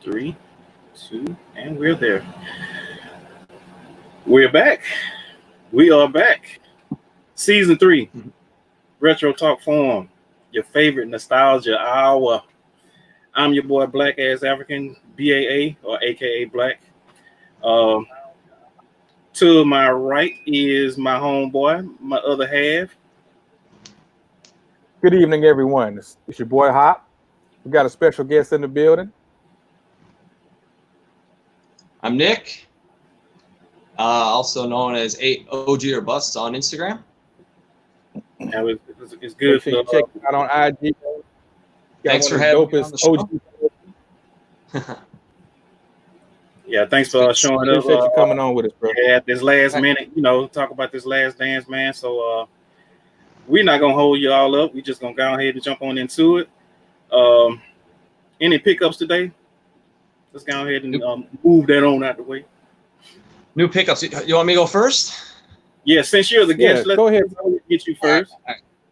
Three, two, and we're there. We're back. We are back. Season three, Retro Talk Forum, your favorite nostalgia hour. I'm your boy, Black Ass African, BAA, or AKA Black. Um, to my right is my homeboy, my other half. Good evening, everyone. It's your boy Hop. We got a special guest in the building. I'm Nick, also known as OG or Bust on Instagram. Now, it's good. Make sure you check it out on IG. Thanks for having me on the show. Yeah, thanks for showing up. Appreciate you coming on with us, bro. Yeah, this last minute, talk about this last dance, man. So we're not gonna hold you all up. We're just gonna go ahead and jump on into it. Any pickups today? Let's go ahead and move that on out the way. New pickups. You want me to go first? Yeah, since you're the guest, let's go ahead. Get you first.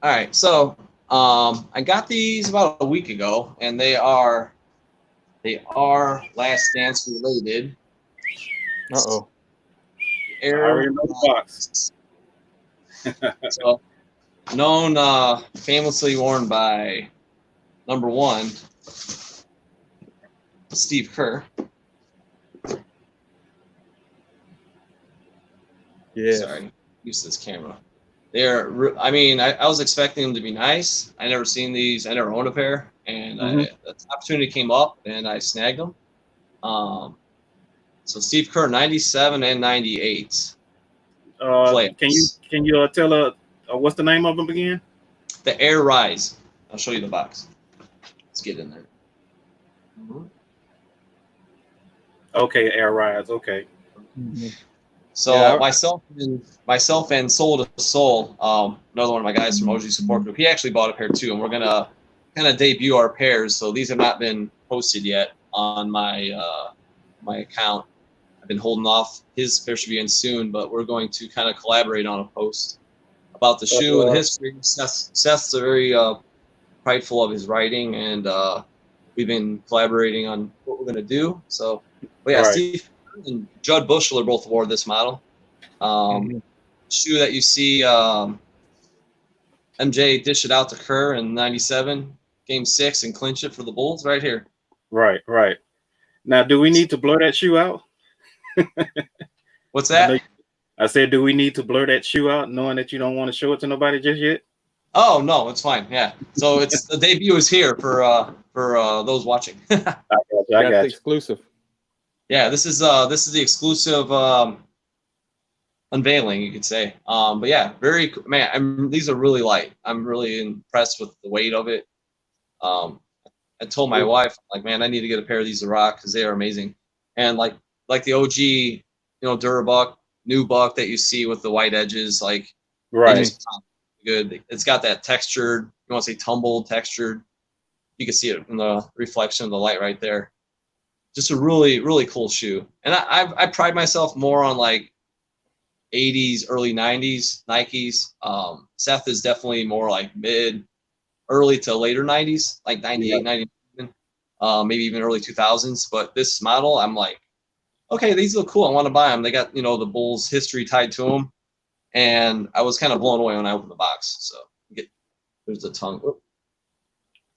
All right. So I got these about a week ago, and they are Last Dance related. Uh-oh. Air in the box. So known, famously worn by number one, Steve Kerr. Yeah. Sorry, use this camera. I was expecting them to be nice. I never seen these. I never owned a pair, and the opportunity came up, and I snagged them. So Steve Kerr, 97 and 98. Can you tell what's the name of them again? The Air Rise. I'll show you the box. Let's get in there. Okay, Air Rise. Okay. Mm-hmm. So yeah, myself and Soul to Soul, another one of my guys from OG Support Group, he actually bought a pair too, and we're gonna kind of debut our pairs. So these have not been posted yet on my my account. I've been holding off. His pair should be in soon, but we're going to kind of collaborate on a post about the shoe and the history. Seth's very prideful of his writing, and we've been collaborating on what we're gonna do. So, but yeah, right. Steve and Judd Bushler both wore this model. Shoe that you see MJ dish it out to Kerr in '97, Game 6, and clinch it for the Bulls right here. Right. Now, do we need to blur that shoe out? What's that? I said, do we need to blur that shoe out, knowing that you don't want to show it to nobody just yet? Oh no, it's fine. Yeah. So it's the debut is here for those watching. I got you. Exclusive. Yeah, this is the exclusive unveiling, you could say. But yeah, these are really light. I'm really impressed with the weight of it. I told my wife, like, man, I need to get a pair of these to rock because they are amazing. And like the OG, Durabuck, nubuck that you see with the white edges, like right. Good. It's got that textured, you want to say tumbled, textured. You can see it in the reflection of the light right there. Just a really, really cool shoe. And I pride myself more on like 80s, early 90s Nikes. Seth is definitely more like early to later 90s, like 98, 99, maybe even early 2000s. But this model, I'm like, okay, these look cool. I want to buy them. They got, the Bulls history tied to them. And I was kind of blown away when I opened the box. So there's the tongue.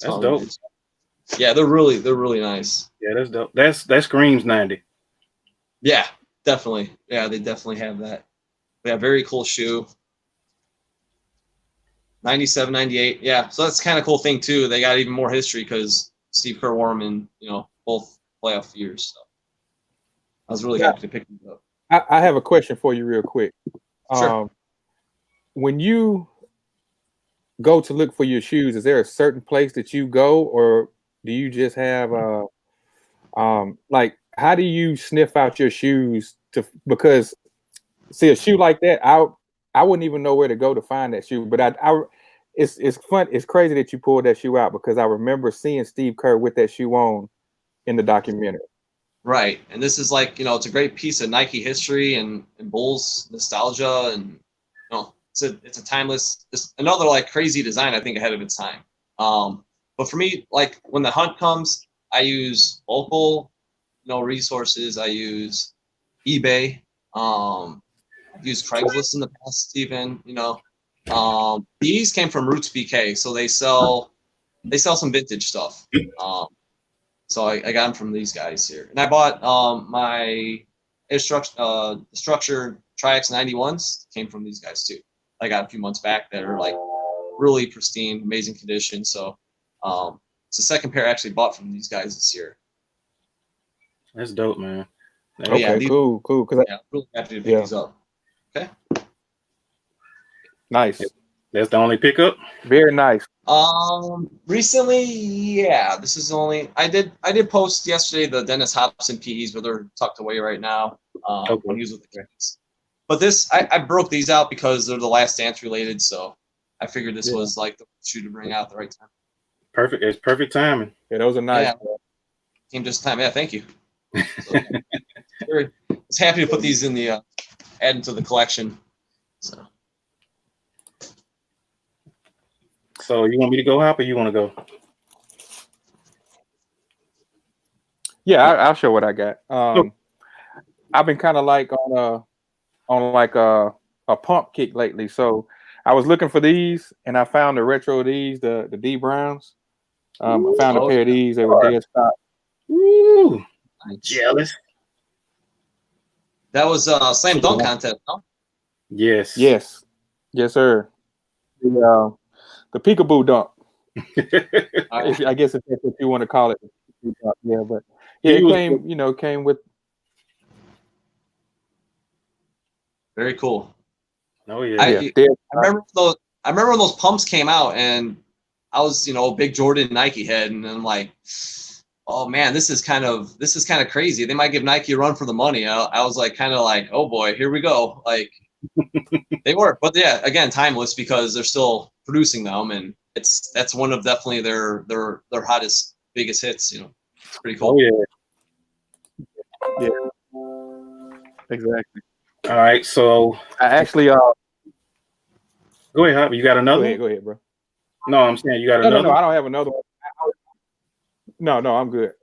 That's dope. Yeah, they're really nice. Yeah, that's dope. That screams 90. Yeah, definitely. Yeah, they definitely have that. Yeah, very cool shoe. 97, 98. Yeah, so that's kind of cool thing too. They got even more history because Steve Kerr wore them in both playoff years. So I was really happy to pick them up. I have a question for you real quick. Sure. When you go to look for your shoes, is there a certain place that you go, or do you just have like, how do you sniff out your shoes because see a shoe like that, I wouldn't even know where to go to find that shoe, but it's fun. It's crazy that you pulled that shoe out because I remember seeing Steve Kerr with that shoe on in the documentary. Right. And this is like, it's a great piece of Nike history and Bulls nostalgia. And, it's a timeless, it's another like crazy design, I think, ahead of its time. But for me, like when the hunt comes, I use local resources. I use eBay. I've used Craigslist in the past, even. These came from Roots BK, so they sell some vintage stuff. So I got them from these guys here, and I bought my structured Tri-X 91s came from these guys too. I got a few months back that are like really pristine, amazing condition. So it's the second pair I actually bought from these guys this year. That's dope, man. Okay, yeah, cool. I'm really happy to pick these up. Okay. Nice. That's the only pickup? Very nice. Recently, yeah. This is only I did post yesterday the Dennis Hobson PEs, but they're tucked away right now. When he was with the kids. But this I broke these out because they're the Last Dance related, so I figured this was like the shoe to bring out at the right time. Perfect. It's perfect timing. Yeah, those are nice. Yeah. Came just in time. Yeah, thank you. So, I was happy to put these in the add into the collection. So you want me to go, Hop, or you want to go? Yeah, I'll show what I got. I've been kind of like on a pump kick lately. So I was looking for these, and I found the retro of these, the D Browns. I found a pair of these. They were dead stock. Ooh, I'm jealous. That was slam dunk contest, no? Yes, sir. The peekaboo dunk. I guess if that's what you want to call it. Yeah, but it came with. Very cool. Oh yeah. I remember when those pumps came out, and I was a big Jordan Nike head, and I'm like, oh man, this is kind of crazy. They might give Nike a run for the money. I was like, kind of like, oh boy, here we go. Like they were, but yeah, again, timeless because they're still producing them, and that's one of definitely their hottest, biggest hits. It's pretty cool. Oh yeah. Exactly. All right, so I actually go ahead, Hop. You got another? Go ahead, bro. No, I'm saying you got another. No, I don't have another one. No, I'm good.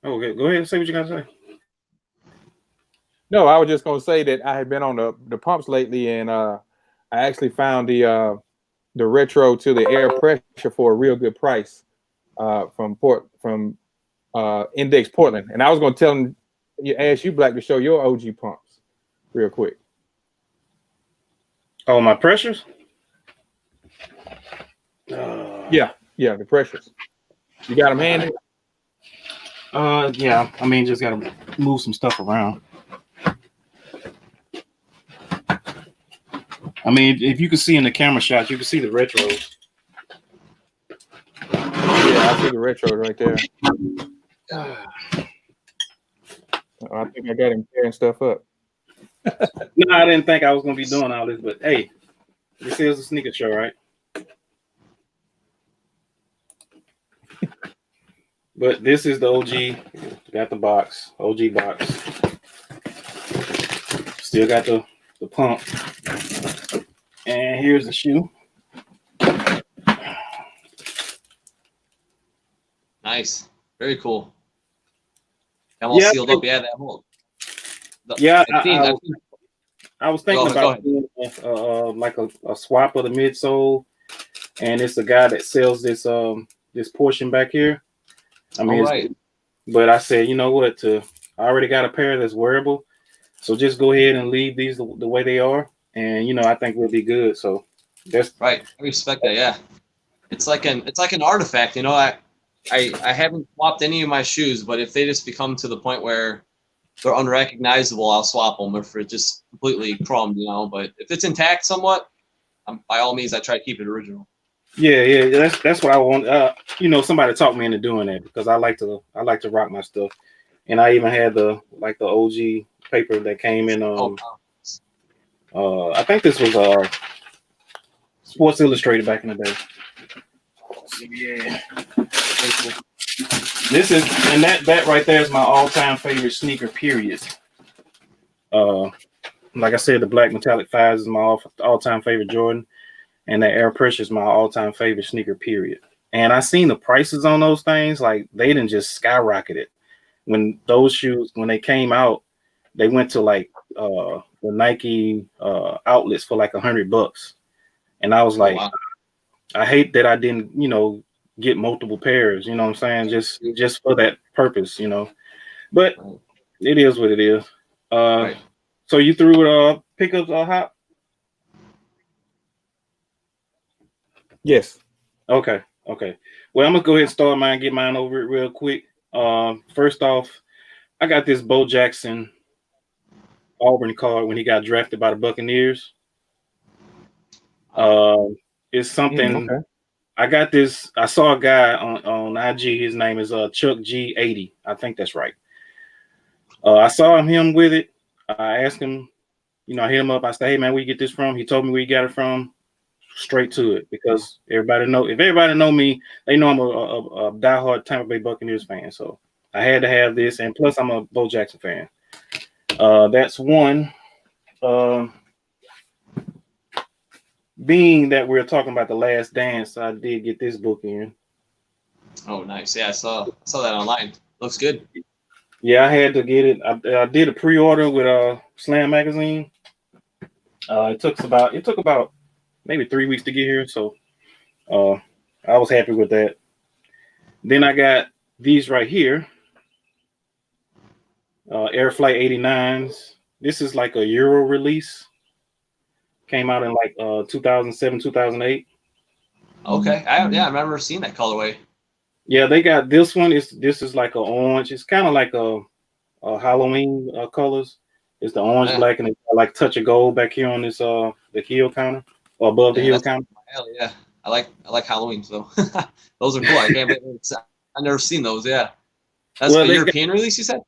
Oh, okay. Go ahead and say what you got to say. No, I was just gonna say that I had been on the pumps lately, and I actually found the retro to the air pressure for a real good price from Index Portland. And I was gonna ask you, Black, to show your OG pumps real quick. Oh, my pressures? Yeah, the pressures. You got them handy? Yeah. I mean, just gotta move some stuff around. I mean, if you can see in the camera shots, you can see the retros. Yeah, I see the retros right there. I think I got him tearing stuff up. No, I didn't think I was gonna be doing all this, but hey, this is a sneaker show, right? But this is the OG. Got the box, OG box. Still got the pump. And here's the shoe. Nice, very cool. All sealed up. Yeah, that whole. I was thinking about doing like a swap of the midsole, and it's a guy that sells this portion back here. I mean, but I said, you know what? I already got a pair that's wearable, so just go ahead and leave these the way they are, and I think we'll be good. So that's right. I respect that. Yeah, it's like an artifact. I haven't swapped any of my shoes, but if they just become to the point where they're unrecognizable, I'll swap them. If it's just completely crumbed, But if it's intact somewhat, by all means, I try to keep it original. Yeah. That's what I want. Somebody talked me into doing that because I like to rock my stuff, and I even had the OG paper that came in. I think this was Sports Illustrated back in the day. So, yeah. This is, and that right there is my all-time favorite sneaker, period. Like I said, the black metallic 5s is my all-time favorite Jordan, and the Air Pressure is my all-time favorite sneaker, period. And I seen the prices on those things, like they didn't just skyrocketed. when those shoes, when they came out, they went to like the Nike outlets for like $100. And I was like, wow. I hate that I didn't, get multiple pairs, you know what I'm saying? Just for that purpose, But it is what it is. Right. So you threw pickups hop? Yes. Okay. Well, I'm gonna go ahead and start mine, get mine over it real quick. First off, I got this Bo Jackson Auburn card when he got drafted by the Buccaneers. It's something. Okay. I got this. I saw a guy on IG. His name is Chuck G80. I think that's right. I saw him with it. I asked him. I hit him up. I said, "Hey man, where you get this from?" He told me where he got it from. Straight to it, because if everybody know me, they know I'm a diehard Tampa Bay Buccaneers fan. So I had to have this, and plus I'm a Bo Jackson fan. That's one. Being that we're talking about The Last Dance, I did get this book in. Oh, nice. Yeah, I saw that online. Looks good. Yeah, I had to get it. I did a pre-order with Slam Magazine. It took about maybe 3 weeks to get here, so I was happy with that. Then I got these right here, Air Flight 89s. This is like a Euro release. Came out in like 2007, 2008. Okay. I remember seeing that colorway. Yeah, they got this one. This is like a orange. It's kind of like a Halloween colors. It's the orange, black, and it's like touch of gold back here on this the heel counter or above the heel counter. Hell yeah, I like Halloween, so those are cool. I can't believe I've never seen those. Yeah, that's a European release, you said?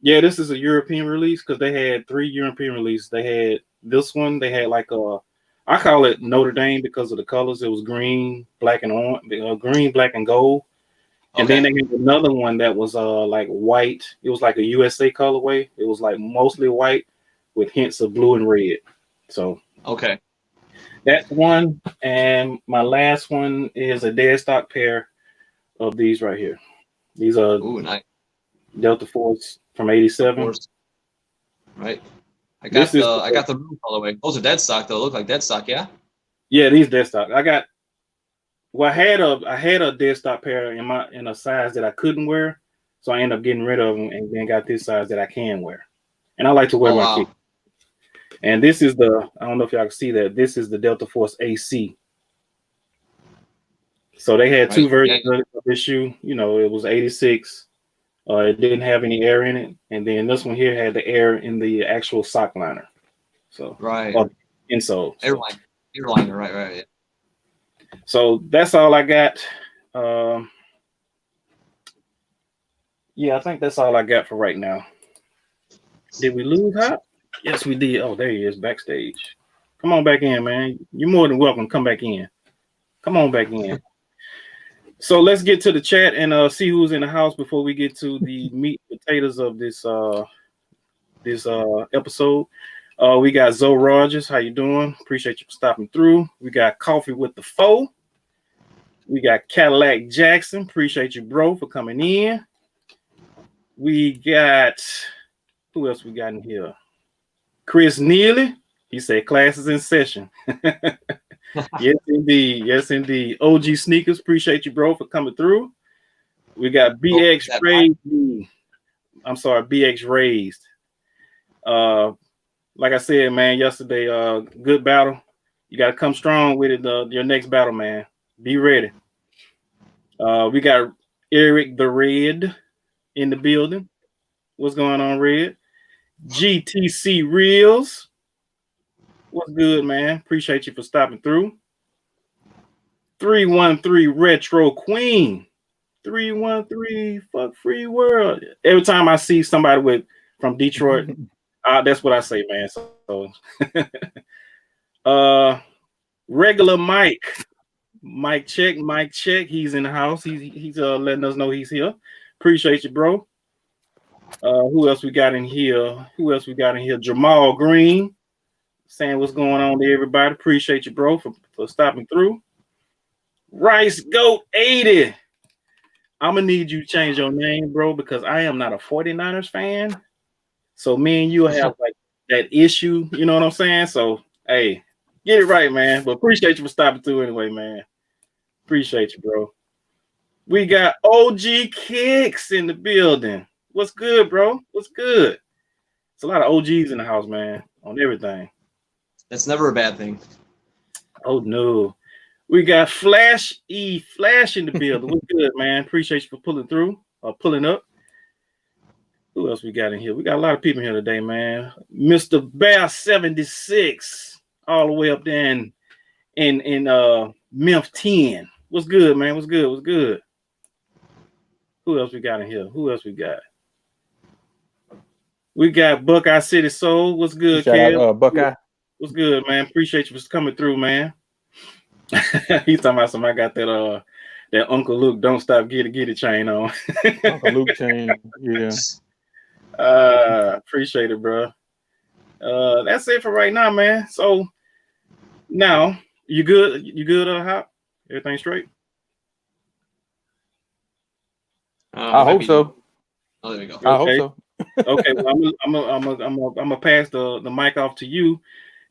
Yeah, this is a European release because they had 3 European releases. They had this one. They had like I call it Notre Dame because of the colors. It was green, black, and orange. Green, black, and gold. And then they had another one that was like white. It was like a USA colorway. It was like mostly white with hints of blue and red. So that's one. And my last one is a dead stock pair of these right here. These are nice. Delta Force from '87. Right. I got the blue colorway. Those are dead stock though. Look like dead stock, yeah. Yeah, these dead stock. I had a dead stock pair in a size that I couldn't wear, so I ended up getting rid of them and then got this size that I can wear. And I like to wear my kids. And this is I don't know if y'all can see that. This is the Delta Force AC. So they had 2 versions of this shoe. It was 86. It didn't have any air in it, and then this one here had the air in the actual sock liner. So insole. Air liner, right. Yeah. So that's all I got. Yeah, I think that's all I got for right now. Did we lose Hop? Yes, we did. Oh, there he is backstage. Come on back in, man. You're more than welcome. Come back in. Come on back in. So let's get to the chat and see who's in the house before we get to the meat and potatoes of this episode. We got Zoe Rogers. How you doing? Appreciate you for stopping through. We got Coffee with the Foe. We got Cadillac Jackson. Appreciate you, bro, for coming in. We got who else we got in here? Chris Neely. He said classes in session. Yes, indeed. Yes, indeed. OG Sneakers. Appreciate you, bro, for coming through. We got BX Raised. I'm sorry, BX Raised. Like I said, man, yesterday, good battle. You got to come strong with it. Your next battle, man. Be ready. We got Eric the Red in the building. What's going on, Red? GTC Reels. What's good, man? Appreciate you for stopping through. 313 Retro Queen. 313 fuck free world. Every time I see somebody from Detroit, that's what I say, man. So regular Mike check. He's in the house. He's letting us know he's here. Appreciate you, bro. Who else we got in here? Jamal Green saying what's going on to everybody. Appreciate you, bro, for stopping through. Rice Goat 80. I'm gonna need you to change your name, bro, because I am not a 49ers fan. So me and you have like that issue, you know what I'm saying? So hey, get it right, man. But appreciate you for stopping through anyway, man. Appreciate you, bro. We got OG Kicks in the building. What's good, bro? What's good? It's a lot of OGs in the house, man, on everything. That's never a bad thing. Oh no. We got Flash in the building. What's good, man? Appreciate you for pulling through or pulling up. Who else we got in here? We got a lot of people here today, man. Mr. Bear 76, all the way up there in Memphis 10. What's good, man? What's good? What's good? Who else we got in here? Who else we got? We got Buckeye City Soul. What's good, Shout Kev? out Buckeye. What's good, man? Appreciate you for coming through, man. He's talking about somebody got that Uncle Luke don't stop get it chain on. Uncle Luke chain. Yeah. Appreciate it, bro. That's it for right now, man. So now you good? You good, Hop? Everything straight? I hope so. Oh, there we go. I hope so. Okay, well, I'm gonna pass the mic off to you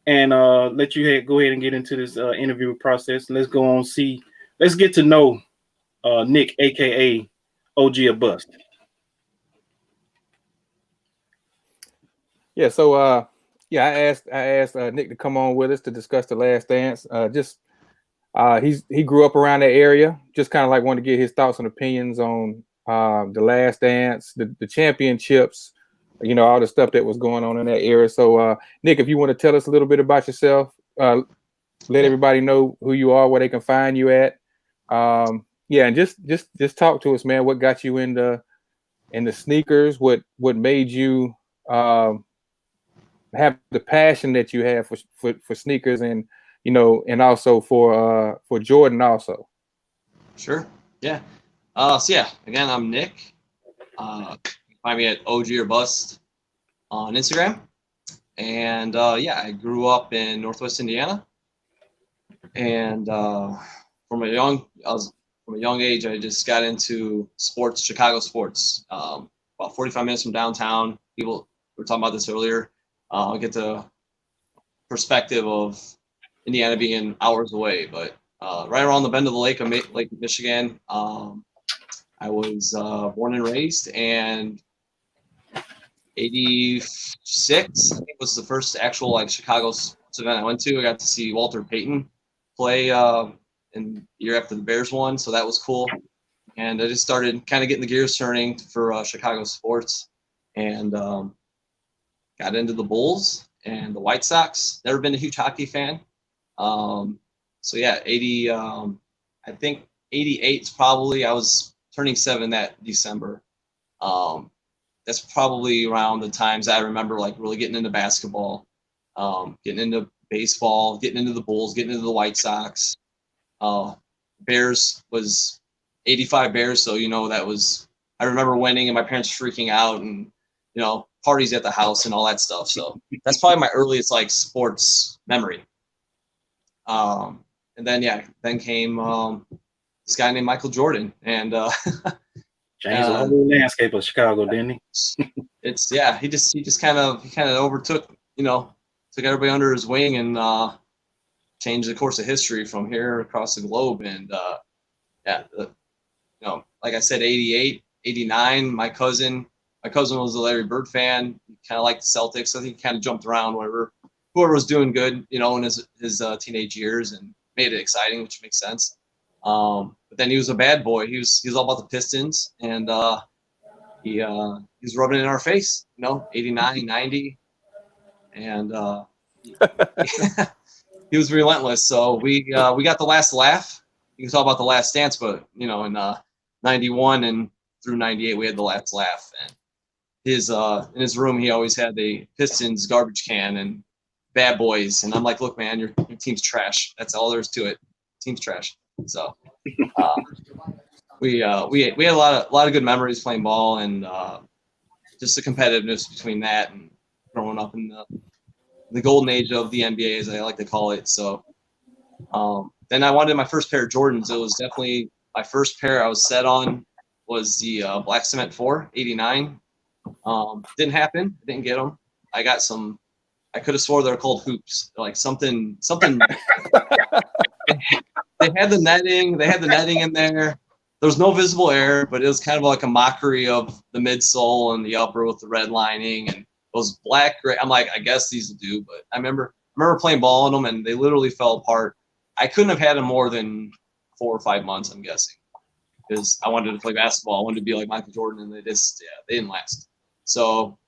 and let you go ahead and get into this interview process. Let's go on. Let's get to know Nick, aka OG or Bust. Yeah. So I asked Nick to come on with us to discuss The Last Dance. He grew up around that area. Just kind of like wanted to get his thoughts and opinions on The Last Dance, the championships, all the stuff that was going on in that era. So Nick, if you want to tell us a little bit about yourself, let everybody know who you are, where they can find you at. And just talk to us, man. What got you in the sneakers? What made you have the passion that you have for sneakers, and and also for Jordan also. Sure. Yeah. Again, I'm Nick. Find me at OG or Bust on Instagram. And I grew up in Northwest Indiana. And from a young age, I just got into sports, Chicago sports. About 45 minutes from downtown. People were talking about this earlier. I'll get the perspective of Indiana being hours away, but right around the bend of the lake of Lake Michigan. I was born and raised, and 86, I think, was the first actual Chicago sports event I went to. I got to see Walter Payton play in the year after the Bears won, so that was cool. And I just started kind of getting the gears turning for Chicago sports, and got into the Bulls and the White Sox. Never been a huge hockey fan. 80, I think 88 is probably, I was turning 7 that December. That's probably around the times I remember really getting into basketball, getting into baseball, getting into the Bulls, getting into the White Sox. Bears was 85 Bears. So, that was, I remember winning and my parents freaking out and, parties at the house and all that stuff. So that's probably my earliest sports memory. And then came this guy named Michael Jordan, and changed the whole landscape of Chicago, didn't he? He just kind of overtook, took everybody under his wing and changed the course of history from here across the globe. And like I said, 88, 89, my cousin was a Larry Bird fan. He kind of liked the Celtics. I think he kind of jumped around whoever was doing good, in his teenage years, and made it exciting, which makes sense. But then he was a bad boy. He was all about the Pistons, and he was rubbing it in our face, 89, 90, and he was relentless. So we got the last laugh. You can talk about the Last Dance, but in 91 and through 98, we had the last laugh. And in his room, he always had the Pistons garbage can and Bad Boys, and I'm like, look, man, your team's trash. That's all there is to it. Team's trash. So we had a lot of good memories playing ball, and just the competitiveness between that and growing up in the golden age of the NBA, as I like to call it. So then I wanted my first pair of Jordans. It was definitely my first pair I was set on was the Black Cement 4 '89. Didn't happen. Didn't get them. I got some. I could have swore they're called hoops, like something. They had the netting. They had the netting in there. There was no visible air, but it was kind of like a mockery of the midsole and the upper with the red lining and those black gray. I'm like, I guess these will do. But I remember playing ball in them, and they literally fell apart. I couldn't have had them more than 4 or 5 months, I'm guessing, because I wanted to play basketball. I wanted to be like Michael Jordan, and they didn't last. So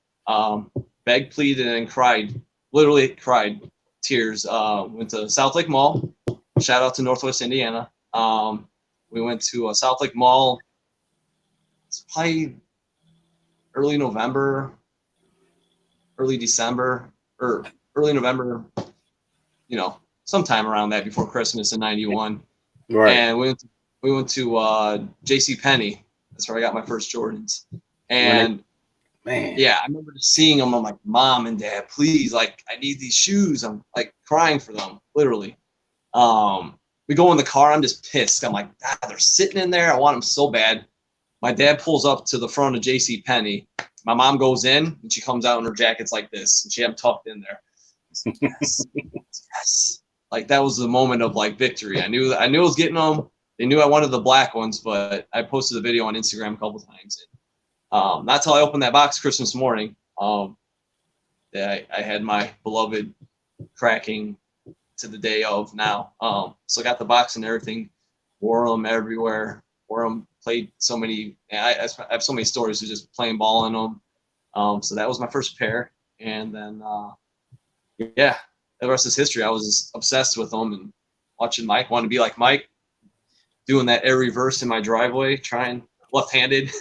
begged, pleaded, and cried. Literally cried tears. Went to South Lake Mall. Shout out to Northwest Indiana. We went to South Lake Mall. It's probably early November, early December, or early November. Sometime around that before Christmas in '91. Right. And we went to J.C. Penney. That's where I got my first Jordans. And man, yeah, I remember just seeing them. I'm like, Mom and Dad, please, like, I need these shoes. I'm like crying for them, literally. We go in the car. I'm just pissed. I'm like, they're sitting in there. I want them so bad. My dad pulls up to the front of J.C. Penney. My mom goes in, and she comes out in her jacket's like this, and she had them tucked in there. Yes, yes. Like, that was the moment of like victory. I knew I was getting them. They knew I wanted the black ones, but I posted the video on Instagram a couple times. And, not till I opened that box Christmas morning, that I had my beloved cracking to the day of now. So I got the box and everything, wore them everywhere, played so many. I have so many stories of just playing ball in them. So that was my first pair, and then yeah, the rest is history. I was just obsessed with them and watching Mike. Wanted to be like Mike, doing that air reverse in my driveway, trying left-handed.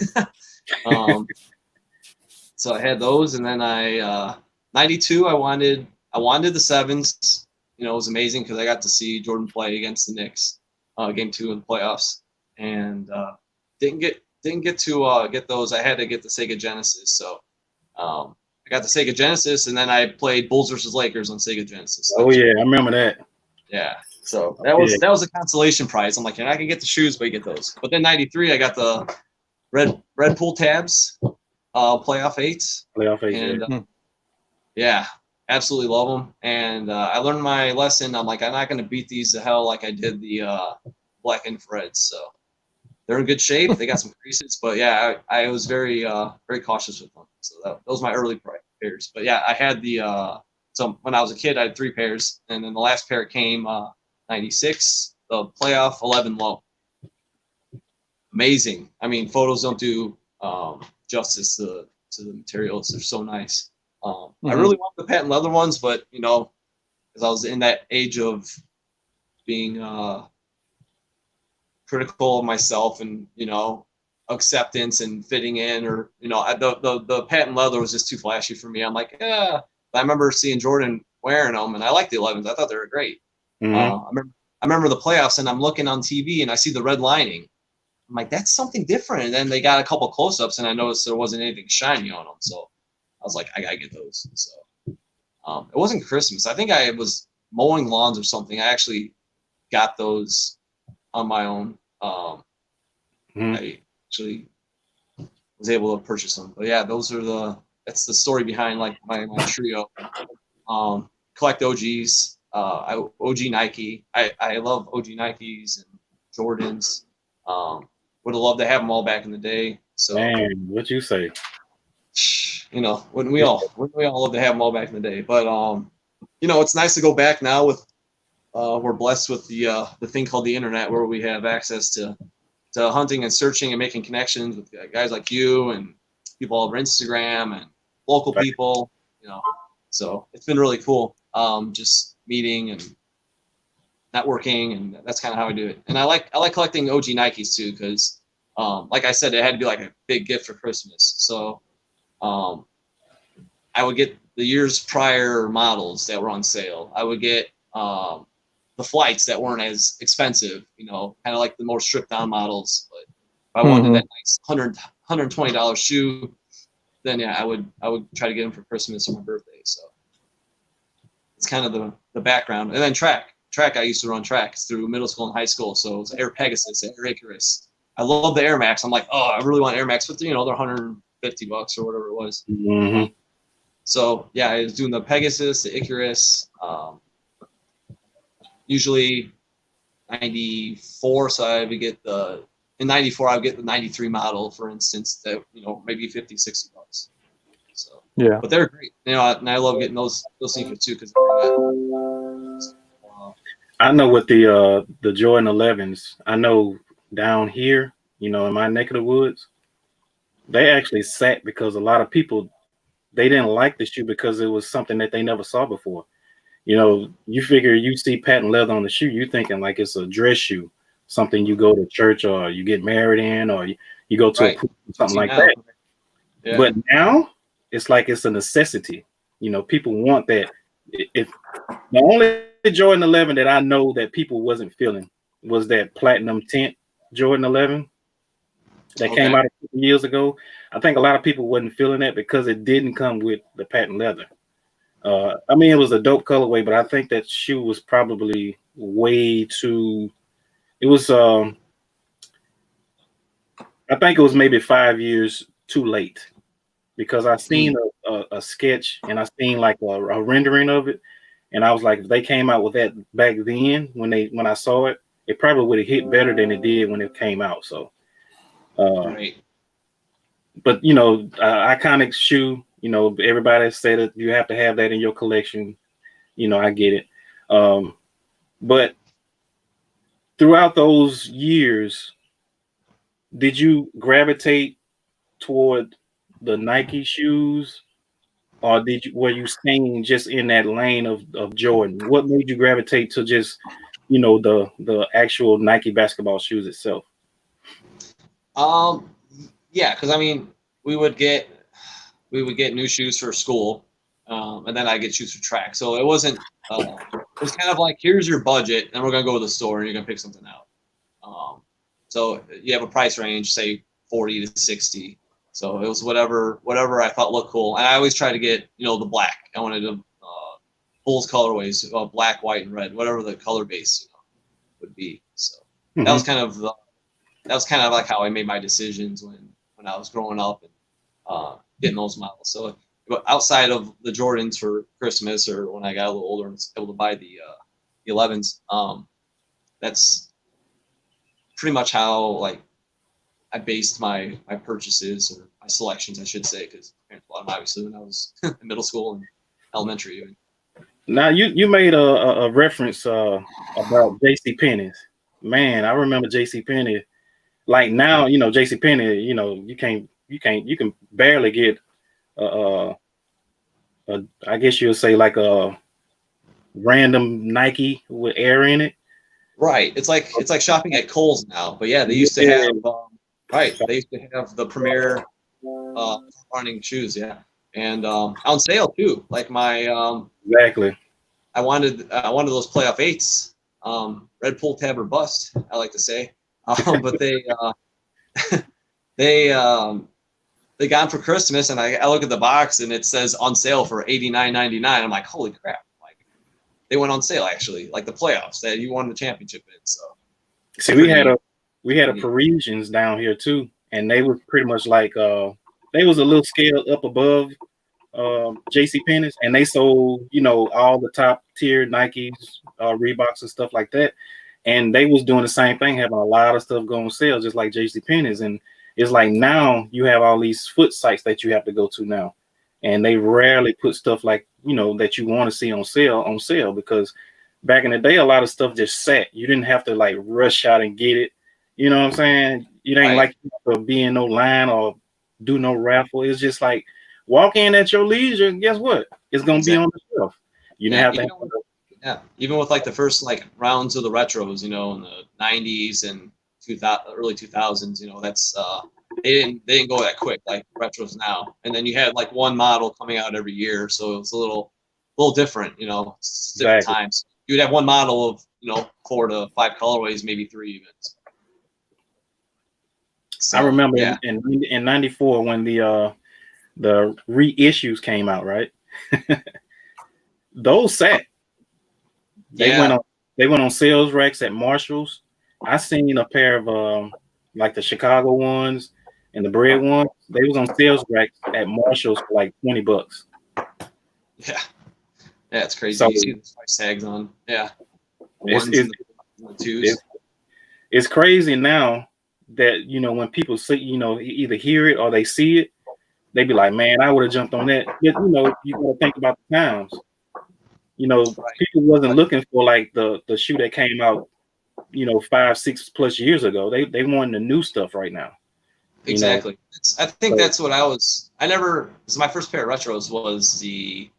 So I had those, and then I 92. I wanted the sevens. It was amazing because I got to see Jordan play against the Knicks, game 2 in the playoffs, and didn't get to get those. I had to get the Sega Genesis, so I got the Sega Genesis, and then I played Bulls versus Lakers on Sega Genesis. Oh yeah, I remember that. Yeah, so that was a consolation prize. I'm like, you're not gonna get the shoes, but you get those. But then '93, I got the red pull tabs, playoff eights. And yeah, absolutely love them. And I learned my lesson. I'm like, I'm not gonna beat these to hell like I did the black infrareds. So they're in good shape. They got some creases, but yeah, I was very very cautious with them. So those were my early pairs. But yeah, I had the so when I was a kid, I had 3 pairs, and then the last pair came '96, the playoff 11 low. Amazing. I mean, photos don't do justice to the materials. They're so nice. I really wanted the patent leather ones, but because I was in that age of being critical of myself and acceptance and fitting in, or the patent leather was just too flashy for me. I'm like, yeah. I remember seeing Jordan wearing them, and I liked the 11s. I thought they were great. I remember the playoffs, and I'm looking on TV, and I see the red lining. I'm like, that's something different. And then they got a couple close-ups, and I noticed there wasn't anything shiny on them. So I was like, I gotta get those. So it wasn't Christmas. I think I was mowing lawns or something. I actually got those on my own. I actually was able to purchase them. But yeah, that's the story behind like my trio. Collect OGs. OG Nike. I love OG Nikes and Jordans. Would have loved to have them all back in the day. So man, what you say? Wouldn't we all love to have them all back in the day? But it's nice to go back now with we're blessed with the thing called the internet, where we have access to hunting and searching and making connections with guys like you and people all over Instagram and local people, so it's been really cool. Just meeting and networking, and that's kind of how I do it. And I like collecting OG Nikes too, because like I said, it had to be like a big gift for Christmas. So I would get the years prior models that were on sale. I would get the flights that weren't as expensive, kind of like the more stripped down models. But if I wanted that nice $120 shoe, then yeah, I would try to get them for Christmas or my birthday. So it's kind of the background. And then track. I used to run track through middle school and high school. So it was Air Pegasus, Air Icarus. I love the Air Max. I'm like, oh, I really want Air Max, but they're $150 or whatever it was. Mm-hmm. So yeah, I was doing the Pegasus, the Icarus, usually 94. So I would get in 94, I would get the 93 model, for instance, that, maybe $50-$60. So Yeah. but they're great. And I love getting those sneakers too, because I know with the Jordan 11s, I know down here, in my neck of the woods, they actually sat because a lot of people, they didn't like the shoe because it was something that they never saw before. You figure you see patent leather on the shoe, you thinking like it's a dress shoe, something you go to church or you get married in, or you go to a pool, something like that. Yeah. But now it's like it's a necessity. People want that. If the only Jordan 11 that I know that people wasn't feeling was that platinum tint Jordan 11 that came out a couple years ago. I think a lot of people wasn't feeling that because it didn't come with the patent leather. I mean, it was a dope colorway, but I think that shoe was probably way too. It was. I think it was maybe 5 years too late, because I seen a sketch and I seen like a rendering of it, and I was like, if they came out with that back then when I saw it, it probably would have hit better than it did when it came out. So, right. But iconic shoe. Everybody said that you have to have that in your collection. I get it. But throughout those years, did you gravitate toward the Nike shoes, or were you staying just in that lane of Jordan? What made you gravitate to just the actual Nike basketball shoes itself? Yeah, because I mean, we would get new shoes for school, and then I get shoes for track. So it wasn't. It was kind of like, here's your budget, and we're gonna go to the store, and you're gonna pick something out. So you have a price range, say 40 to 60. So it was whatever I thought looked cool, and I always try to get the black. I wanted to Bulls colorways, black, white, and red, whatever the color base would be. So that was kind of like how I made my decisions when I was growing up and getting those models. So outside of the Jordans for Christmas, or when I got a little older and was able to buy the 11s, that's pretty much how I based my purchases, or my selections, I should say, because parents bought them obviously when I was in middle school and elementary. Now you made a reference about J.C. Penney's. Man, I remember J.C. Penney. Like now, J.C. Penney, you can barely get I guess you'll say like a random Nike with Air in it. Right. It's like shopping at Kohl's now. But yeah, they used to have they used to have the premier running shoes, yeah. And on sale too. Like my exactly. I wanted those playoff 8s. Red pull tab or bust, I like to say. But they they got them for Christmas, and I look at the box and it says on sale for $89.99. I'm like, holy crap. They went on sale, actually, like the playoffs that you won the championship in. So, see, we had a Parisians down here too, and they were pretty much like they was a little scale up above J.C. Penney's, and they sold all the top tier Nikes, Reeboks, and stuff like that. And they was doing the same thing, having a lot of stuff going on sale, just like J.C. Penney's. And it's like now you have all these foot sites that you have to go to now, and they rarely put stuff like that you want to see on sale, because back in the day, a lot of stuff just sat. You didn't have to like rush out and get it. You know what I'm saying? It ain't like you have to be in no line or do no raffle. It's just like walk in at your leisure. Guess what? It's gonna be on the shelf. You didn't have to. Even with like the first rounds of the retros, in the 90s and early 2000s, that's they didn't go that quick like retros now. And then you had like one model coming out every year, so it was a little different, it's different times. You'd have one model of 4 to 5 colorways, maybe 3 even. So, I remember in '94 when the reissues came out, right? Those sat. They went on sales racks at Marshall's. I seen a pair of like the Chicago ones and the bread ones. They was on sales racks at Marshalls for like $20. Yeah, it's crazy. So you see the price tags on it's ones it's, and the twos. it's crazy now that when people see either hear it or they see it, they be like, man, I would have jumped on that. But you gotta think about the times. People wasn't looking for like the shoe that came out 5-6+ years ago. They want the new stuff right now. Exactly. I think that's what this is my first pair of retros was the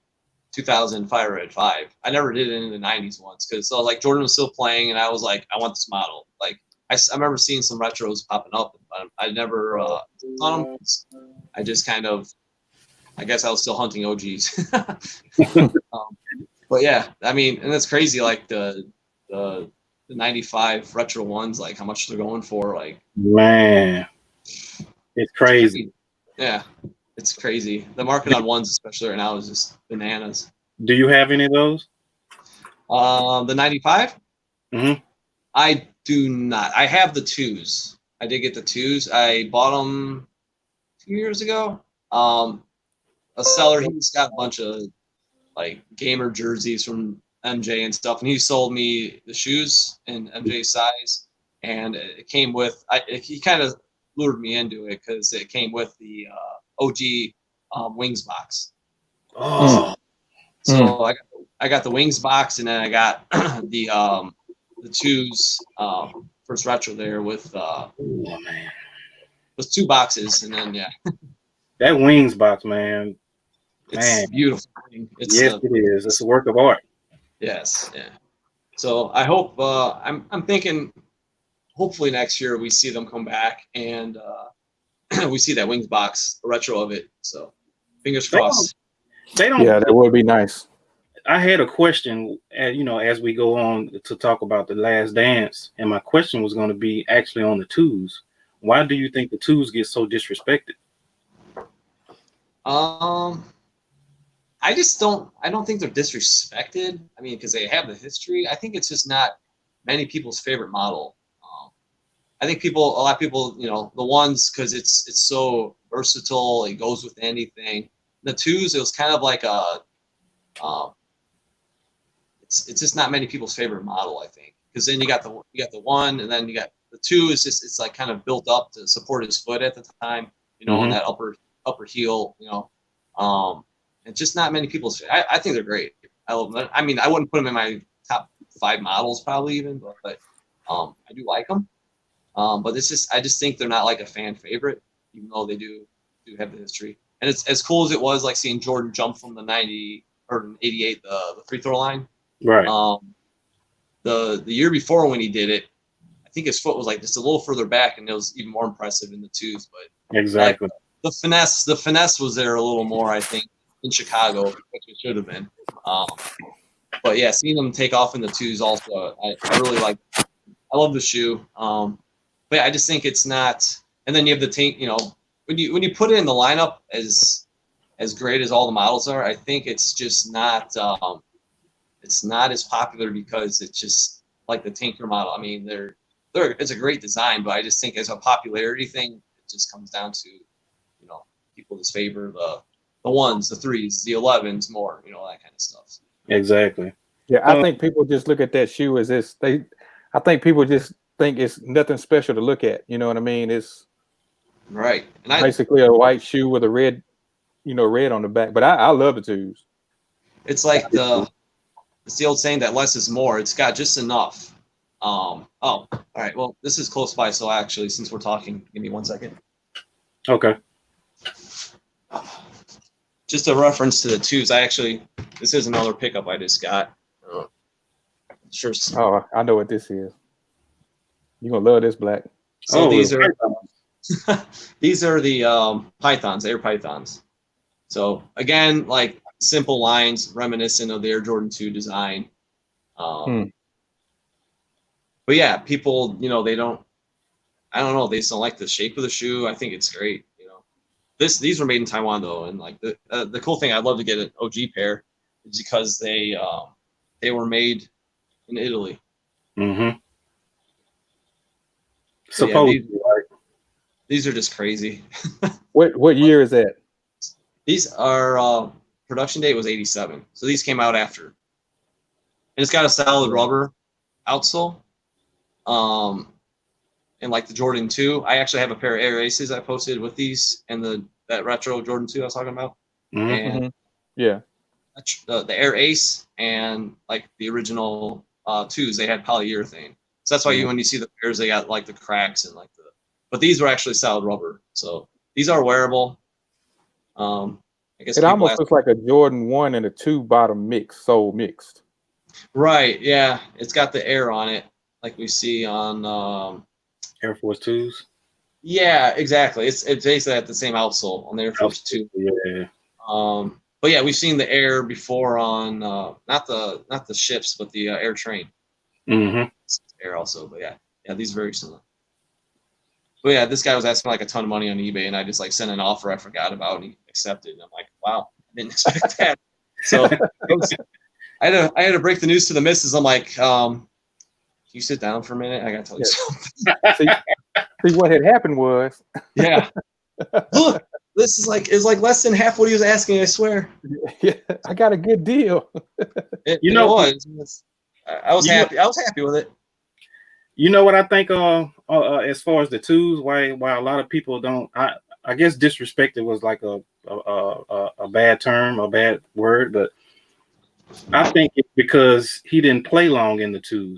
2000 Fire Red 5. I never did any of the 90s ones because like Jordan was still playing and I was like, I want this model. Like I remember seeing some retros popping up, but I never on them. I just kind of, I guess I was still hunting OGs. But yeah, I mean, and that's crazy. Like the 95 retro ones, like how much they're going for. Like, man, it's crazy. Yeah, it's crazy. The market on ones, especially right now, is just bananas. Do you have any of those? The 95? Mm-hmm. I do not. I have the twos. I did get the twos. I bought them 2 years ago. A seller, he's got a bunch of like gamer jerseys from MJ and stuff, and he sold me the shoes in MJ size, and it came with. He kind of lured me into it because it came with the OG wings box. Oh, so I got the wings box, and then I got the twos first retro there with man, with 2 boxes, and then that wings box, man. It's beautiful. Yes, it is. It's a work of art. Yes, yeah. So I hope I'm thinking hopefully next year we see them come back and we see that wings box retro of it. So fingers crossed. They don't. Yeah, that would be nice. I had a question, as we go on to talk about the Last Dance, and my question was going to be actually on the twos. Why do you think the twos get so disrespected? I don't think they're disrespected. I mean, because they have the history. I think it's just not many people's favorite model. I think a lot of people, the ones, because it's so versatile, it goes with anything. The twos, it was kind of like it's just not many people's favorite model, I think, because then you got the one, and then you got the two. Is just it's like kind of built up to support his foot at the time, on that upper heel, It's just not many people's. I think they're great. I love them. I mean, I wouldn't put them in my top 5 models probably even, but I do like them. But I just think they're not like a fan favorite, even though they do have the history. And it's as cool as it was, like seeing Jordan jump from the 90 or 88 the free throw line. Right. The year before when he did it, I think his foot was like just a little further back, and it was even more impressive in the twos. But exactly, like, the finesse was there a little more, I think, in Chicago, which it should have been. But yeah, seeing them take off in the twos also, I really like. I love the shoe. But yeah, I just think it's not. And then you have the tank. When you put it in the lineup as great as all the models are, I think it's just not. It's not as popular because it's just like the Tinker model. I mean, it's a great design, but I just think as a popularity thing, it just comes down to, people just favor the ones, the threes, the 11s more, that kind of stuff. Exactly. Yeah, I think people just look at that shoe as this. I think people just think it's nothing special to look at. You know what I mean? It's right. And basically a white shoe with a red, red on the back. But I love the twos. It's like it's the old saying that less is more. It's got just enough. All right. Well, this is close by, so actually, since we're talking, give me 1 second. Okay. Just a reference to the twos. This is another pickup I just got. Sure. Oh, I know what this is. You're gonna love this, Black. So these are the Pythons, Air Pythons. So again, like simple lines reminiscent of the Air Jordan 2 design. But yeah, people, they don't. I don't know. They just don't like the shape of the shoe. I think it's great. These were made in Taiwan though, and like the cool thing, I'd love to get an OG pair, is because they were made in Italy. Mm-hmm. Supposedly, right? These are just crazy. What year is that? These are production date was 87, so these came out after. And it's got a solid rubber outsole. And like the Jordan 2, I actually have a pair of Air Aces I posted with these and that retro Jordan 2 I was talking about. And yeah, the Air Ace and like the original 2s, they had polyurethane. So that's why when you see the pairs, they got like the cracks and like but these were actually solid rubber. So these are wearable. I guess it almost looks like a Jordan 1 and a 2 bottom sole mixed. Right. Yeah. It's got the air on it, like we see on Air Force 2s. Yeah, exactly. It's basically at the same outsole on the Air Force 2. Yeah. But yeah, we've seen the air before on not the ships, but the air train. Air also, but yeah, these are very similar. But yeah, this guy was asking like a ton of money on eBay, and I just like sent an offer I forgot about, and he accepted. And I'm like, wow, I didn't expect that. So I had to break the news to the missus. I'm like, can you sit down for a minute? I gotta tell you something. See, what had happened was, yeah. Look, this is like less than half what he was asking. I swear. Yeah, I got a good deal. It was. I was happy. I was happy with it. You know what I think? As far as the 2s, why a lot of people don't. I guess disrespected was like a bad term, a bad word, but I think it's because he didn't play long in the 2s.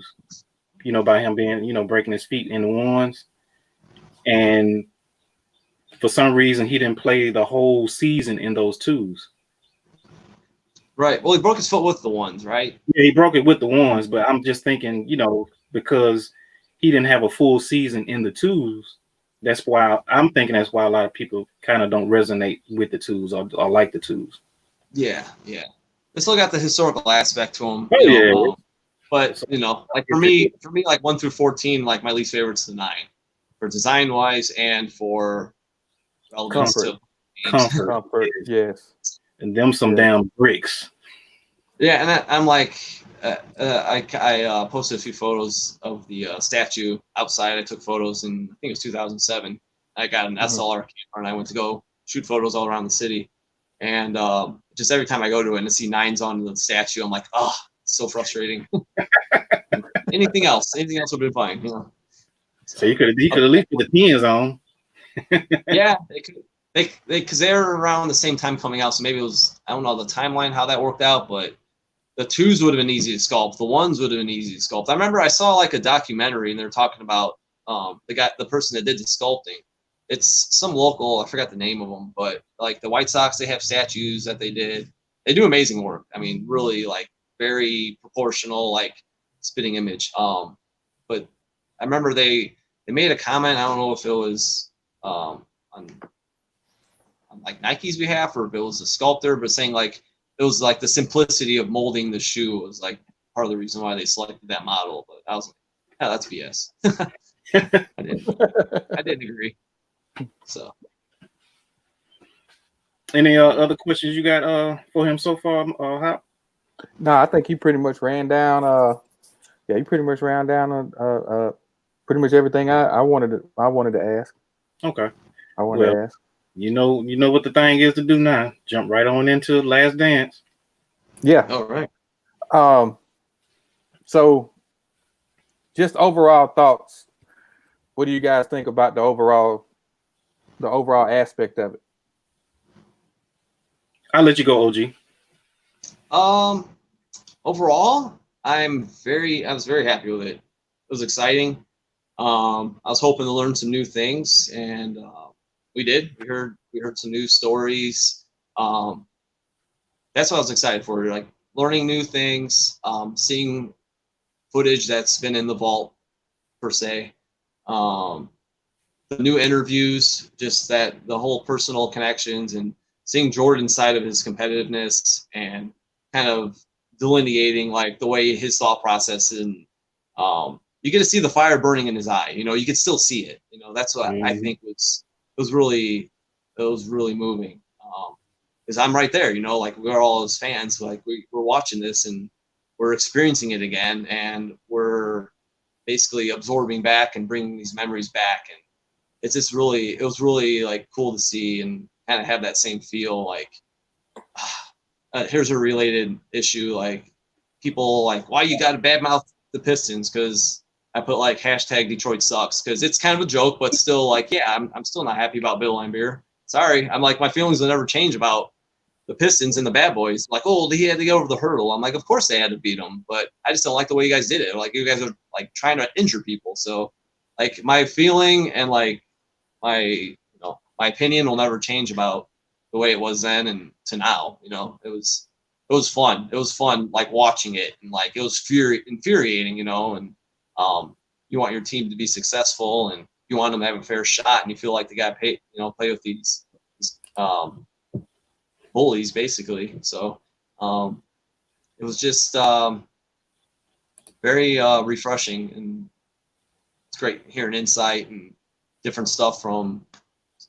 You know, by him being breaking his feet in the 1s, and for some reason he didn't play the whole season in those 2s. Right. Well, he broke his foot with the 1s, right? Yeah, he broke it with the 1s, but I'm just thinking, because he didn't have a full season in the 2s, that's why a lot of people kind of don't resonate with the 2s or like the 2s. Yeah, yeah. They still got the historical aspect to them. But like for me, like 1 through 14, like my least favorite's the 9, for design wise and for relevance to comfort. Yes. And them some damn bricks. Yeah, and I'm like, I posted a few photos of the statue outside. I took photos in, I think it was 2007. I got an SLR camera and I went to go shoot photos all around the city. And just every time I go to it and I see 9s on the statue, I'm like, oh, it's so frustrating. Anything else would have been fine. So you could at least put the 10s on. Yeah, because they're around the same time coming out, so maybe it was, I don't know the timeline how that worked out, but the 2s would have been easy to sculpt. The 1s would have been easy to sculpt. I remember I saw like a documentary and they're talking about the person that did the sculpting. It's some local, I forgot the name of them, but like the White Sox, they have statues that they did. They do amazing work. I mean, really like very proportional, like spitting image. But I remember they made a comment. I don't know if it was on like Nike's behalf or if it was a sculptor, but saying like it was like the simplicity of molding the shoe was like part of the reason why they selected that model. But I was like, yeah, that's BS. I didn't agree. So, any other questions you got for him so far, Hop? No, I think he pretty much ran down. He pretty much ran down pretty much everything I wanted to ask. Okay. I wanted to ask. You know what the thing is to do now. Jump right on into Last Dance. Yeah. All right. So just overall thoughts. What do you guys think about the overall aspect of it? I'll let you go, OG. Overall, I was very happy with it. It was exciting. I was hoping to learn some new things, and we did. We heard some new stories. That's what I was excited for. Like learning new things, seeing footage that's been in the vault per se. The new interviews, just that the whole personal connections and seeing Jordan's side of his competitiveness and kind of delineating like the way his thought process, and you get to see the fire burning in his eye. You could still see it. That's what I think was really moving. Because I'm right there. Like we're all as fans. Like we're watching this and we're experiencing it again, and we're basically absorbing back and bringing these memories back. And it's just really, it was really like cool to see and kind of have that same feel. Like, here's a related issue. Like, people like, why you got to badmouth the Pistons? Because I put like hashtag Detroit sucks, because it's kind of a joke, but still like, yeah, I'm still not happy about Bill Laimbeer. Sorry, I'm like, my feelings will never change about the Pistons and the Bad Boys. Like, oh, he had to get over the hurdle. I'm like, of course they had to beat them, but I just don't like the way you guys did it. Like, you guys are like trying to injure people. So, like, my feeling and like my my opinion will never change about the way it was then and to now. It was fun. It was fun, like watching it, and like it was infuriating, and you want your team to be successful and you want them to have a fair shot, and you feel like they got paid, play with these bullies basically. So it was just very refreshing, and it's great hearing insight and different stuff from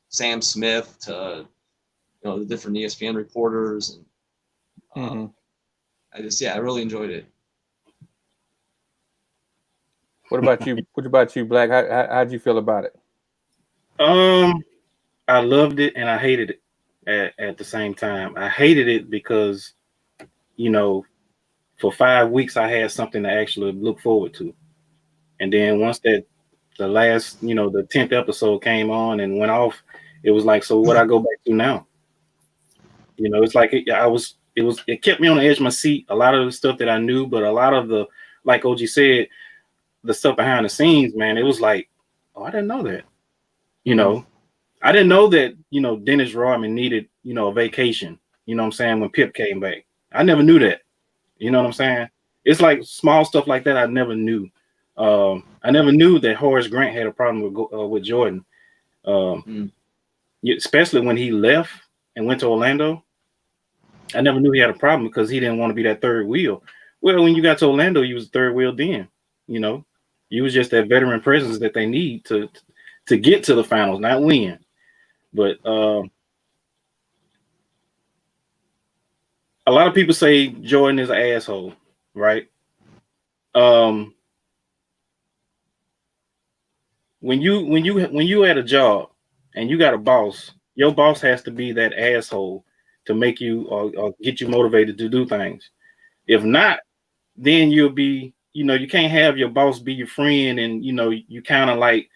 Sam Smith to the different ESPN reporters, and I really enjoyed it. What about you? What about you, Black? How'd you feel about it? I loved it and I hated it at the same time. I hated it because, for 5 weeks I had something to actually look forward to, and then once the last, the 10th episode came on and went off, it was like, so what I go back to now? It's like it kept me on the edge of my seat. A lot of the stuff that I knew, but a lot of the, like OG said, the stuff behind the scenes, man, it was like, oh, I didn't know that. I didn't know that, Dennis Rodman needed, a vacation, what I'm saying, when Pip came back. I never knew that. You know what I'm saying? It's like small stuff like that I never knew. I never knew that Horace Grant had a problem with Jordan. Especially when he left and went to Orlando. I never knew he had a problem because he didn't want to be that third wheel. Well, when you got to Orlando, you was the third wheel then. You was just that veteran presence that they need to get to the finals, not win. But a lot of people say Jordan is an asshole, right? When you at a job and you got a boss, your boss has to be that asshole to make you or get you motivated to do things. If not, then you'll be, you can't have your boss be your friend, and you kind of like,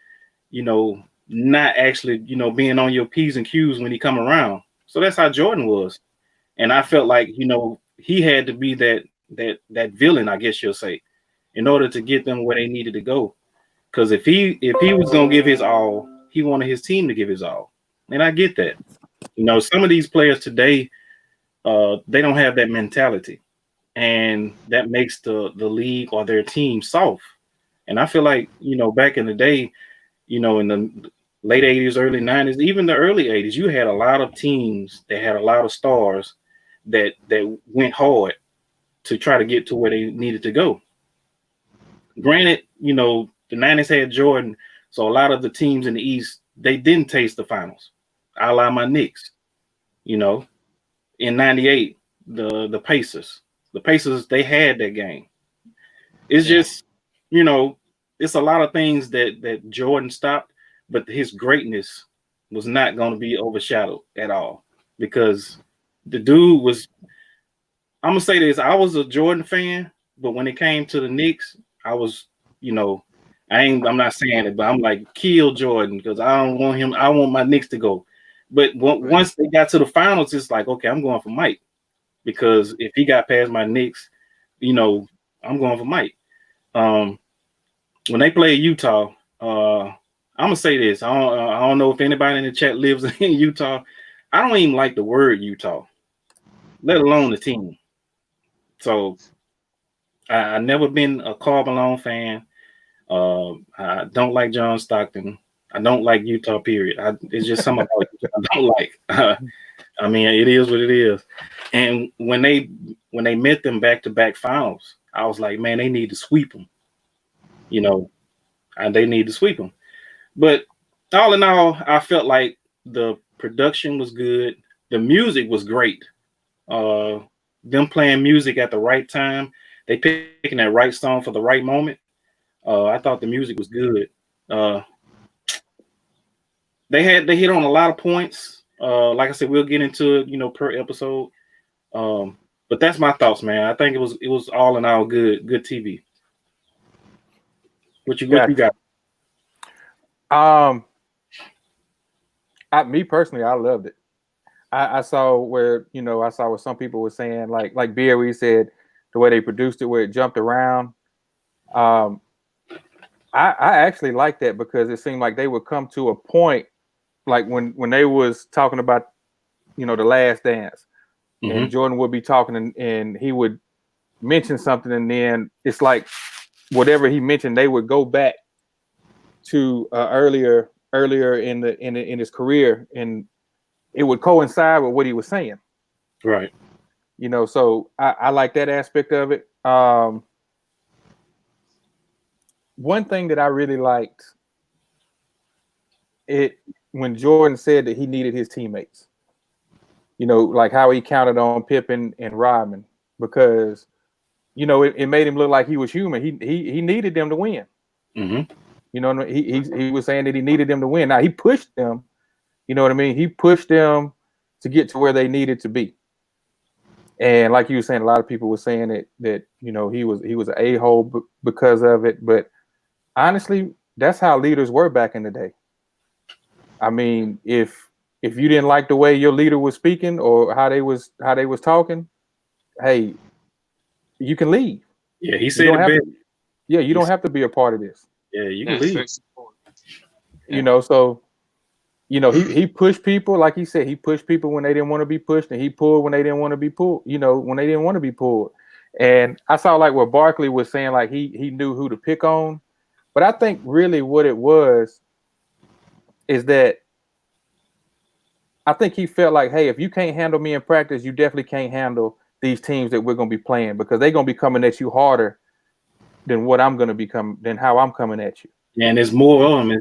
not actually, being on your P's and Q's when he come around. So that's how Jordan was. And I felt like, he had to be that villain, I guess you'll say, in order to get them where they needed to go. Because if he was gonna give his all, he wanted his team to give his all. And I get that. Some of these players today, they don't have that mentality. And that makes the league or their team soft. And I feel like, back in the day, in the late 80s, early 90s, even the early 80s, you had a lot of teams that had a lot of stars that went hard to try to get to where they needed to go. Granted, the 90s had Jordan, so a lot of the teams in the East, they didn't taste the finals. I la my Knicks, in 98, the Pacers. The Pacers, they had that game. It's just, it's a lot of things that Jordan stopped, but his greatness was not going to be overshadowed at all, because the dude was, I'm going to say this, I was a Jordan fan, but when it came to the Knicks, I was, I'm not saying it, but I'm like, kill Jordan, because I don't want him. I want my Knicks to go. But once they got to the finals, it's like, okay, I'm going for Mike, because if he got past my Knicks, I'm going for Mike. When they play Utah, I'm gonna say this. I don't know if anybody in the chat lives in Utah. I don't even like the word Utah, let alone the team. So I never been a Karl Malone fan. I don't like John Stockton. I don't like Utah, period. It's just something about it I don't like. I mean, it is what it is. And when they met them back-to-back finals, I was like, man, they need to sweep them. And they need to sweep them. But all in all, I felt like the production was good. The music was great. Them playing music at the right time, they picking that right song for the right moment. I thought the music was good. they hit on a lot of points. Like I said, we'll get into it, per episode. But that's my thoughts, man. I think it was all in all good TV. What you got? Me personally, I loved it. I saw where what some people were saying, like BOE said, the way they produced it, where it jumped around. I actually like that because it seemed like they would come to a point, like when they was talking about, The Last Dance, and Jordan would be talking and he would mention something, and then it's like whatever he mentioned, they would go back to earlier in his career, and it would coincide with what he was saying. Right. So I like that aspect of it. One thing that I really liked when Jordan said that he needed his teammates, like how he counted on Pippen and Rodman, because it made him look like he was human. He needed them to win. Mm-hmm. He was saying that he needed them to win. Now he pushed them. You know what I mean? He pushed them to get to where they needed to be. And like you were saying, a lot of people were saying that he was an a-hole because of it. But honestly, that's how leaders were back in the day. I mean, if you didn't like the way your leader was speaking or how they was talking, hey, you can leave. Yeah, he said it best. You don't have to be a part of this. Yeah, you can leave. So he pushed people, like he said, he pushed people when they didn't want to be pushed, and he pulled when they didn't want to be pulled, when they didn't want to be pulled. And I saw like what Barkley was saying, like he knew who to pick on. But I think really what it was is that I think he felt like, hey, if you can't handle me in practice, you definitely can't handle these teams that we're going to be playing, because they're going to be coming at you harder than what I'm going to become, than how I'm coming at you. Yeah, and there's more of them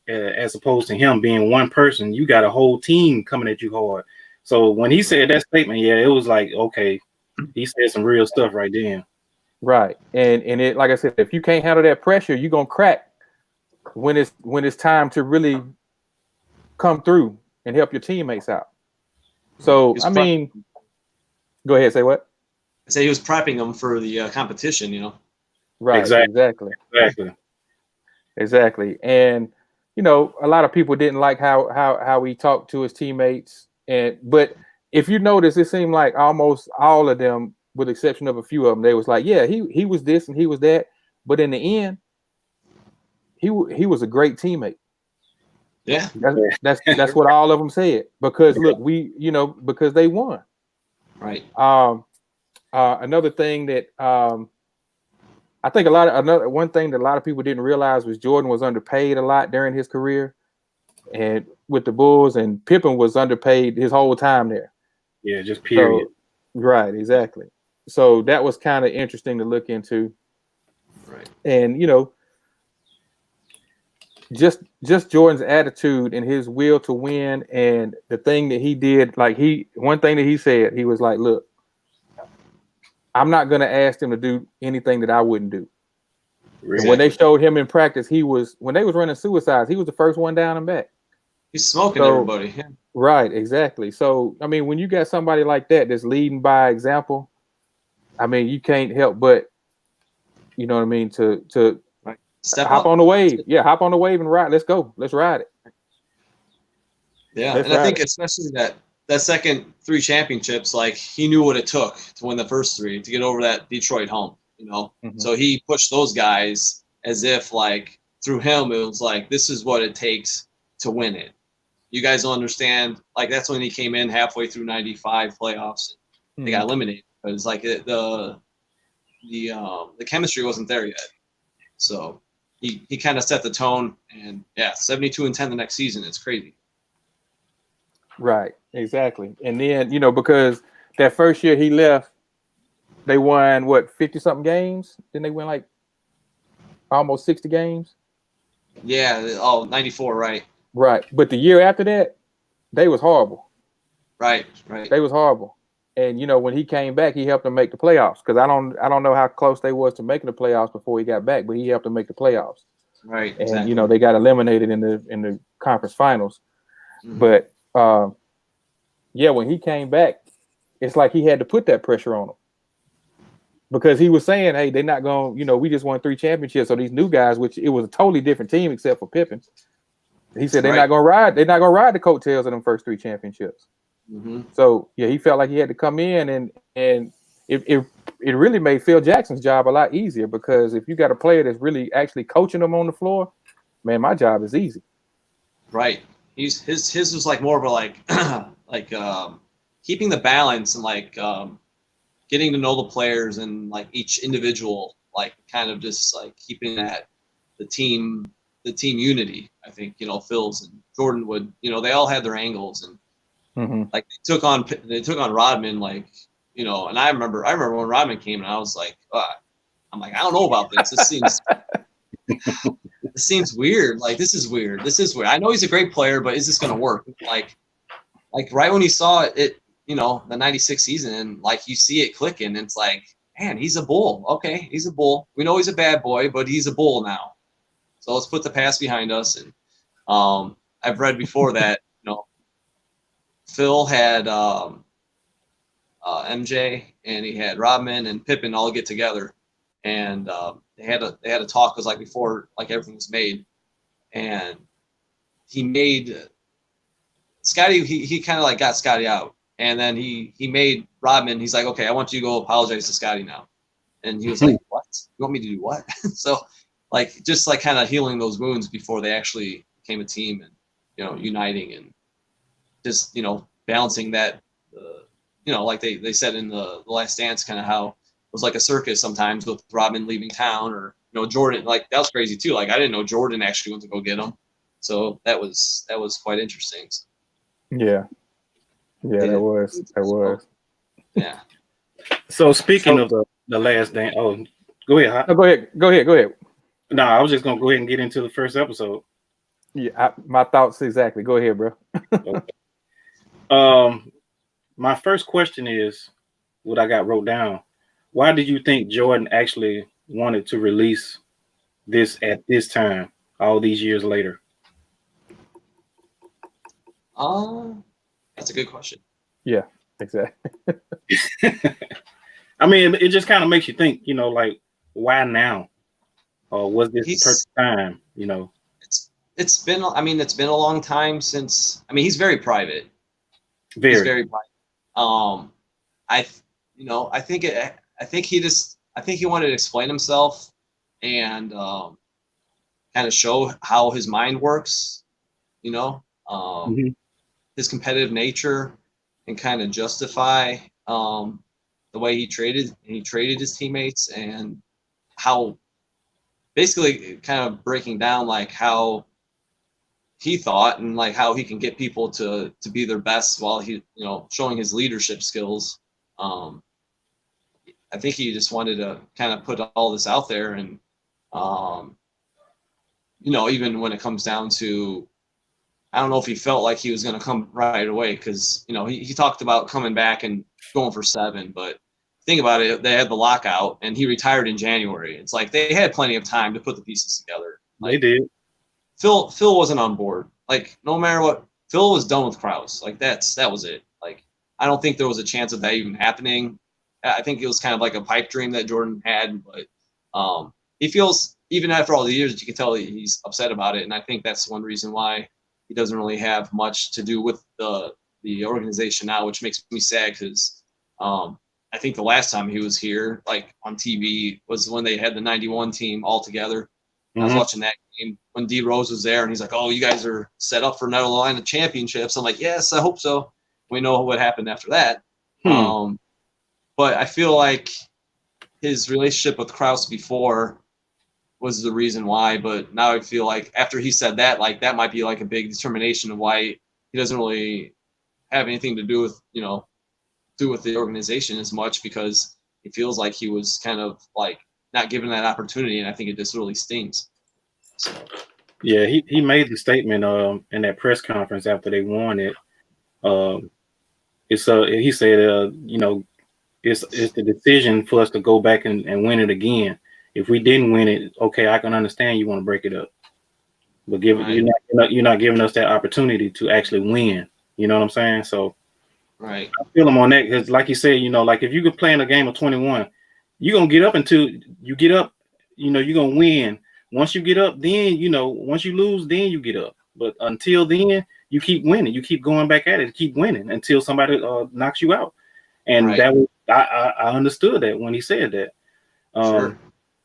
as opposed to him being one person. You got a whole team coming at you hard. So when he said that statement, yeah, it was like, okay, he said some real stuff right then. Right, and it, like I said, if you can't handle that pressure, you're gonna crack when it's time to really come through and help your teammates out. So I mean, go ahead, say what? I say he was prepping them for the competition, Right, exactly. And a lot of people didn't like how he talked to his teammates, but if you notice, it seemed like almost all of them, with the exception of a few of them, they was like, yeah, he was this and he was that, but in the end, he was a great teammate. Yeah, that's what all of them said, because look, because they won. Right. Another thing that I think one thing that a lot of people didn't realize was Jordan was underpaid a lot during his career, and with the Bulls, and Pippen was underpaid his whole time there. Yeah, just period. So, right, exactly. So that was kind of interesting to look into. Right. And just Jordan's attitude and his will to win, and the thing that he did, one thing that he said, he was like, look, I'm not going to ask them to do anything that I wouldn't do. Exactly. And when they showed him in practice, when they was running suicides, he was the first one down and back. He's smoking everybody. Yeah. Right, exactly. So, I mean, when you got somebody like that that's leading by example, I mean, you can't help but, you know what I mean, to hop on the wave. Yeah, hop on the wave and ride. Let's go. Let's ride it. Yeah, and I think especially that second 3 championships, like he knew what it took to win the first 3 to get over that Detroit hump, Mm-hmm. So he pushed those guys as if like through him it was like, this is what it takes to win it. You guys don't understand. Like that's when he came in halfway through '95 playoffs. They got eliminated because like the chemistry wasn't there yet. So he kind of set the tone, and 72-10 the next season. It's crazy. Right, exactly. And then, because that first year he left, they won 50-something games? Didn't they win like almost 60 games? Yeah, 94, right. Right. But the year after that, they was horrible. Right. They was horrible. And when he came back, he helped them make the playoffs, because I don't know how close they was to making the playoffs before he got back, but he helped them make the playoffs. Right. And they got eliminated in the conference finals. Mhm. But yeah, when he came back, it's like he had to put that pressure on him. Because he was saying, hey, they're not going, we just won 3 championships. So these new guys, which it was a totally different team except for Pippen. He said they're not going to ride the coattails of them first 3 championships. Mm-hmm. So yeah, he felt like he had to come in and it really made Phil Jackson's job a lot easier, because if you got a player that's really actually coaching them on the floor, man, my job is easy. Right. His was like more of a keeping the balance and getting to know the players and like each individual, like kind of just like keeping that the team unity. I think Phil's and Jordan would they all had their angles, and like they took on Rodman, and I remember when Rodman came and I was like, I'm like, I don't know about this. This seems weird. Like this is weird. I know he's a great player, but is this gonna work? Like right when he saw it the 96 season, and like you see it clicking, and it's like, man, he's a Bull. Okay, he's a Bull. We know he's a bad boy, but he's a Bull now. So let's put the past behind us. And I've read before that Phil had MJ and he had Rodman and Pippen all get together, and they had a talk. It was like before everything was made, and he made Scotty. He kind of got Scotty out. And then he made Rodman. He's like, okay, I want you to go apologize to Scotty now. And he was like, what? You want me to do what? So, just kind of healing those wounds before they actually became a team, and uniting, and just balancing that. Like they said in the Last Dance, kind of how it was like a circus sometimes with Rodman leaving town, or Jordan. Like that was crazy too. Like I didn't know Jordan actually went to go get him. So that was quite interesting. So, yeah. Yeah, that was. Yeah. So speaking of the Last Dance, go ahead. No, go ahead. No, I was just gonna go ahead and get into the first episode. Yeah, my thoughts exactly. Go ahead, bro. Okay. My first question is what I got wrote down. Why did you think Jordan actually wanted to release this at this time, all these years later? That's a good question. Yeah, exactly. I mean, it just kind of makes you think, why now? Or was this the perfect time? It's been a long time since. I mean, he's very private. He's very private. I think he wanted to explain himself and kind of show how his mind works. His competitive nature, and kind of justify the way he traded his teammates, and how basically kind of breaking down how he thought and how he can get people to be their best while he showing his leadership skills. I think he just wanted to kind of put all this out there, and even when it comes down to, I don't know if he felt like he was going to come right away, because he talked about coming back and going for 7, but think about it, they had the lockout and he retired in January. It's like they had plenty of time to put the pieces together. They did. Phil wasn't on board. No matter what, Phil was done with Krause. That was it. I don't think there was a chance of that even happening. I think it was kind of like a pipe dream that Jordan had, but he feels, even after all the years, you can tell he's upset about it, and I think that's one reason why he doesn't really have much to do with the organization now, which makes me sad, because I think the last time he was here, on TV, was when they had the '91 team all together. I was watching that game when D Rose was there, and he's like, "Oh, you guys are set up for another line of championships." I'm like, "Yes, I hope so." We know what happened after that. But I feel like his relationship with Krause before was the reason why, but now I feel like after he said that, that might be a big determination of why he doesn't really have anything to do with the organization as much, because he feels like he was kind of not given that opportunity, and I think it just really stings. So. Yeah, he made the statement in that press conference after they won it. He said it's the decision for us to go back and win it again. If we didn't win it, okay, I can understand you want to break it up. but you're not giving us that opportunity to actually win. You know what I'm saying? So right. I feel him on that because, like you said, like if you could play in a game of 21, you're gonna get up until you get up. You're gonna win. Once you get up, then once you lose, then you get up. But until then, you keep winning. You keep going back at it, keep winning until somebody knocks you out. And Right. that was I understood that when he said that. Sure.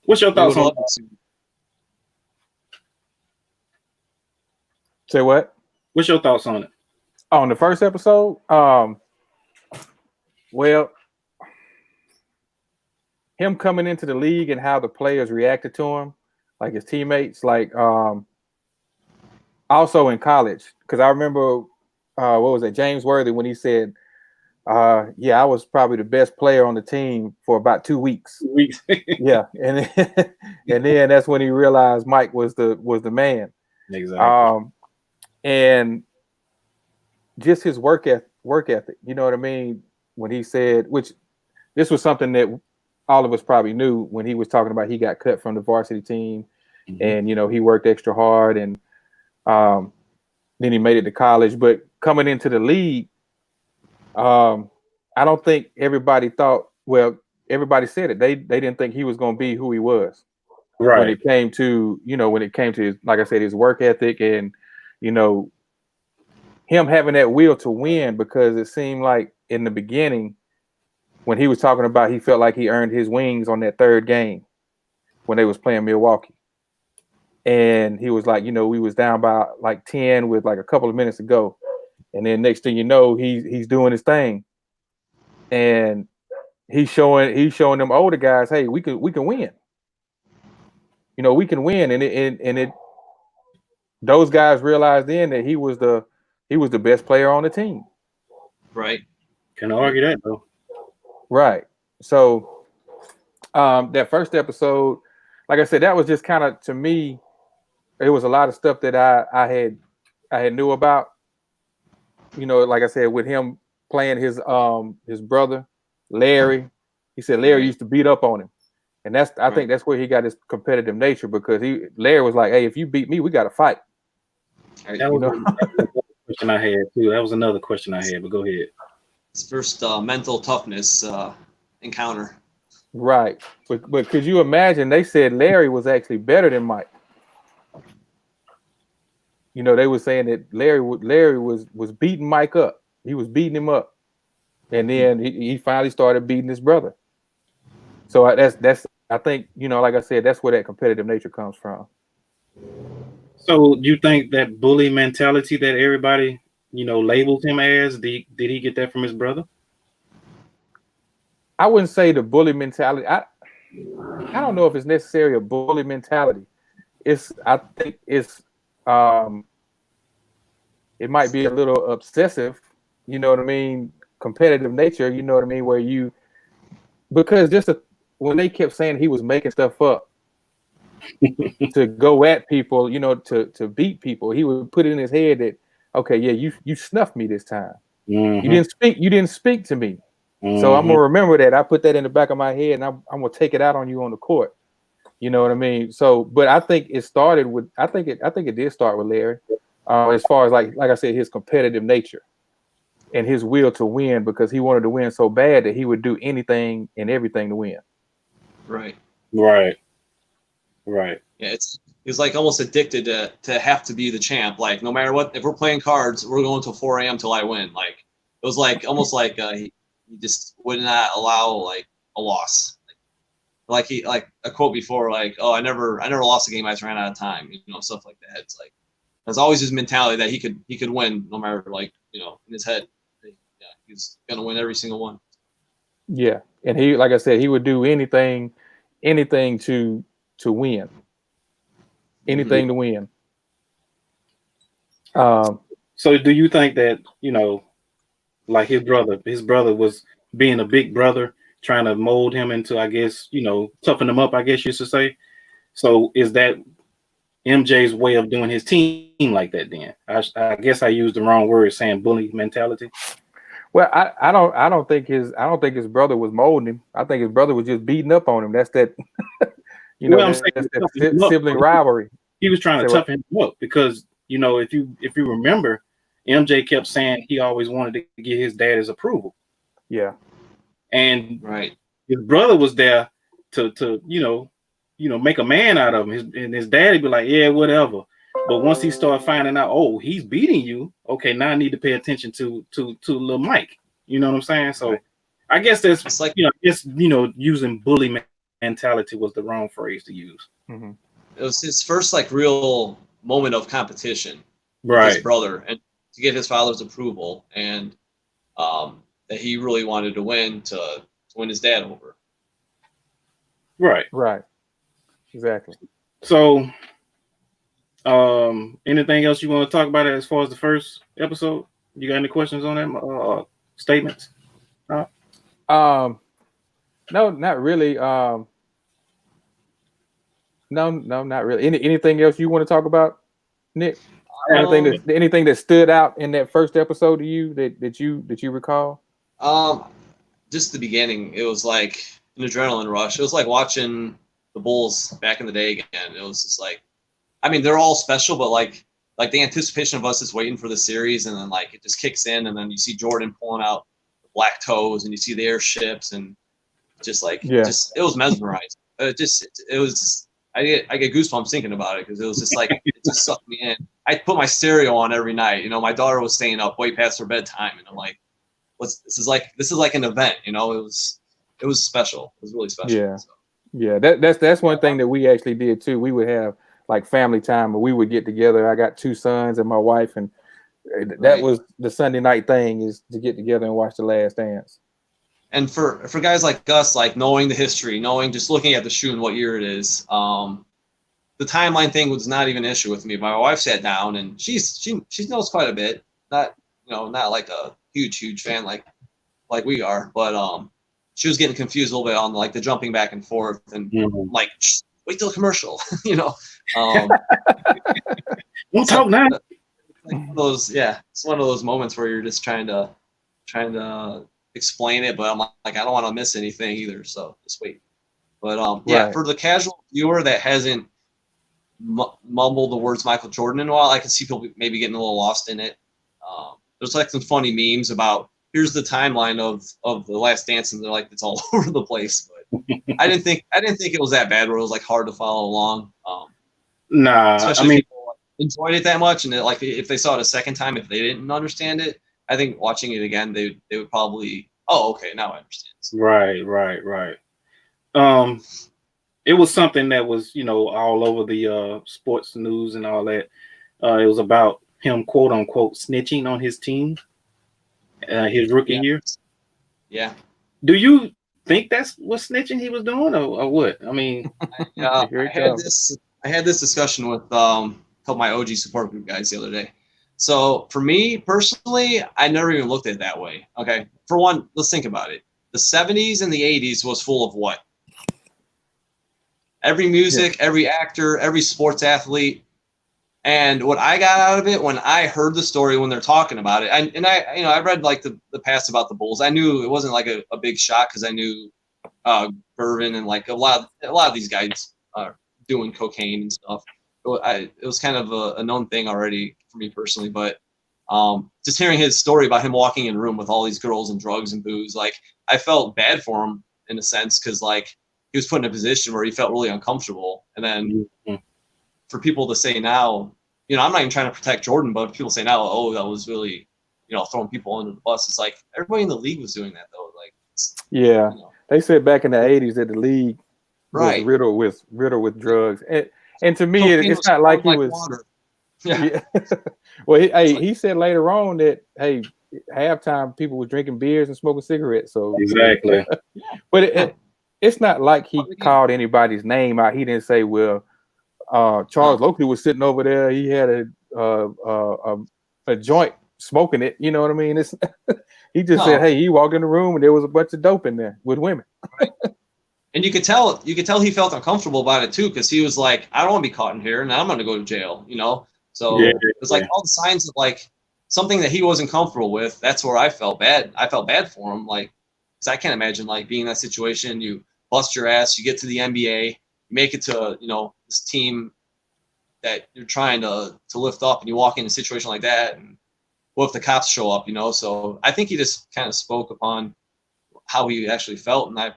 What's your thoughts on? Say what? What's your thoughts on it? On the first episode, well, him coming into the league and how the players reacted to him, like his teammates, like also in college, because I remember what was it, James Worthy, when he said, yeah, I was probably the best player on the team for about 2 weeks. 2 weeks. Yeah, and then that's when he realized Mike was the man. Exactly. And just his work ethic, you know what I mean? When he said, which this was something that all of us probably knew when he was talking about he got cut from the varsity team, and he worked extra hard, and then he made it to college. But coming into the league, I don't think everybody thought. Well, everybody said it. They didn't think he was going to be who he was. Right. When it came to his, like I said, his work ethic and him having that will to win, because it seemed like in the beginning when he was talking about he felt like he earned his wings on that third game when they was playing Milwaukee. And he was like, we was down by like 10 with like a couple of minutes to go. And then next thing you know, he's doing his thing. And he's showing them older guys, hey, we can win. We can win. And it those guys realized then that he was the best player on the team. Right. Can argue that though. Right. So that first episode, like I said, that was just kind of, to me, it was a lot of stuff that I had knew about. Like I said, with him playing his brother, Larry. He said Larry used to beat up on him. And I think that's where he got his competitive nature, because Larry was like, hey, if you beat me, we got to fight. That was another question I had too. That was another question I had, but go ahead. His first mental toughness encounter. Right. But could you imagine, they said Larry was actually better than Mike. They were saying that Larry was beating Mike up. He was beating him up. And then he finally started beating his brother. So that's I think, like I said, that's where that competitive nature comes from. So do you think that bully mentality that everybody, labels him as, did he get that from his brother? I wouldn't say the bully mentality. I don't know if it's necessarily a bully mentality. I think it's it might be a little obsessive, you know what I mean, competitive nature, you know what I mean, where because when they kept saying he was making stuff up to go at people, to beat people, he would put it in his head that, okay, yeah, you snuffed me this time. Mm-hmm. You didn't speak to me. Mm-hmm. So I'm gonna remember that. I put that in the back of my head, and I'm gonna take it out on you on the court. You know what I mean? So, but I think it started with, I think it did start with Larry, as far as like I said, his competitive nature and his will to win, because he wanted to win so bad that he would do anything and everything to win. Right. Yeah, he's like almost addicted to have to be the champ. Like, no matter what, if we're playing cards, we're going till 4 a.m. till I win. Like, it was like almost like he just would not allow like a loss. Like a quote before, like, oh, I never lost a game, I just ran out of time, stuff like that. It's like that's always his mentality that he could win no matter, like, in his head. Yeah, he's gonna win every single one. Yeah, and he, like I said, he would do anything to win. Anything to win. So do you think that, like his brother was being a big brother, trying to mold him into, I guess, toughen him up, I guess you should say. So is that MJ's way of doing his team like that then? I guess I used the wrong word saying bully mentality. Well, I don't think his brother was molding him. I think his brother was just beating up on him. That's that, that's that sibling rivalry. He was trying to Say what? toughen him up because, you know, if you remember, MJ kept saying he always wanted to get his dad's approval. Yeah. And Right. his brother was there to make a man out of him. His daddy be like, yeah, whatever. But once he started finding out, oh, he's beating you, okay, now I need to pay attention to little Mike. You know what I'm saying? So Right. I guess that's It's like, using bully mentality was the wrong phrase to use. Mm-hmm. it was his first like real moment of competition with Right. his brother, and to get his father's approval, and that he really wanted to win to win his dad over. Right. Right. Exactly. So anything else you want to talk about as far as the first episode? You got any questions on that? Statements? No, not really. No, not really. Anything else you want to talk about, Nick? Anything that stood out in that first episode to you that you recall? Just the beginning, it was like an adrenaline rush. It was like watching the Bulls back in the day again. It was just like, I mean, they're all special, but like the anticipation of us just waiting for the series, and then like it just kicks in, and then you see Jordan pulling out the black toes, and you see the airships, and just like it was mesmerizing. I get goosebumps thinking about it because it was just like it just sucked me in. I put my stereo on every night. You know, my daughter was staying up way past her bedtime, and I'm like, this is like an event. You know, it was special. It was really special. Yeah. So. Yeah, that's one thing that we actually did too. We would have like family time, and we would get together. I got 2 sons and my wife, and that was the Sunday night thing, is to get together and watch The Last Dance. And for guys like us, like knowing the history, just looking at the shoe and what year it is, the timeline thing was not even an issue with me. My wife sat down, and she knows quite a bit. Not like a huge fan like we are, but she was getting confused a little bit on like the jumping back and forth, and like, wait till the commercial, We'll talk now. Like it's one of those moments where you're just trying to explain it, but I'm like, I don't want to miss anything either, so just wait. But right. For the casual viewer that hasn't mumbled the words Michael Jordan in a while, I can see people maybe getting a little lost in it. There's like some funny memes about, here's the timeline of The Last Dance, and they're like, it's all over the place. But I didn't think it was that bad, where it was like hard to follow along. Nah, especially if people enjoyed it that much, and like if they saw it a second time, if they didn't understand it, I think watching it again, they would probably, oh, okay, now I understand. So. Right. It was something that was, all over the sports news and all that. It was about him, quote unquote, snitching on his team, his rookie year. Yeah. Do you think that's what snitching he was doing, or what? I mean, I had this discussion with a couple of my OG support group guys the other day. So for me personally, I never even looked at it that way. Okay, for one, let's think about it. The 70s and the 80s was full of what? Every music, every actor, every sports athlete. And what I got out of it when I heard the story, when they're talking about it, I read like the past about the Bulls. I knew it wasn't like a big shock, because I knew Irvin and like a lot of these guys are doing cocaine and stuff. It was kind of a known thing already for me personally, but just hearing his story about him walking in a room with all these girls and drugs and booze, like I felt bad for him in a sense, because like he was put in a position where he felt really uncomfortable. And then for people to say now, I'm not even trying to protect Jordan, but if people say now, oh, that was really, throwing people under the bus. It's like everybody in the league was doing that though. Like, they said back in the 80s that the league was riddled with drugs, and to me, it's not like he was. Water. Yeah. Well, he said later on that halftime people were drinking beers and smoking cigarettes. So exactly. But it's not like he called anybody's name out. He didn't say, well, Charles Oakley was sitting over there. He had a joint smoking it. You know what I mean? He just said, hey, he walked in the room and there was a bunch of dope in there with women. Right. And you could tell he felt uncomfortable about it too, because he was like, I don't want to be caught in here, and I'm going to go to jail. So it was like all the signs of like something that he wasn't comfortable with. That's where I felt bad. I felt bad for him, like, because I can't imagine like being in that situation. You bust your ass, you get to the NBA, you make it to this team that you're trying to lift up, and you walk in a situation like that, and what if the cops show up, you know? So I think he just kind of spoke upon how he actually felt, and I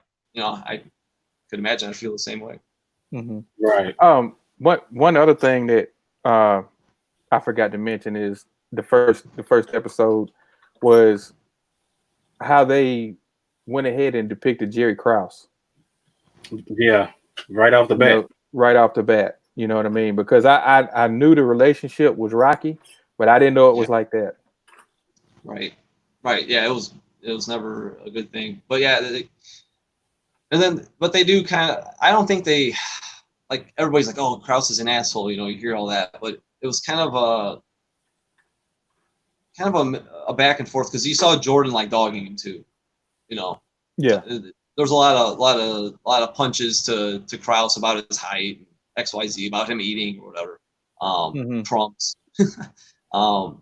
could imagine I feel the same way. Mm-hmm. Right. One other thing that I forgot to mention is the first episode was how they went ahead and depicted Jerry Krause. Yeah, right off the bat. Right off the bat, you know what I mean? Because I knew the relationship was rocky, but I didn't know it was like that. Right. Yeah, it was never a good thing. But yeah, but they do kind of. I don't think they like everybody's like, oh, Krause is an asshole. You know, you hear all that, but it was kind of a back and forth because you saw Jordan like dogging him too. You know. Yeah. There's a lot of punches to Krause about his height, XYZ, about him eating or whatever. Trumps. But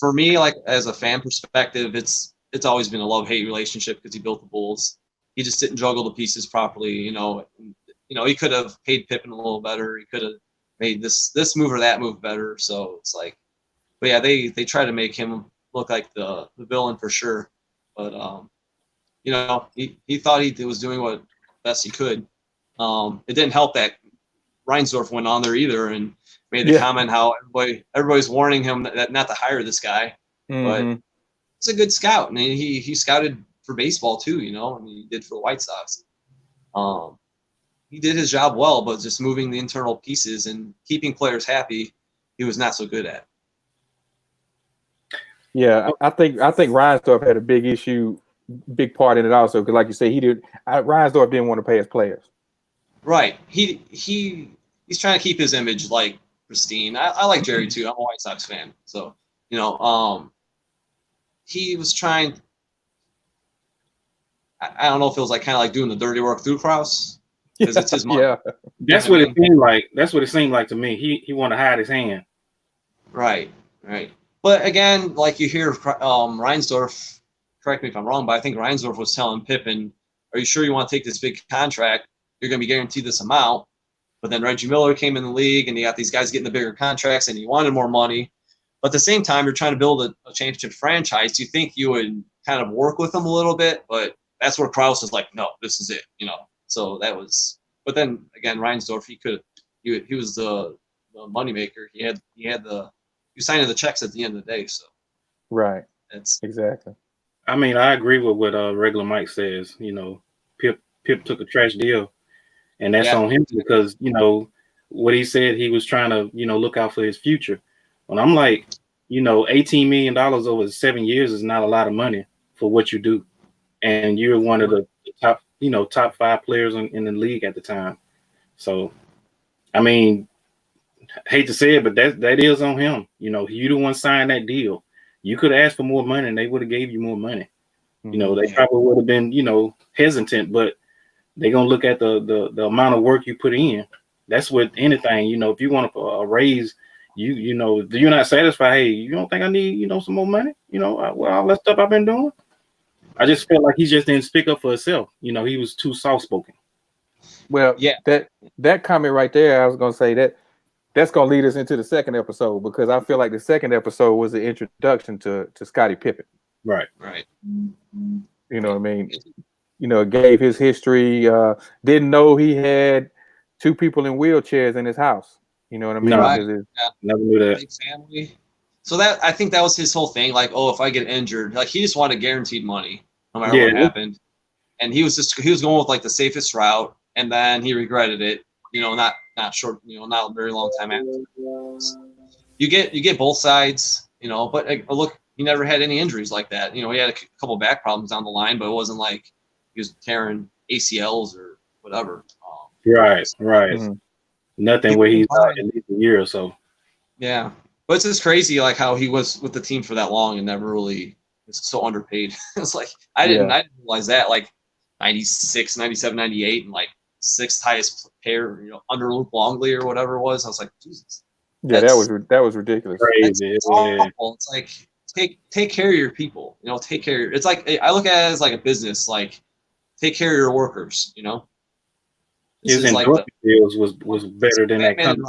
for me, like as a fan perspective, it's always been a love-hate relationship because he built the Bulls. He just didn't juggle the pieces properly. You know, he could have paid Pippen a little better. He could have made this move or that move better. So it's like, but yeah, they try to make him look like the villain for sure. But you know, he thought he was doing what best he could. It didn't help that Reinsdorf went on there either and made the comment how everybody's warning him that not to hire this guy. But he's a good scout, and he scouted for baseball too, you know, and he did for the White Sox. He did his job well, but just moving the internal pieces and keeping players happy, he was not so good at. Yeah, I think Reinsdorf had a big part in it also, because like you say, Reinsdorf didn't want to pay his players. Right. He's trying to keep his image like pristine. I like Jerry too. I'm a White Sox fan, so you know, he was trying. I don't know if it was like kind of like doing the dirty work through Krause because it's his money. Yeah, that's what it seemed like. That's what it seemed like to me. He wanted to hide his hand. Right. But again, like you hear Reinsdorf. Correct me if I'm wrong, but I think Reinsdorf was telling Pippen, "Are you sure you want to take this big contract? You're going to be guaranteed this amount." But then Reggie Miller came in the league, and you got these guys getting the bigger contracts, and he wanted more money. But at the same time, you're trying to build a championship franchise. You think you would kind of work with them a little bit, but that's where Krause was like, "No, this is it," you know. So that was. But then again, Reinsdorf, he was the moneymaker. He signed the checks at the end of the day. So right, that's exactly. I mean, I agree with what regular Mike says. You know, Pip took a trash deal, and that's on him because you know what he said. He was trying to look out for his future. And I'm like, $18 million over 7 years is not a lot of money for what you do, and you're one of the top 5 players in the league at the time. So, I mean, hate to say it, but that is on him. You the one signed that deal. You could ask for more money, and they would have gave you more money. They probably would have been, hesitant, but they're gonna look at the amount of work you put in. That's with anything. If you want a raise, you're not satisfied. Hey, you don't think I need some more money? All that stuff I've been doing. I just felt like he just didn't speak up for himself. He was too soft spoken. Well, yeah, that comment right there, I was gonna say that's gonna lead us into the second episode, because I feel like the second episode was the introduction to Scottie Pippen. Right. You know what I mean? It gave his history. Didn't know he had 2 people in wheelchairs in his house. You know what I mean? No, never knew that. Big family. So I think that was his whole thing. Like, oh, if I get injured, like he just wanted guaranteed money no matter what happened. And he was going with like the safest route, and then he regretted it. Not short. Not a very long time after. You get both sides. But look, he never had any injuries like that. He had a couple back problems down the line, but it wasn't like he was tearing ACLs or whatever. Right. Mm-hmm. Nothing where he's at least a year or so. Yeah. But it's just crazy, like how he was with the team for that long and never really is so underpaid. It's like I didn't realize that. Like 96, 97, 98, and like 6th highest pair, under Luke Longley or whatever it was. I was like, Jesus. Yeah, that was ridiculous. Crazy. It's awful. It's like take care of your people. Take care. It's like I look at it as like a business. Like take care of your workers. His endorsement deals was better than that. You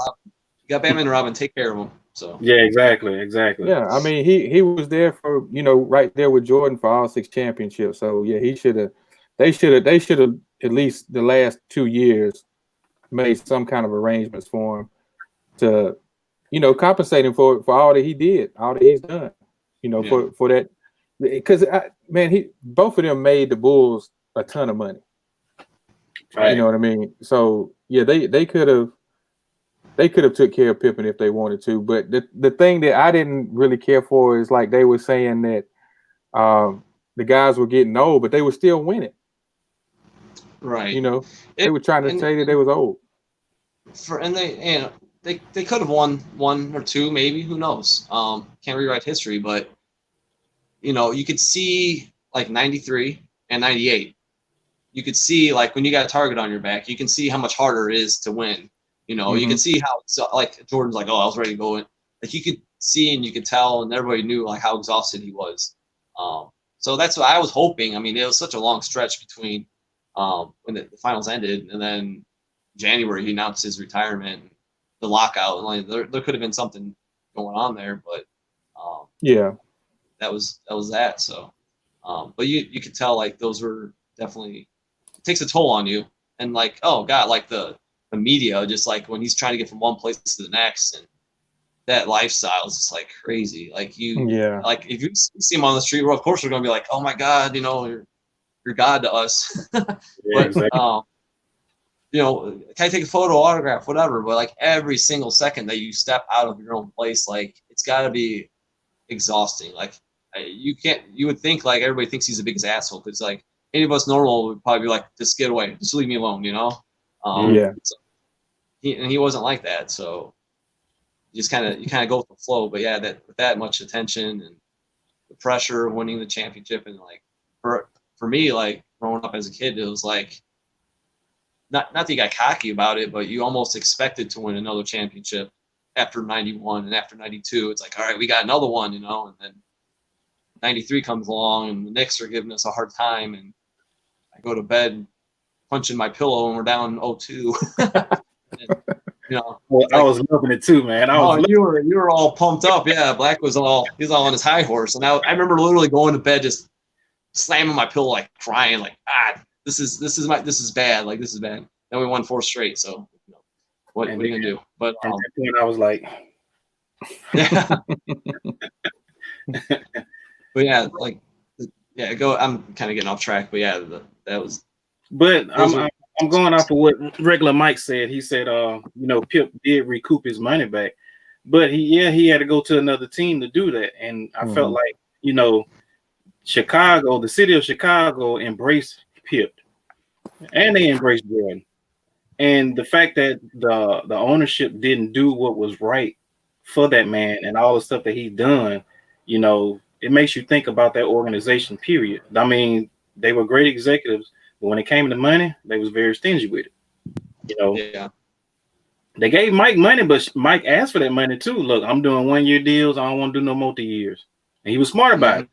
got Batman and Robin, take care of them. So yeah, exactly. Yeah, I mean he was there for right there with Jordan for all 6 championships. So yeah, he should have. They should have at least the last 2 years made some kind of arrangements for him to compensate him for all that he did, all that he's done. For that, because both of them made the Bulls a ton of money. Right. You know what I mean? So yeah, they could have took care of Pippen if they wanted to. But the thing that I didn't really care for is like they were saying that the guys were getting old, but they were still winning. Right. They were trying to say that they was old. They could have won 1 or 2, maybe, who knows? Can't rewrite history, but you could see like 93 and 98. You could see like when you got a target on your back, you can see how much harder it is to win. You can see how like Jordan's like, oh, I was ready to go in. Like you could see and you could tell, and everybody knew like how exhausted he was. So that's what I was hoping. I mean, it was such a long stretch between when the finals ended, and then January he announced his retirement, the lockout, and like there could have been something going on there, but that was that. So, but you could tell like those were definitely, it takes a toll on you, and like, oh god, like the media, just like when he's trying to get from one place to the next, and that lifestyle is just like crazy. Like like if you see him on the street, well, of course we're gonna be like, oh my god, you're God to us. But exactly. Can I take a photo, autograph, whatever? But like every single second that you step out of your own place, like it's got to be exhausting. Like you would think like everybody thinks he's the biggest asshole, because like any of us normal would probably be like, just get away, just leave me alone, So he wasn't like that. So you kind of go with the flow. But yeah, with that much attention and the pressure of winning the championship, and like for me, like growing up as a kid, it was like, not that you got cocky about it, but you almost expected to win another championship after 91 and after 92. It's like, all right, we got another one, and then 93 comes along and the Knicks are giving us a hard time, and I go to bed punching my pillow and we're down 0-2. Well, I was loving it too, man. You were all pumped up. Yeah, Black he's all on his high horse. And I remember literally going to bed just slamming my pillow, like crying, like, this is bad. Like, this is bad. Then we won 4 straight. So what are you gonna do? But from that point, I was like, yeah. But yeah, like, yeah, I'm kind of getting off track, but yeah, that was. But I'm going off of what regular Mike said. He said, Pip did recoup his money back, but he had to go to another team to do that, and I felt like Chicago, the city of Chicago, embraced Pip, and they embraced Jordan, and the fact that the ownership didn't do what was right for that man and all the stuff that he's done, it makes you think about that organization. Period. I mean, they were great executives, but when it came to money, they was very stingy with it. Yeah. They gave Mike money, but Mike asked for that money too. Look, I'm doing 1-year deals. I don't want to do no multi-years. And he was smart about it.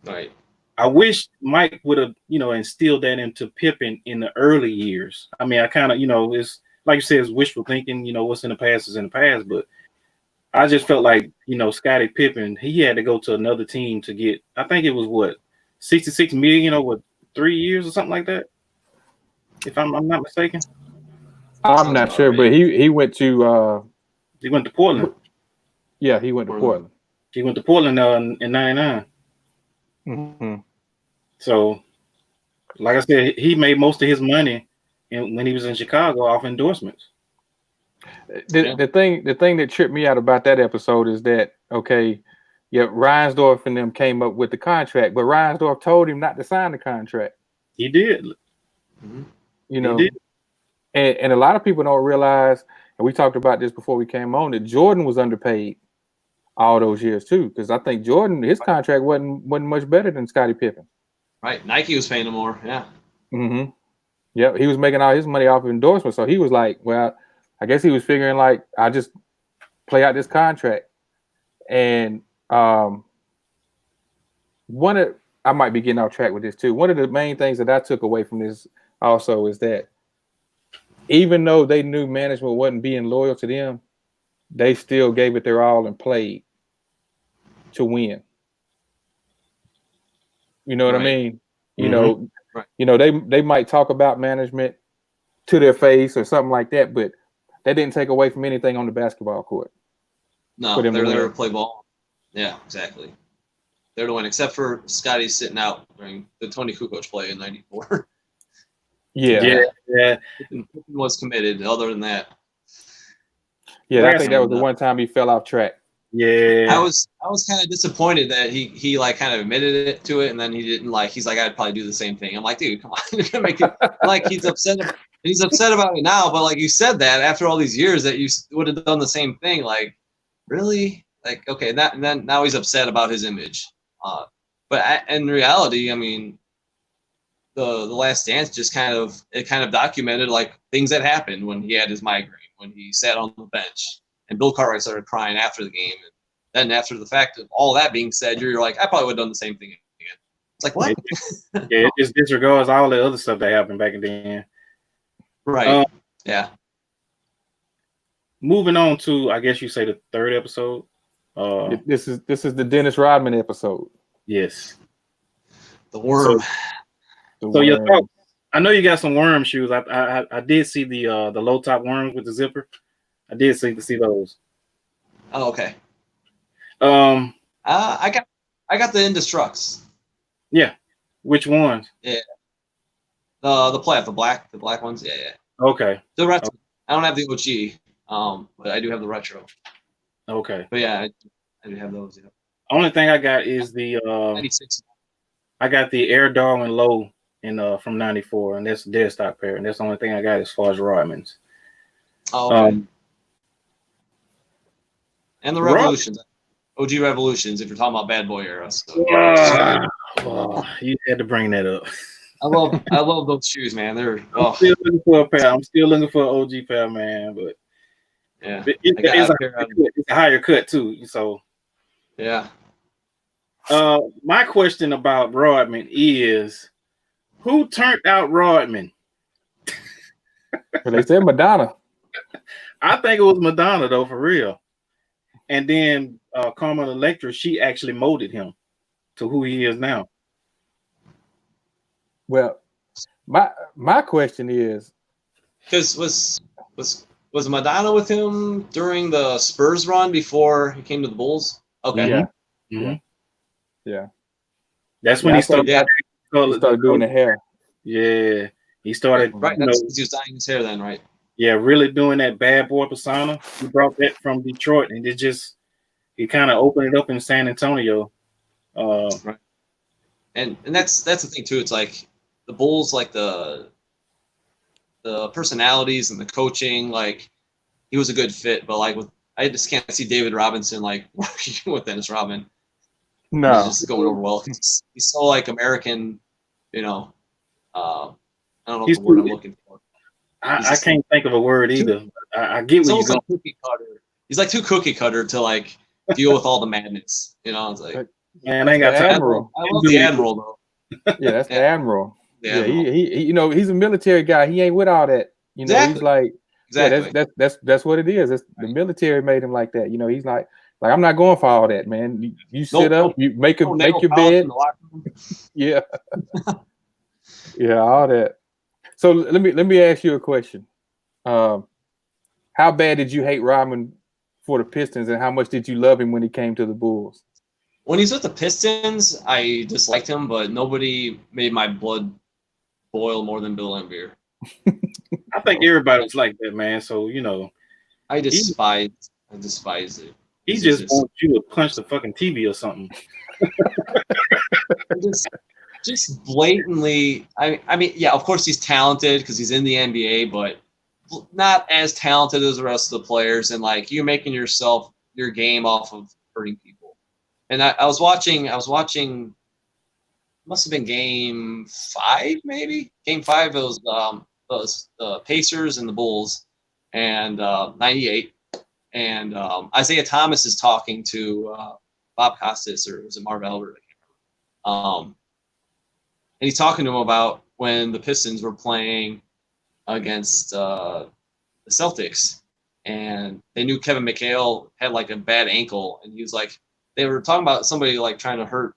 Right. I wish Mike would have, instilled that into Pippen in the early years. I mean, I kind of, it's like you said, it's wishful thinking. What's in the past is in the past. But I just felt like, Scottie Pippen, he had to go to another team to get, I think it was what, $66 million over 3 years or something like that, if I'm not mistaken. I'm not sure, but he went to Portland. Yeah, he went to Portland. He went to Portland in 99. Mm-hmm. So, like I said, he made most of his money when he was in Chicago off endorsements. The thing that tripped me out about that episode is that Reinsdorf and them came up with the contract, but Reinsdorf told him not to sign the contract. He did. Mm-hmm. He did. And a lot of people don't realize, and we talked about this before we came on, that Jordan was underpaid all those years too, because I think Jordan, his contract wasn't much better than Scottie Pippen. Right, Nike was paying him more. Yeah. Mm-hmm. Yep, he was making all his money off of endorsements, so he was like, well, I guess he was figuring like, I just play out this contract. And I might be getting off track with this too. One of the main things that I took away from this also is that even though they knew management wasn't being loyal to them, they still gave it their all and played to win. You know what I mean? You know, they might talk about management to their face or something like that, but that didn't take away from anything on the basketball court. No, they're there to play ball. Yeah, exactly. They're the one, except for Scotty sitting out during the Tony Kukoc play in '94. Yeah. Was committed. Other than that, I think that was the one time he fell off track. Yeah, I was kind of disappointed that he like kind of admitted it to it, and then he didn't like. He's like, I'd probably do the same thing. I'm like, dude, come on, you're gonna make it like he's upset. He's upset about it now, but like you said that after all these years that you would have done the same thing. Like, really? Like, okay, and then now he's upset about his image. But in reality, I mean, the Last Dance just kind of documented like things that happened when he had his migraine, when he sat on the bench. And Bill Cartwright started crying after the game. And then after the fact of all that being said, you're like, I probably would have done the same thing again. It's like, what? It just disregards all the other stuff that happened back then. Right. Yeah. Moving on to, I guess you say the third episode. This is the Dennis Rodman episode. Yes. The worm. So your thoughts? I know you got some worm shoes. I did see the low top worms with the zipper. I did see those. Oh, okay. I got the Indestructs. Yeah. Which ones? Yeah. The black ones. Yeah. Okay. The retro. Okay. I don't have the OG, but I do have the retro. Okay. But yeah, I do have those. Yeah. Only thing I got is the 96. I got the Air Darwin Low from '94, and that's a dead stock pair, and that's the only thing I got as far as Rodman's. Oh, okay. And the Revolutions, OG Revolutions, if you're talking about Bad Boy era. So. You had to bring that up. I love those shoes, man. They're I'm still looking for a pair. I'm still looking for an OG pair, man. But yeah, it's a higher cut too. So yeah. My question about Rodman is, who turned out Rodman? Well, they said Madonna. I think it was Madonna though, for real. And then Carmen Electra, she actually molded him to who he is now. Well, my question is, because was Madonna with him during the Spurs run before he came to the Bulls? Okay. Yeah. Mm-hmm. Yeah. That's when he started doing the hair. Yeah. He started. Right. That's because he was dyeing his hair then, right? Yeah, really doing that bad boy persona. He brought that from Detroit, and he kind of opened it up in San Antonio. Right. And that's the thing too. It's like the Bulls, like the personalities and the coaching, like he was a good fit, but like I just can't see David Robinson like working with Dennis Rodman. No, he's just going over well. He's so like American, I don't know the word I'm looking for. I can't think of a word either. I get what you're going. Like cookie cutter. He's like too cookie cutter to like deal with all the madness. It's like, man, I ain't got time. Admiral. I love the Admiral though. Yeah, that's the Admiral. Yeah, he he's a military guy. He ain't with all that. Exactly. He's like, exactly. Yeah, that's what it is. The military made him like that. He's like I'm not going for all that, man. You sit up, you make your bed. Yeah. Yeah, all that. So let me ask you a question. How bad did you hate Rodman for the Pistons, and how much did you love him when he came to the Bulls? When he's with the Pistons, I disliked him, but nobody made my blood boil more than Bill Laimbeer. I think everybody was like that, man. So I despise it. He just wants you to punch the fucking TV or something. just blatantly. I mean, yeah, of course he's talented because he's in the NBA, but not as talented as the rest of the players. And like you're making your game off of hurting people. And I was watching. Must have been Game 5, maybe Game 5. It was the Pacers and the Bulls, and '98. And Isaiah Thomas is talking to Bob Costas, or was it Marv Albert? I can't remember. And he's talking to him about when the Pistons were playing against the Celtics, and they knew Kevin McHale had like a bad ankle, and he was like, they were talking about somebody like trying to hurt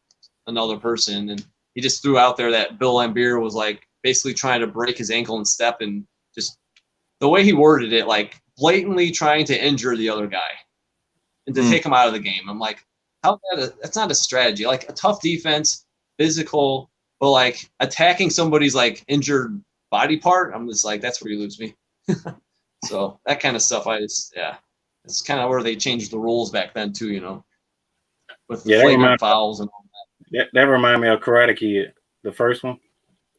another person, and he just threw out there that Bill Laimbeer was like basically trying to break his ankle in step, and just the way he worded it, like blatantly trying to injure the other guy and to take him out of the game. I'm like, that's not a strategy. Like a tough defense, physical, but like attacking somebody's like injured body part, I'm just like, that's where you lose me. So that kind of stuff, it's kind of where they changed the rules back then too, you know, with the flagrant fouls and all that. That reminded me of Karate Kid, the first one.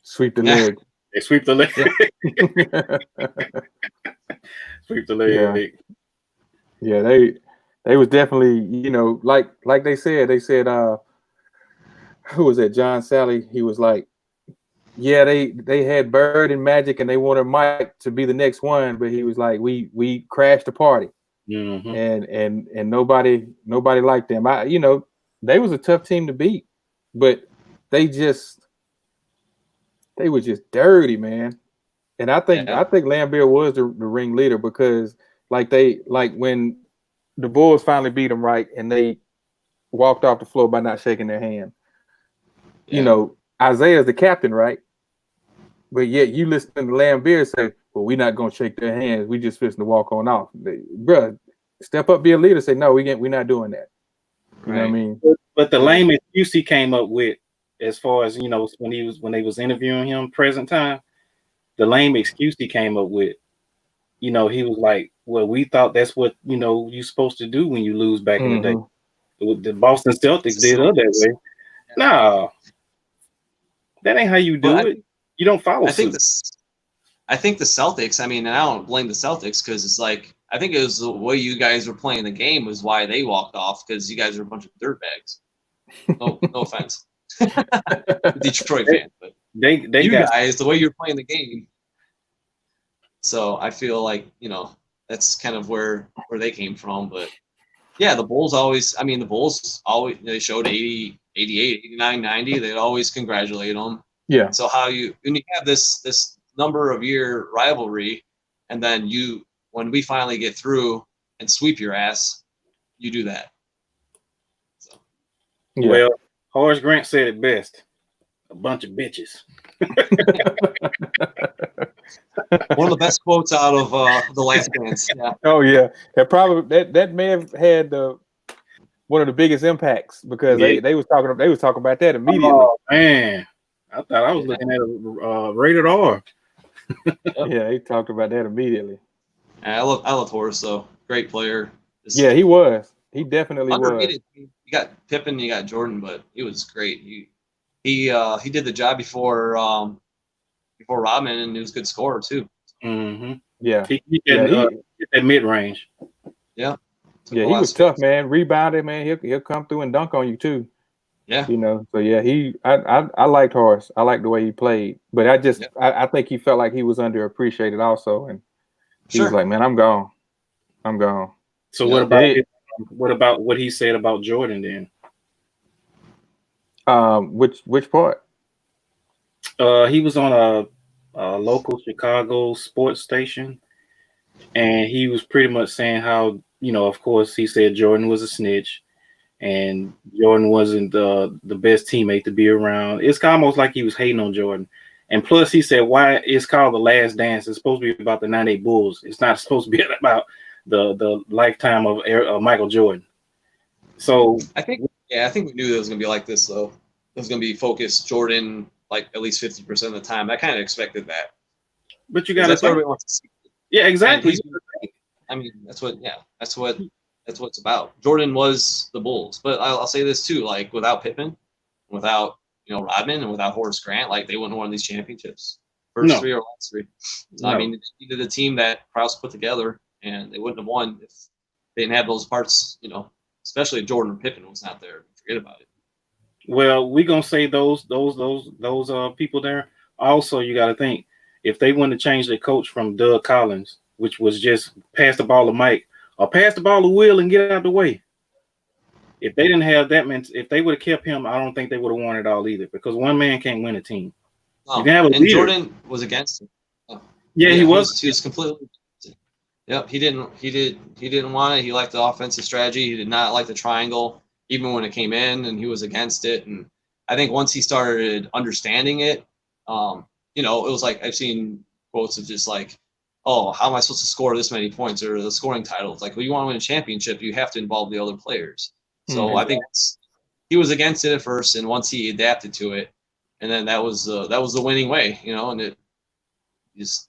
Sweep the leg. They sweep the leg. Sweep the leg. Yeah, they was definitely, you know, like they said, who was that? John Sally. He was like, yeah, they had Bird and Magic, and they wanted Mike to be the next one, but he was like, we crashed the party, and nobody liked them. You know, they was a tough team to beat, but they were just dirty, man. And I think Laimbeer was the ringleader, because like when the Bulls finally beat them, right, and they walked off the floor by not shaking their hand. Yeah. You know, Isaiah's the captain, right? But yet you listen to Laimbeer say, well, we're not going to shake their hands. We just fixing to walk on off. Bruh, step up, be a leader. Say, no, we're not doing that. You know what I mean? But the lame excuse he came up with, as far as, you know, when they was interviewing him present time, the lame excuse he came up with, you know, he was like, well, we thought that's what, you know, you're supposed to do when you lose back in the day. The Boston Celtics did it that way. No, that ain't how you do it. You don't follow suit. I think the Celtics, I mean, and I don't blame the Celtics, because it's like, I think it was the way you guys were playing the game was why they walked off, because you guys are a bunch of dirtbags. No offense. Detroit fan, but they guys, the way you're playing the game. So I feel like, you know, that's kind of where they came from. But yeah, the Bulls always they showed 80, 88, 89, 90. They'd always congratulate them. Yeah. So when you have this number of year rivalry, and then when we finally get through and sweep your ass, you do that. So. Yeah. Well, Horace Grant said it best: a bunch of bitches. One of the best quotes out of The Last Dance. Yeah. Oh yeah, that may have had one of the biggest impacts, because they was talking about that immediately. Oh man, I thought I was looking at a rated R. Yeah, he talked about that immediately. I love Horace though. Great player. Yeah, he was. He definitely underrated. Was. You got Pippen, you got Jordan, but he was great. He did the job before Rodman, and he was a good scorer too. Mm-hmm. Yeah, he hit that mid range. Yeah, yeah, he was tough, man. Rebounded, man. He'll come through and dunk on you too. Yeah, you know. So yeah, I liked Horace. I liked the way he played, but I think he felt like he was underappreciated also, and he was like, man, I'm gone. So what about what he said about Jordan then? Which part? He was on a local Chicago sports station, and he was pretty much saying how, you know, of course, he said Jordan was a snitch, and Jordan wasn't the best teammate to be around. It's almost like he was hating on Jordan. And plus, he said, why it's called The Last Dance. It's supposed to be about the '98 Bulls. It's not supposed to be about the lifetime of Michael Jordan. So I think we knew it was going to be like this, though. It was going to be focused Jordan like at least 50% of the time. I kind of expected that. But you got to. That's what everybody wants to see. Yeah, exactly. I mean, that's what it's about. Jordan was the Bulls, but I'll say this too: like without Pippen, without Rodman, and without Horace Grant, like they wouldn't have won these championships. First three or last three. No. I mean, they needed a team that Krause put together, and they wouldn't have won if they didn't have those parts. You know, especially if Jordan or Pippen was not there. Forget about it. Well, we're gonna say those people there. Also, you got to think, if they wouldn't have changed their coach from Doug Collins, which was just pass the ball to Mike or pass the ball to Will and get out of the way. If they didn't have that, if they would have kept him, I don't think they would have won it all either, because one man can't win a team. No, and leader. Jordan was against him. Yeah, he was. He was completely. Yep, he didn't want it. He liked the offensive strategy. He did not like the triangle, even when it came in, and he was against it. And I think once he started understanding it, it was like I've seen quotes of just like, "Oh, how am I supposed to score this many points?" or the scoring title. It's like, well, you want to win a championship, you have to involve the other players. So I think he was against it at first, and once he adapted to it, and then that was the winning way, and it just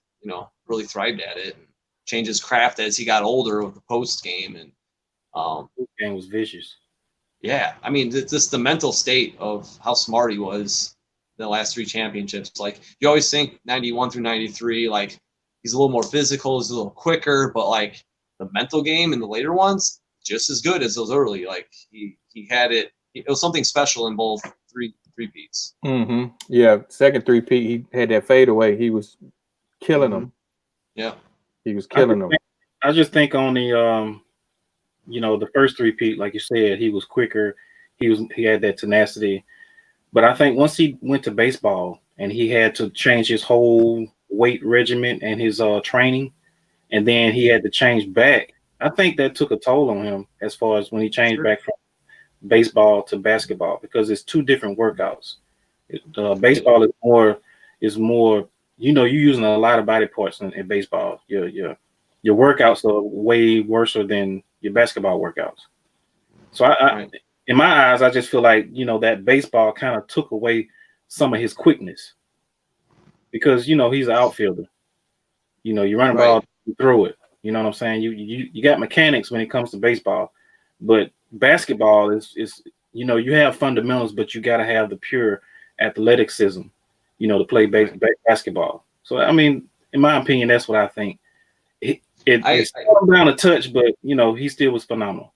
really thrived at it. And changed his craft as he got older with the post game, and the game was vicious. Yeah, I mean, just the mental state of how smart he was the last 3 championships. Like you always think 91 through 93, like he's a little more physical, he's a little quicker, but like the mental game in the later ones, just as good as those early. Like he had it. It was something special in both three-peats. Mm-hmm. Yeah, second 3-peat, he had that fadeaway. He was killing them. Yeah. He was killing them. I just think on the the first 3-peat, like you said, he was quicker. He had that tenacity. But I think once he went to baseball and he had to change his whole weight regimen and his training, and then he had to change back, I think that took a toll on him as far as when he changed back from baseball to basketball, because it's 2 different workouts. Baseball is more you're using a lot of body parts in baseball. Your workouts are way worse than your basketball workouts. So I in my eyes, I just feel like that baseball kind of took away some of his quickness, because he's an outfielder. You run a ball, you throw it. You know what I'm saying? You got mechanics when it comes to baseball, but basketball is you have fundamentals, but you got to have the pure athleticism, to play basketball. So I mean, in my opinion, that's what I think. It slowed down a touch, but he still was phenomenal.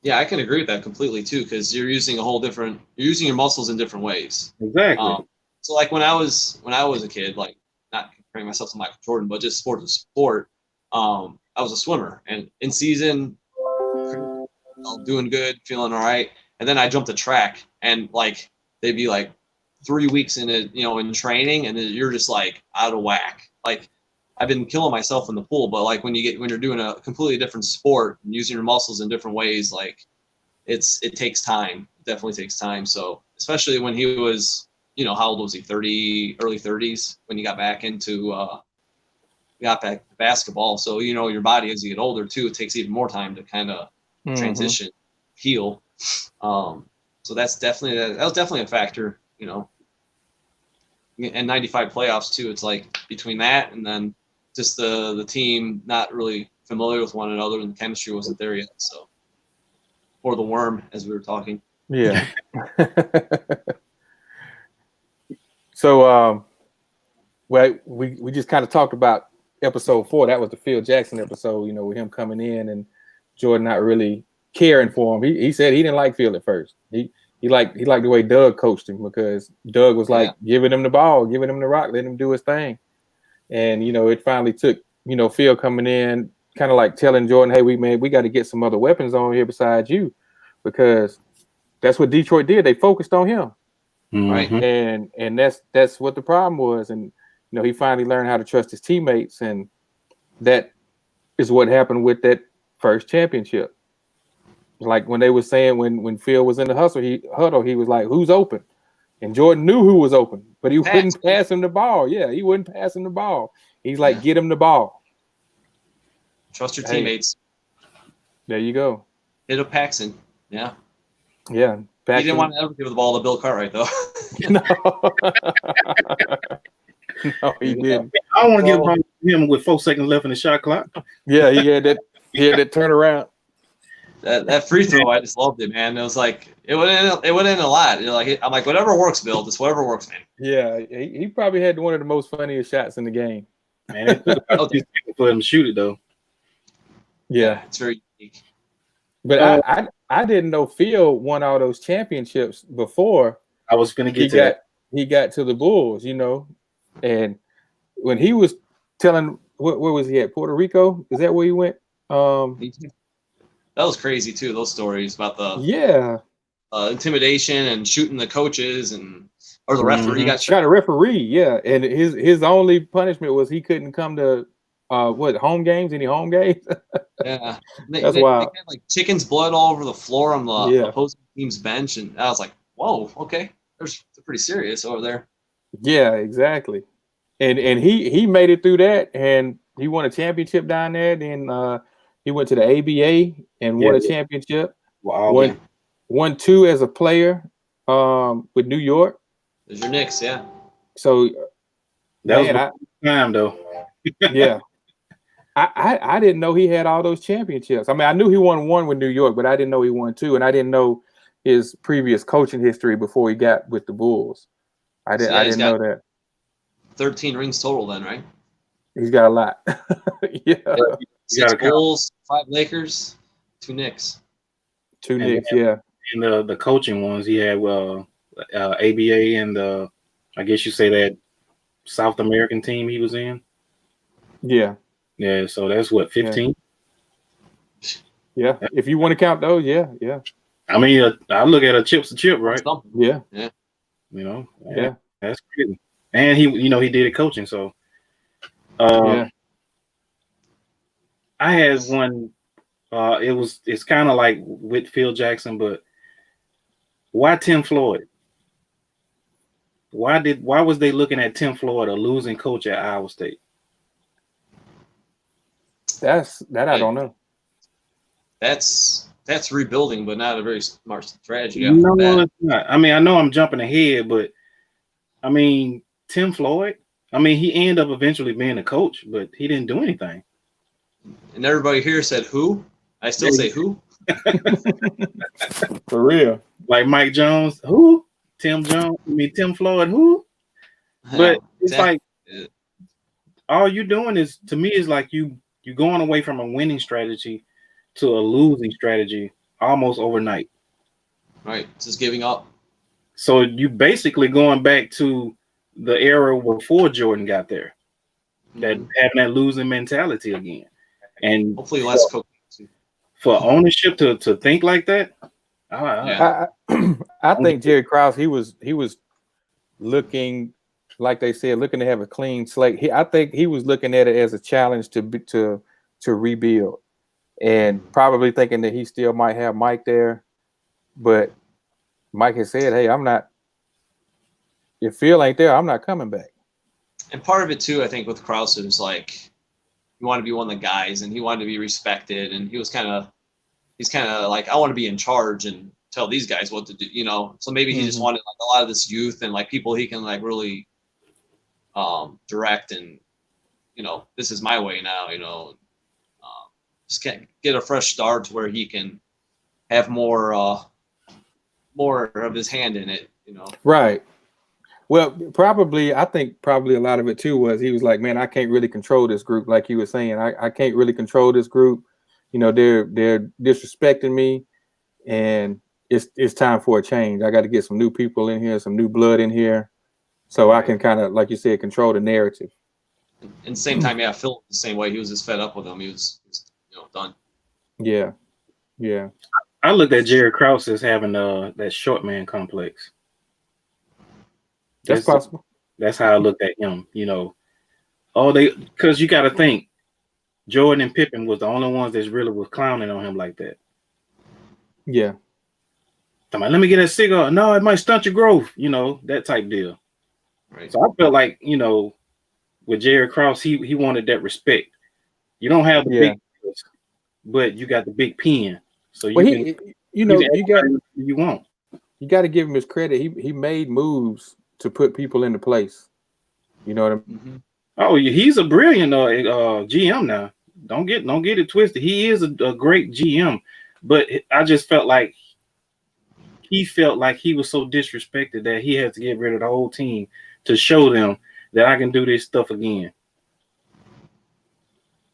Yeah, I can agree with that completely too, because you're using you're using your muscles in different ways. Exactly. So like when I was a kid, like not comparing myself to Michael Jordan, but just sport to sport, I was a swimmer, and in season, doing good, feeling all right, and then I jumped the track, and like they'd be like 3 weeks in it, in training, and then you're just like out of whack. Like I've been killing myself in the pool, but like when you're doing a completely different sport and using your muscles in different ways, like it takes time. It definitely takes time. So especially when he was, how old was he? Early 30s when he got back into to basketball. So your body as you get older too, it takes even more time to kind of transition, heal. So that was definitely a factor, And 95 playoffs too. It's like between that and then just the team not really familiar with one another, and the chemistry wasn't there yet. So, or the worm, as we were talking. Yeah. So, we just kind of talked about episode 4. That was the Phil Jackson episode. With him coming in and Jordan not really caring for him. He said he didn't like Phil at first. He liked the way Doug coached him, because Doug was like giving him the ball, giving him the rock, letting him do his thing. And, it finally took, Phil coming in, kind of like telling Jordan, hey, we got to get some other weapons on here besides you, because that's what Detroit did. They focused on him. Right. And that's what the problem was. And, he finally learned how to trust his teammates. And that is what happened with that first championship. Like when they were saying, when Phil was in the huddle, he was like, who's open? And Jordan knew who was open, but he wouldn't pass him the ball. Yeah, he wouldn't pass him the ball. He's like, get him the ball. Trust your teammates. There you go. Hit up Paxson. Yeah. Yeah. He didn't want to ever give the ball to Bill Cartwright, though. No. No, he didn't. I don't want to get a ball to him with 4 seconds left in the shot clock. Yeah, he had that turnaround. That free throw, I just loved it, man. It was like it went in a lot. I'm like, whatever works, Bill. Just whatever works, man. Yeah, he probably had one of the most funniest shots in the game. Man, it took about 2 seconds for him to shoot it, though. Yeah, it's very unique. But I didn't know Phil won all those championships before. I was going to get to that. He got to the Bulls, and when he was telling, where was he at? Puerto Rico? Is that where he went? That was crazy too. Those stories about the intimidation and shooting the coaches and or the referee got shot a referee. Yeah, and his only punishment was he couldn't come to home games? Any home games? Yeah, That's they wild. had like chicken's blood all over the floor on the Yeah. opposing team's bench, and I was like, whoa, okay, they're pretty serious over there. Yeah, exactly. And he made it through that, and he won a championship down there. Then he went to the ABA and won a championship. Wow. Won 2 as a player with New York. There's your Knicks, yeah. So that was time though. Yeah. I didn't know he had all those championships. I mean, I knew he won 1 with New York, but I didn't know he won 2, and I didn't know his previous coaching history before he got with the Bulls. I didn't know that. 13 rings total then, right? He's got a lot. Yeah. 6 Bulls, 5 Lakers, 2 Knicks. 2 Knicks, yeah. And the coaching ones, he had ABA and I guess you say that South American team he was in. Yeah. Yeah, so that's what, 15? Yeah. If you want to count those, yeah. I mean, I look at a chip's a chip, right? Yeah. Yeah. You know, yeah. That's crazy. And he did it coaching, so yeah. I had one. It's kind of like with Phil Jackson, but why Tim Floyd? Why was they looking at Tim Floyd, a losing coach at Iowa State? I don't know. That's rebuilding, but not a very smart strategy. No, it's not. I mean, I know I'm jumping ahead, but I mean, Tim Floyd. I mean, he ended up eventually being a coach, but he didn't do anything. And everybody here said who? I still say who? For real. Like Mike Jones, who? Tim Jones, Tim Floyd, who? But it's like all you're doing is, to me, is like you're going away from a winning strategy to a losing strategy almost overnight. Right, just giving up. So you basically going back to the era before Jordan got there, that having that losing mentality again, and hopefully less coaching. For ownership to think like that. I think Jerry Krause, he was looking, like they said, looking to have a clean slate. I think he was looking at it as a challenge to rebuild, and probably thinking that he still might have Mike there, but Mike has said, "Hey, I'm not. If Phil ain't there, I'm not coming back." And part of it too, I think, with Krause is like he wanted to be one of the guys, and he wanted to be respected, and he's kind of like, I want to be in charge and tell these guys what to do, you know. So maybe he just wanted like a lot of this youth and like people he can like really direct, and this is my way now, just get a fresh start to where he can have more of his hand in it, Right. Well, I think probably a lot of it too was he was like, man, I can't really control this group. Like he was saying, I can't really control this group. They're disrespecting me, and it's time for a change. I got to get some new people in here, some new blood in here, so I can kind of, like you said, control the narrative. And same time, yeah, Phil the same way. He was just fed up with him. He was done. Yeah. I looked at Jerry Krause as having that short man complex. That's possible. That's how I looked at him. Because you got to think, Jordan and Pippen was the only ones that really was clowning on him like that. Yeah. I'm like, let me get a cigar. No, it might stunt your growth. That type deal. Right. So I felt like, with Jerry Krause, he wanted that respect. You don't have the big deals, but you got the big pen. So you want. You got to give him his credit. He made moves to put people into place. You know what I mean? Mm-hmm. Oh, he's a brilliant GM now. Don't get it twisted. He is a great GM, but I just felt like he was so disrespected that he had to get rid of the whole team to show them that I can do this stuff again.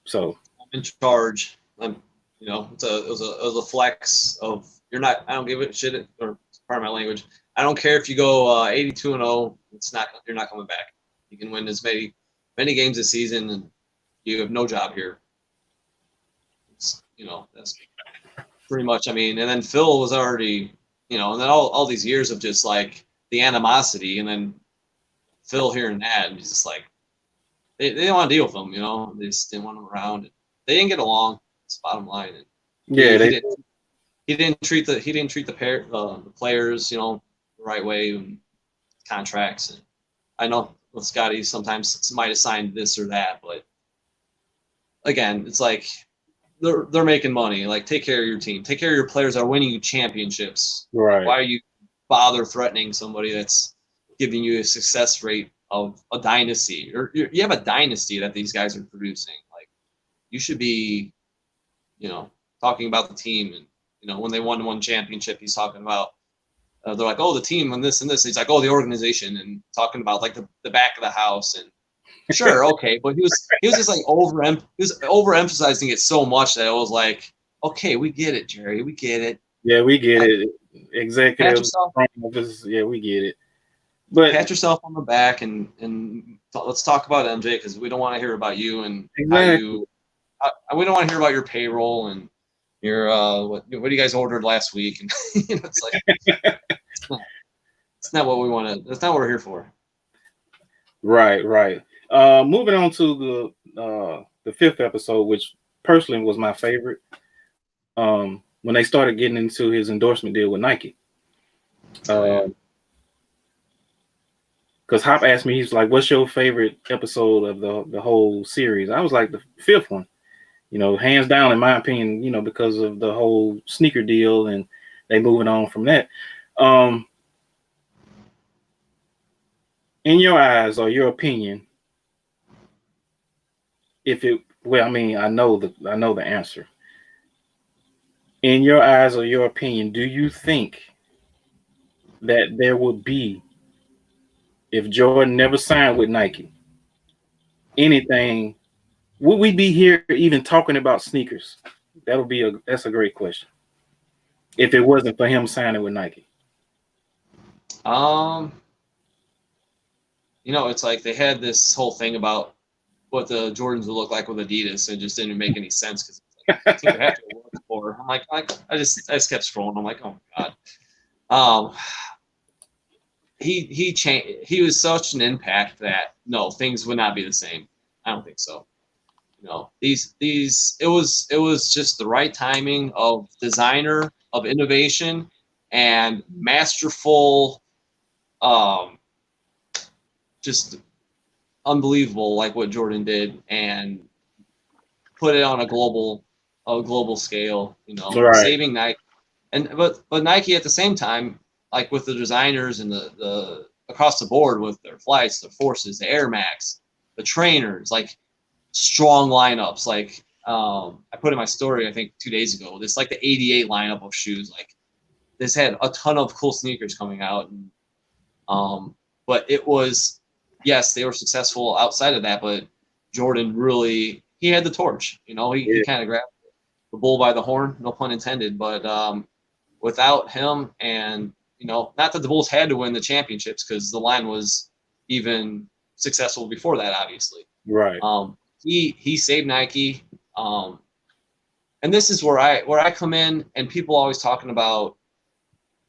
So I'm in charge. It was a flex of you're not. I don't give a shit, or part of my language. I don't care if you go 82-0. You're not coming back. You can win as many games this season, and you have no job here. That's pretty much. I mean, and then Phil was already, and then all these years of just like the animosity, and then Phil hearing that, and he's just like, they didn't want to deal with him, you know. They just didn't want him around. They didn't get along. That's the bottom line. And Yeah, he didn't treat the players, you know, the right way, and contracts. And I know with Scotty sometimes might have signed this or that, but again, it's like they're making money. Like, take care of your team, take care of your players that are winning you championships. right. Why are you bother threatening somebody that's giving you a success rate of a dynasty? Or you have a dynasty that these guys are producing. Like, you should be, you know, talking about the team. And you know, when they won one championship, he's talking about they're like, oh, the team and this and this. He's like, oh, the organization, and talking about like the back of the house. And sure, okay, but he was just like overemphasizing it so much that it was like, okay, we get it, Jerry, we get it. Yeah, we get it. Executive, yeah, we get it. But pat yourself on the back and let's talk about MJ, because we don't want to hear about you and exactly. we don't want to hear about your payroll and your what you guys ordered last week. And you know, it's like it's not what we want to. That's not what we're here for. Right. Moving on to the fifth episode, which personally was my favorite. When they started getting into his endorsement deal with Nike. Because Hop asked me, he's like, what's your favorite episode of the whole series? I was like, the fifth one, you know, hands down, in my opinion, you know, because of the whole sneaker deal and they moving on from that. In your eyes or your opinion, I know the answer. In your eyes or your opinion, do you think that there would be, if Jordan never signed with Nike, anything, would we be here even talking about sneakers? That's a great question. If it wasn't for him signing with Nike. You know, it's like they had this whole thing about what the Jordans would look like with Adidas, and it just didn't make any sense because like, you have to work for. I'm like I just kept scrolling. I'm like, oh my god. He changed. He was such an impact that no, things would not be the same. I don't think so. You know, these it was just the right timing of designer, of innovation, and masterful. Just unbelievable, like what Jordan did, and put it on a global scale. You know, right. Saving Nike, but Nike at the same time, like with the designers and the across the board with their flights, their forces, the Air Max, the trainers, like strong lineups. Like I put in my story, I think 2 days ago, this like the 88 lineup of shoes. Like this had a ton of cool sneakers coming out, and but it was, yes, they were successful outside of that, but Jordan really, he had the torch. You know, he kind of grabbed the bull by the horn, no pun intended. But without him, and you know, not that the Bulls had to win the championships because the line was even successful before that, obviously. Right. He saved Nike. And this is where I come in, and people always talking about.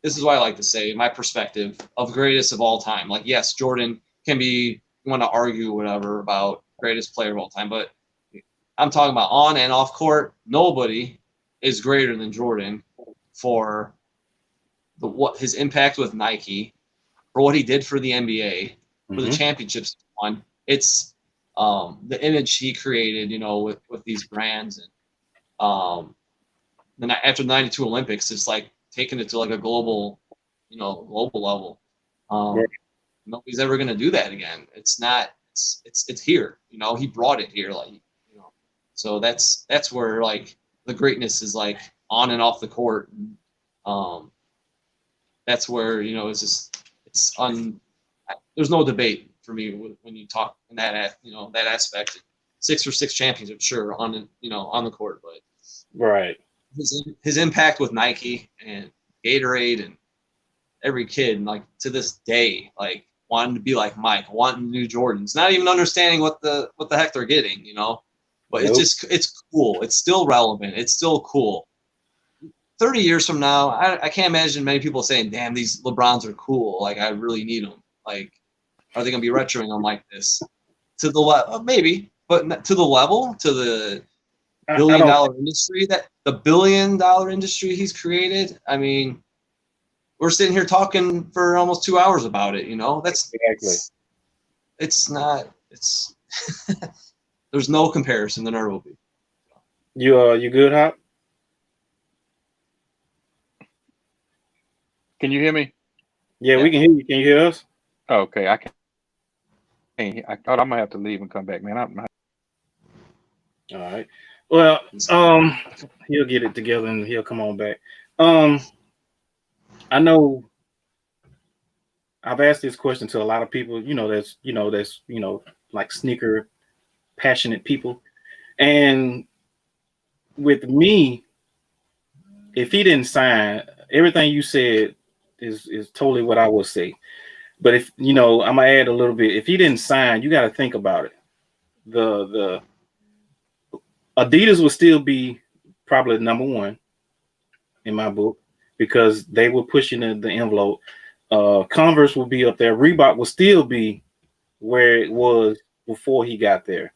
This is what I like to say, my perspective of greatest of all time. Like, yes, Jordan can be, you want to argue whatever about greatest player of all time, but I'm talking about on and off court. Nobody is greater than Jordan for what his impact with Nike, for what he did for the NBA, for the championships he won. It's the image he created, you know, with these brands, and then after the '92 Olympics, it's like taking it to like a global level. Nobody's ever going to do that again. It's not. It's here. You know, he brought it here. Like, you know, so that's where like the greatness is, like on and off the court. And, that's where, you know, there's no debate for me when you talk in that, you know, that aspect. 6 or 6 championships, sure, on the court, but right. His impact with Nike and Gatorade and every kid, like to this day, like wanting to be like Mike, wanting new Jordans, not even understanding what the heck they're getting, you know. But it's cool. It's still relevant. It's still cool. 30 years from now, I can't imagine many people saying, "Damn, these LeBrons are cool. Like, I really need them. Like, are they gonna be retroing them like this?" To the level, maybe, but not to the level, to the billion-dollar industry, that the billion-dollar industry he's created. I mean, we're sitting here talking for almost 2 hours about it. You know, that's exactly. It's not. It's there's no comparison. There never will be. You good, Hop? Can you hear me? Yeah, we can hear you. Can you hear us? Okay, I can't. I thought I'm gonna have to leave and come back, man. All right. Well, he'll get it together and he'll come on back. I know I've asked this question to a lot of people, that's like sneaker passionate people. And with me, if he didn't sign, everything you said is totally what I would say. But if I'm gonna add a little bit. If he didn't sign, you got to think about it. The Adidas would still be probably number one in my book because they were pushing the envelope. Converse will be up there. Reebok will still be where it was before he got there,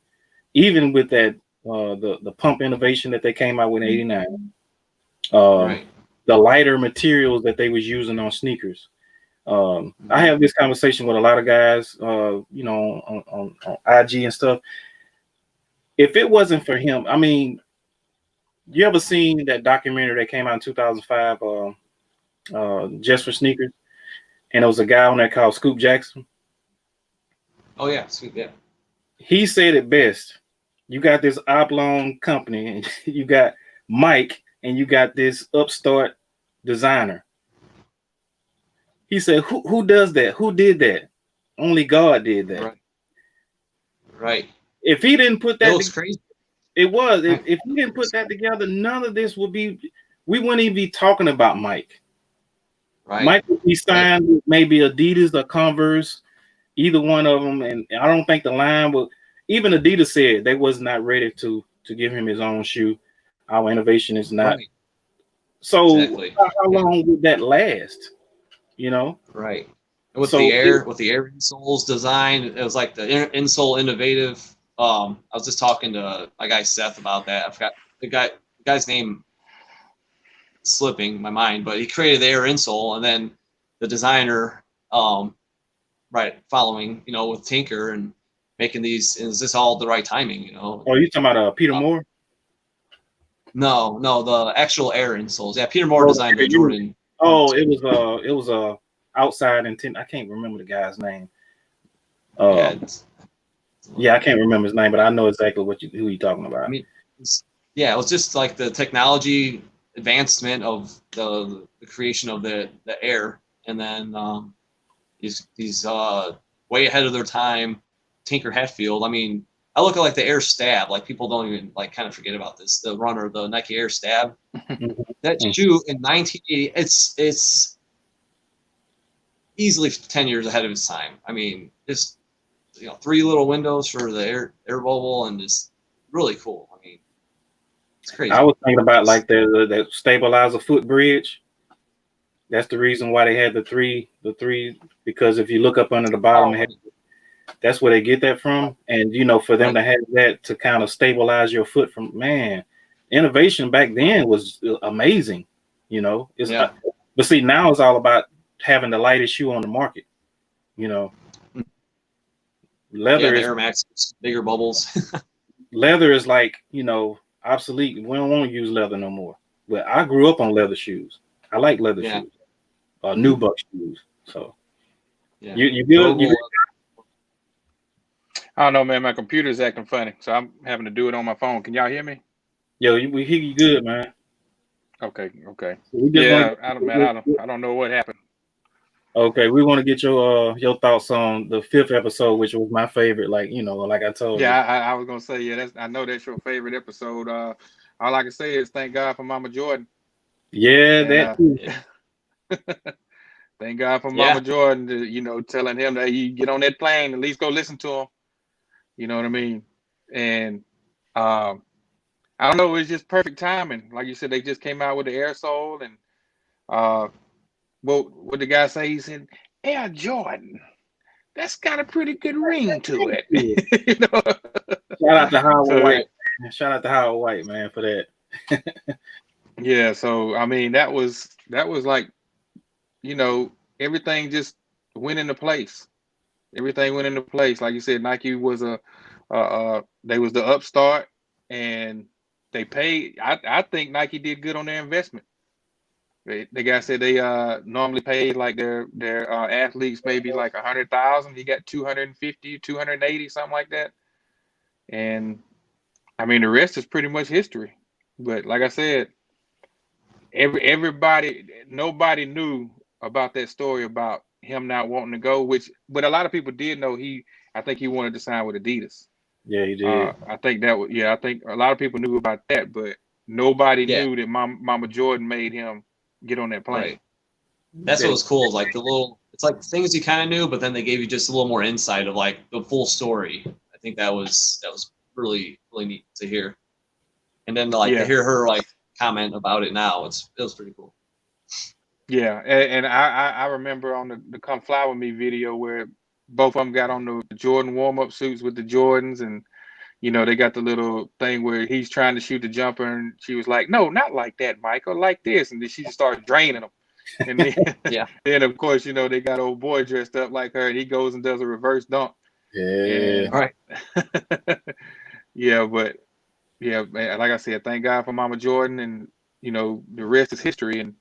even with that the pump innovation that they came out with in '89. Right. The lighter materials that they was using on sneakers. I have this conversation with a lot of guys, on IG and stuff. If it wasn't for him, I mean, you ever seen that documentary that came out in 2005, Just for Sneakers? And there was a guy on there called Scoop Jackson. Oh yeah, sweet, yeah. He said it best. You got this oblong company, and you got Mike, and you got this upstart designer. He said, "Who does that? Who did that? Only God did that." Right. If he didn't put that, it looks crazy. It was. If he didn't put that together, none of this would be. We wouldn't even be talking about Mike. Right. Mike would be signed with maybe Adidas or Converse, either one of them, and I don't think the line would. Even Adidas said they was not ready to give him his own shoe. Our innovation is not. Right. So Exactly. how long would that last? Right. With the air insoles design, it was like the insole innovative. I was just talking to my guy Seth about that. I forgot the guy's name, slipping my mind, but he created the air insole, and then the designer, following, with Tinker and making these. Is this all the right timing? Oh, you talking about Peter Moore? No, the actual air insoles. Yeah, Peter Moore designed the Jordan. Oh, it was outside intent. I can't remember the guy's name. Yeah, I can't remember his name, but I know exactly who you're talking about. I mean, it was just like the technology advancement of the creation of the air, and then these way ahead of their time. Tinker Hatfield. I mean, I look at like the Air Stab. Like people don't even kind of forget about this. The runner, the Nike Air Stab. That shoe in 1980, it's easily 10 years ahead of its time. I mean, just 3 little windows for the air bubble, and just really cool. I mean, it's crazy. I was thinking about like the stabilizer foot bridge. That's the reason why they had the three, because if you look up under the bottom, that's where they get that from. And for them to have that to kind of stabilize your foot from, man, innovation back then was amazing. But see, now it's all about having the lightest shoe on the market. Leather is Air Max, bigger bubbles. Leather is like obsolete. We don't want to use leather no more. But I grew up on leather shoes. I like leather shoes, Nubuck shoes. So you good? I don't know, man. My computer's acting funny, so I'm having to do it on my phone. Can y'all hear me? Yo, we hear you good, man. Okay. So I don't know what happened. Okay, we want to get your thoughts on the 5th episode, which was my favorite. Like I told you. Yeah, I was gonna say, I know that's your favorite episode. All I can say is thank God for Mama Jordan. Yeah, that too. Thank God for Mama Jordan, telling him that you get on that plane, at least go listen to him. You know what I mean? And I I don't know. It was just perfect timing. Like you said, they just came out with the aerosol, and what the guy say? He said, Air Jordan. That's got a pretty good ring to it. You know? Shout out to Howard So, White. Shout out to Howard White, man, for that. yeah. So I mean, that was like, you know, everything just went into place. Everything went into place. Like you said, Nike was they was the upstart, and they paid. I think Nike did good on their investment. The guy said they normally paid like their athletes maybe like 100,000. He got 250, 280, something like that. And I mean, the rest is pretty much history. But like I said, nobody knew about that story about him not wanting to go, but a lot of people did know I think he wanted to sign with Adidas. Yeah, he did. I think I think a lot of people knew about that, but nobody knew that Mama Jordan made him get on that plane. Right. That's what was cool. Like it's like things you kind of knew, but then they gave you just a little more insight of like the full story. I think that was really, really neat to hear. And then to hear her like comment about it now, it was pretty cool. Yeah, and I remember on the Come Fly With Me video where both of them got on the Jordan warm-up suits with the Jordans, and you know, they got the little thing where he's trying to shoot the jumper, and she was like, "No, not like that, Michael, like this," and then she just started draining him. And then, then of course, you know, they got old boy dressed up like her, and he goes and does a reverse dunk. Yeah, right. Yeah, but yeah, man, like I said, thank God for Mama Jordan, and you know, the rest is history. And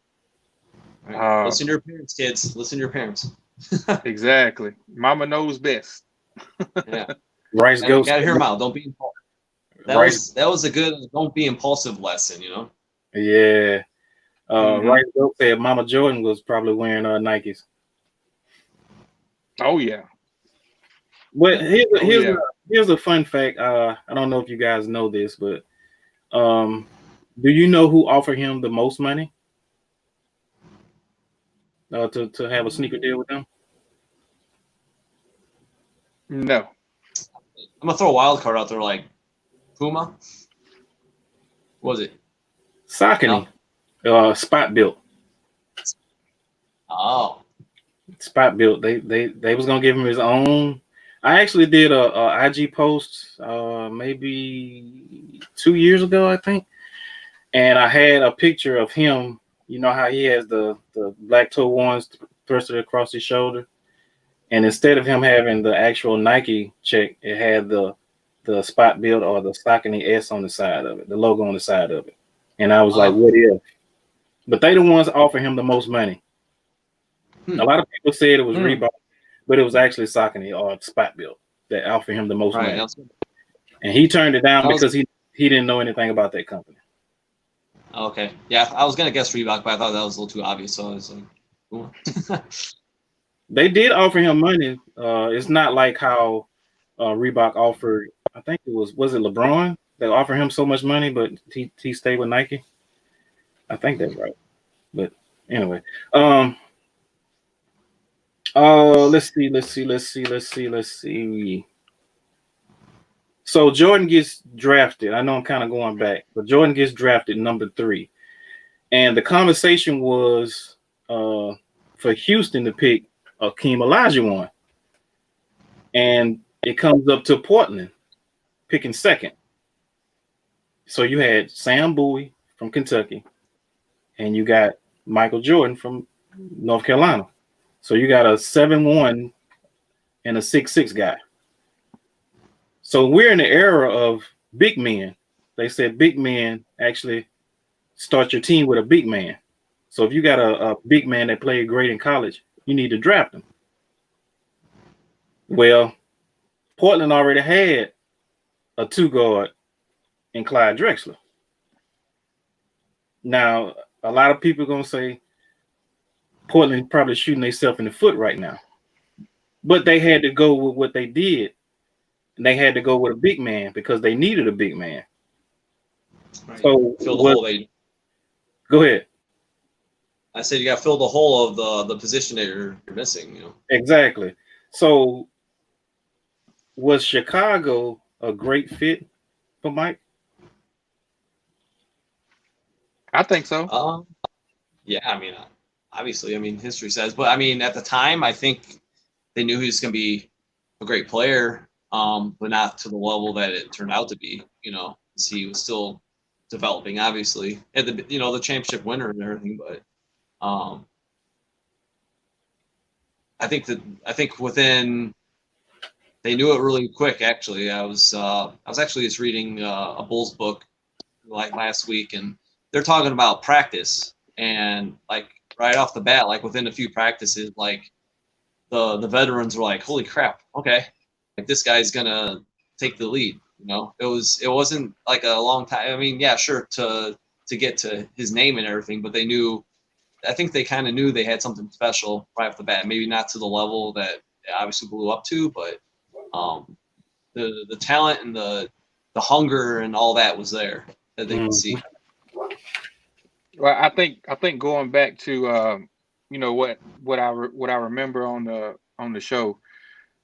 listen to your parents, kids. Listen to your parents. Exactly. Mama knows best. Yeah. Rice Ghost. Gotta hear them out. Don't be impulsive. That was a good don't be impulsive lesson, you know? Yeah. Rice Ghost said Mama Jordan was probably wearing Nikes. Oh yeah. But here's a fun fact. I don't know if you guys know this, but do you know who offered him the most money to have a sneaker deal with them? No. I'm gonna throw a wild card out there, like Puma. What was it? Saucony. No? Spot Built. Oh. Spot Built. They was gonna give him his own. I actually did a IG post maybe 2 years ago, I think, and I had a picture of him. You know how he has the black toe ones thrusted across his shoulder, and instead of him having the actual Nike check, it had the Spot Built or the Saucony S on the side of it, the logo on the side of it. And I was like, what if? But they the ones offer him the most money. A lot of people said it was Reebok, but it was actually Saucony or Spot Built that offered him the most money. And he turned it down because he didn't know anything about that company. Okay. Yeah, I was gonna guess Reebok, but I thought that was a little too obvious, so I was like, cool. They did offer him money. It's not like how Reebok offered, I think it was it LeBron? They offered him so much money, but he stayed with Nike. I think that's right. But anyway. Let's see. So Jordan gets drafted. I know I'm kind of going back, but Jordan gets drafted number 3. And the conversation was for Houston to pick Akeem Olajuwon. And it comes up to Portland picking 2nd. So you had Sam Bowie from Kentucky, and you got Michael Jordan from North Carolina. So you got a 7'1" and a 6'6" guy. So we're in the era of big men. They said big men actually start your team with a big man. So if you got a big man that played great in college, you need to draft him. Well, Portland already had a 2-guard in Clyde Drexler. Now, a lot of people are going to say Portland probably shooting themselves in the foot right now. But they had to go with what they did. And they had to go with a big man because they needed a big man. Right. So fill the hole. Go ahead. I said you got to fill the hole of the position that you're missing. You know. Exactly. So was Chicago a great fit for Mike? I think so. Yeah, I mean, obviously, I mean, history says, but I mean, at the time, I think they knew he was going to be a great player, but not to the level that it turned out to be. You know, 'cause he was still developing, obviously, at the the championship winner and everything. But I think within they knew it really quick. Actually, I was actually just reading a Bulls book like last week, and they're talking about practice and like right off the bat, like within a few practices, like the veterans were like, "Holy crap! Okay, like this guy's gonna take the lead." You know, it wasn't like a long time. I mean, yeah, sure to get to his name and everything, but they knew. I think they kind of knew they had something special right off the bat. Maybe not to the level that it obviously blew up to, but the talent and the hunger and all that was there that they could see. Well, I think going back to what I remember on the show,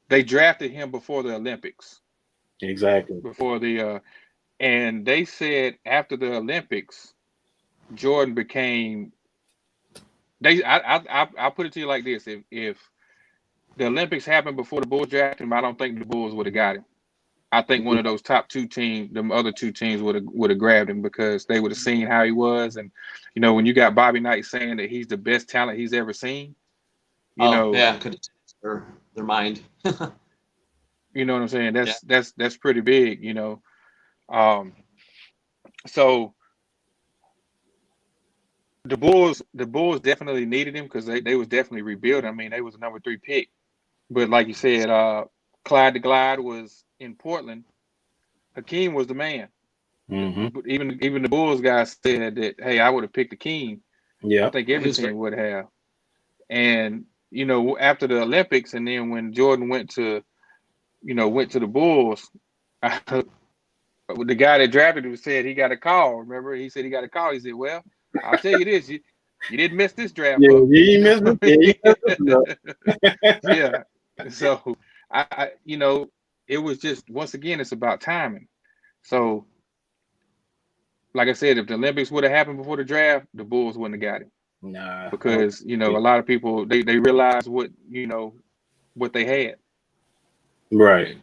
they drafted him before the Olympics. Exactly. Before the and they said after the Olympics, Jordan became. I put it to you like this: if the Olympics happened before the Bulls drafted him, I don't think the Bulls would have got him. I think one of those top two teams, the other two teams would have grabbed him because they would have seen how he was, and when you got Bobby Knight saying that he's the best talent he's ever seen, yeah, could their mind. You know what I'm saying? That's pretty big, So the Bulls definitely needed him because they was definitely rebuilding. I mean, they was a number 3 pick, but like you said, Clyde the Glide was in Portland. Hakeem was the man. Mm-hmm. Even the Bulls guys said that, hey, I would have picked Hakeem. Yeah, I think every team would have. And after the Olympics, and then when Jordan went to the Bulls, the guy that drafted him said he got a call. Remember, he said he got a call. He said, "Well, I'll tell you this: you didn't miss this draft." Yeah, you missed it. Yeah. So I it was just, once again, it's about timing. So, like I said, if the Olympics would have happened before the draft, the Bulls wouldn't have got him. Nah, because a lot of people they realized what they had. Right.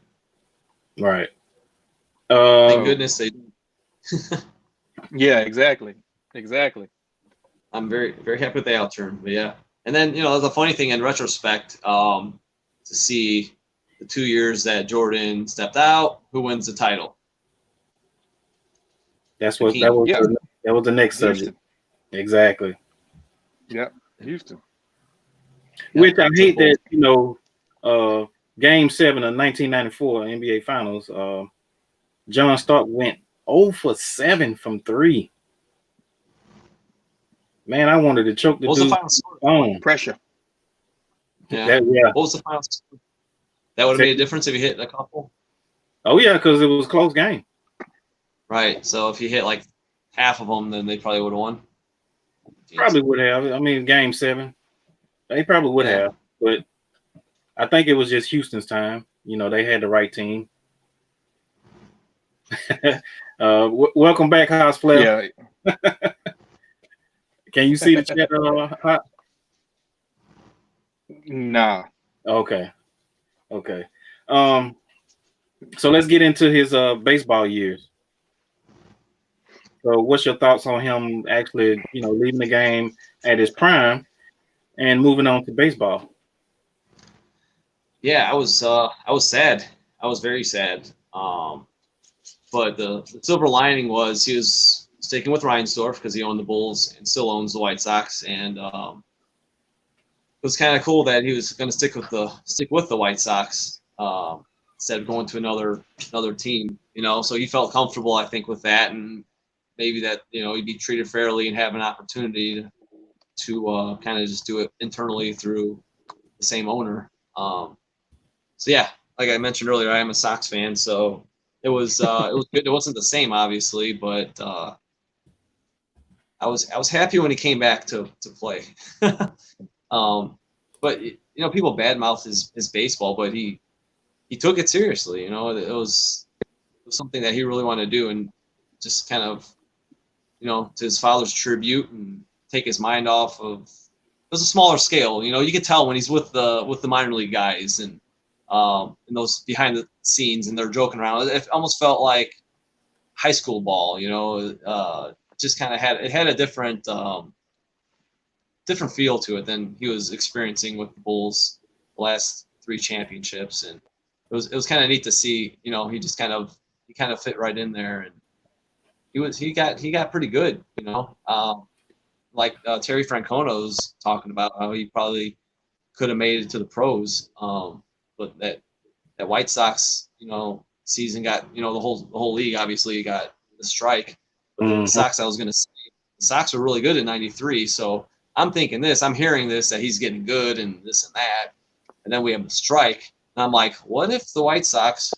Thank goodness they. Yeah, exactly. I'm very very happy with the outturn, but yeah. And then the funny thing in retrospect, to see the 2 years that Jordan stepped out, who wins the title? That was the next subject. Exactly. Yep, Houston. Which I hate that Game 7 of 1994 NBA Finals. John Stark went 0 for 7 from 3. Man, I wanted to choke the dude. What was the final score? Pressure. Yeah. What was the final score? That would have made a difference if you hit a couple. Oh yeah, because it was a close game. Right. So if you hit like half of them, then they probably would have won. Probably would have. I mean, Game 7, they probably would have. But I think it was just Houston's time. They had the right team. Welcome back, House Flair. Yeah. Can you see the chat? Hot? Nah. Okay. So let's get into his baseball years. So what's your thoughts on him actually, leaving the game at his prime and moving on to baseball? Yeah, I was sad. I was very sad. But the silver lining was he was sticking with Reinsdorf because he owned the Bulls and still owns the White Sox, and it was kind of cool that he was going to stick with the White Sox instead of going to another team. So he felt comfortable, I think, with that, and maybe that he'd be treated fairly and have an opportunity to kind of just do it internally through the same owner. So yeah, like I mentioned earlier, I am a Sox fan, so it was good. It wasn't the same, obviously, but I was happy when he came back to play. But people badmouth his baseball, but he took it seriously. It was something that he really wanted to do, and just kind of to his father's tribute and take his mind off of. It was a smaller scale. You could tell when he's with the minor league guys and those behind the scenes, and they're joking around. It almost felt like high school ball. Just kind of had a different feel to it than he was experiencing with the Bulls the last 3 championships, and it was kind of neat to see. He just kind of fit right in there, and he got pretty good. Like Terry Francona was talking about how he probably could have made it to the pros, but that White Sox season got the whole league obviously got the strike, but the Sox, I was going to say, the Sox were really good in '93, so I'm hearing this that he's getting good and this and that, and then we have the strike, and I'm like, what if the White Sox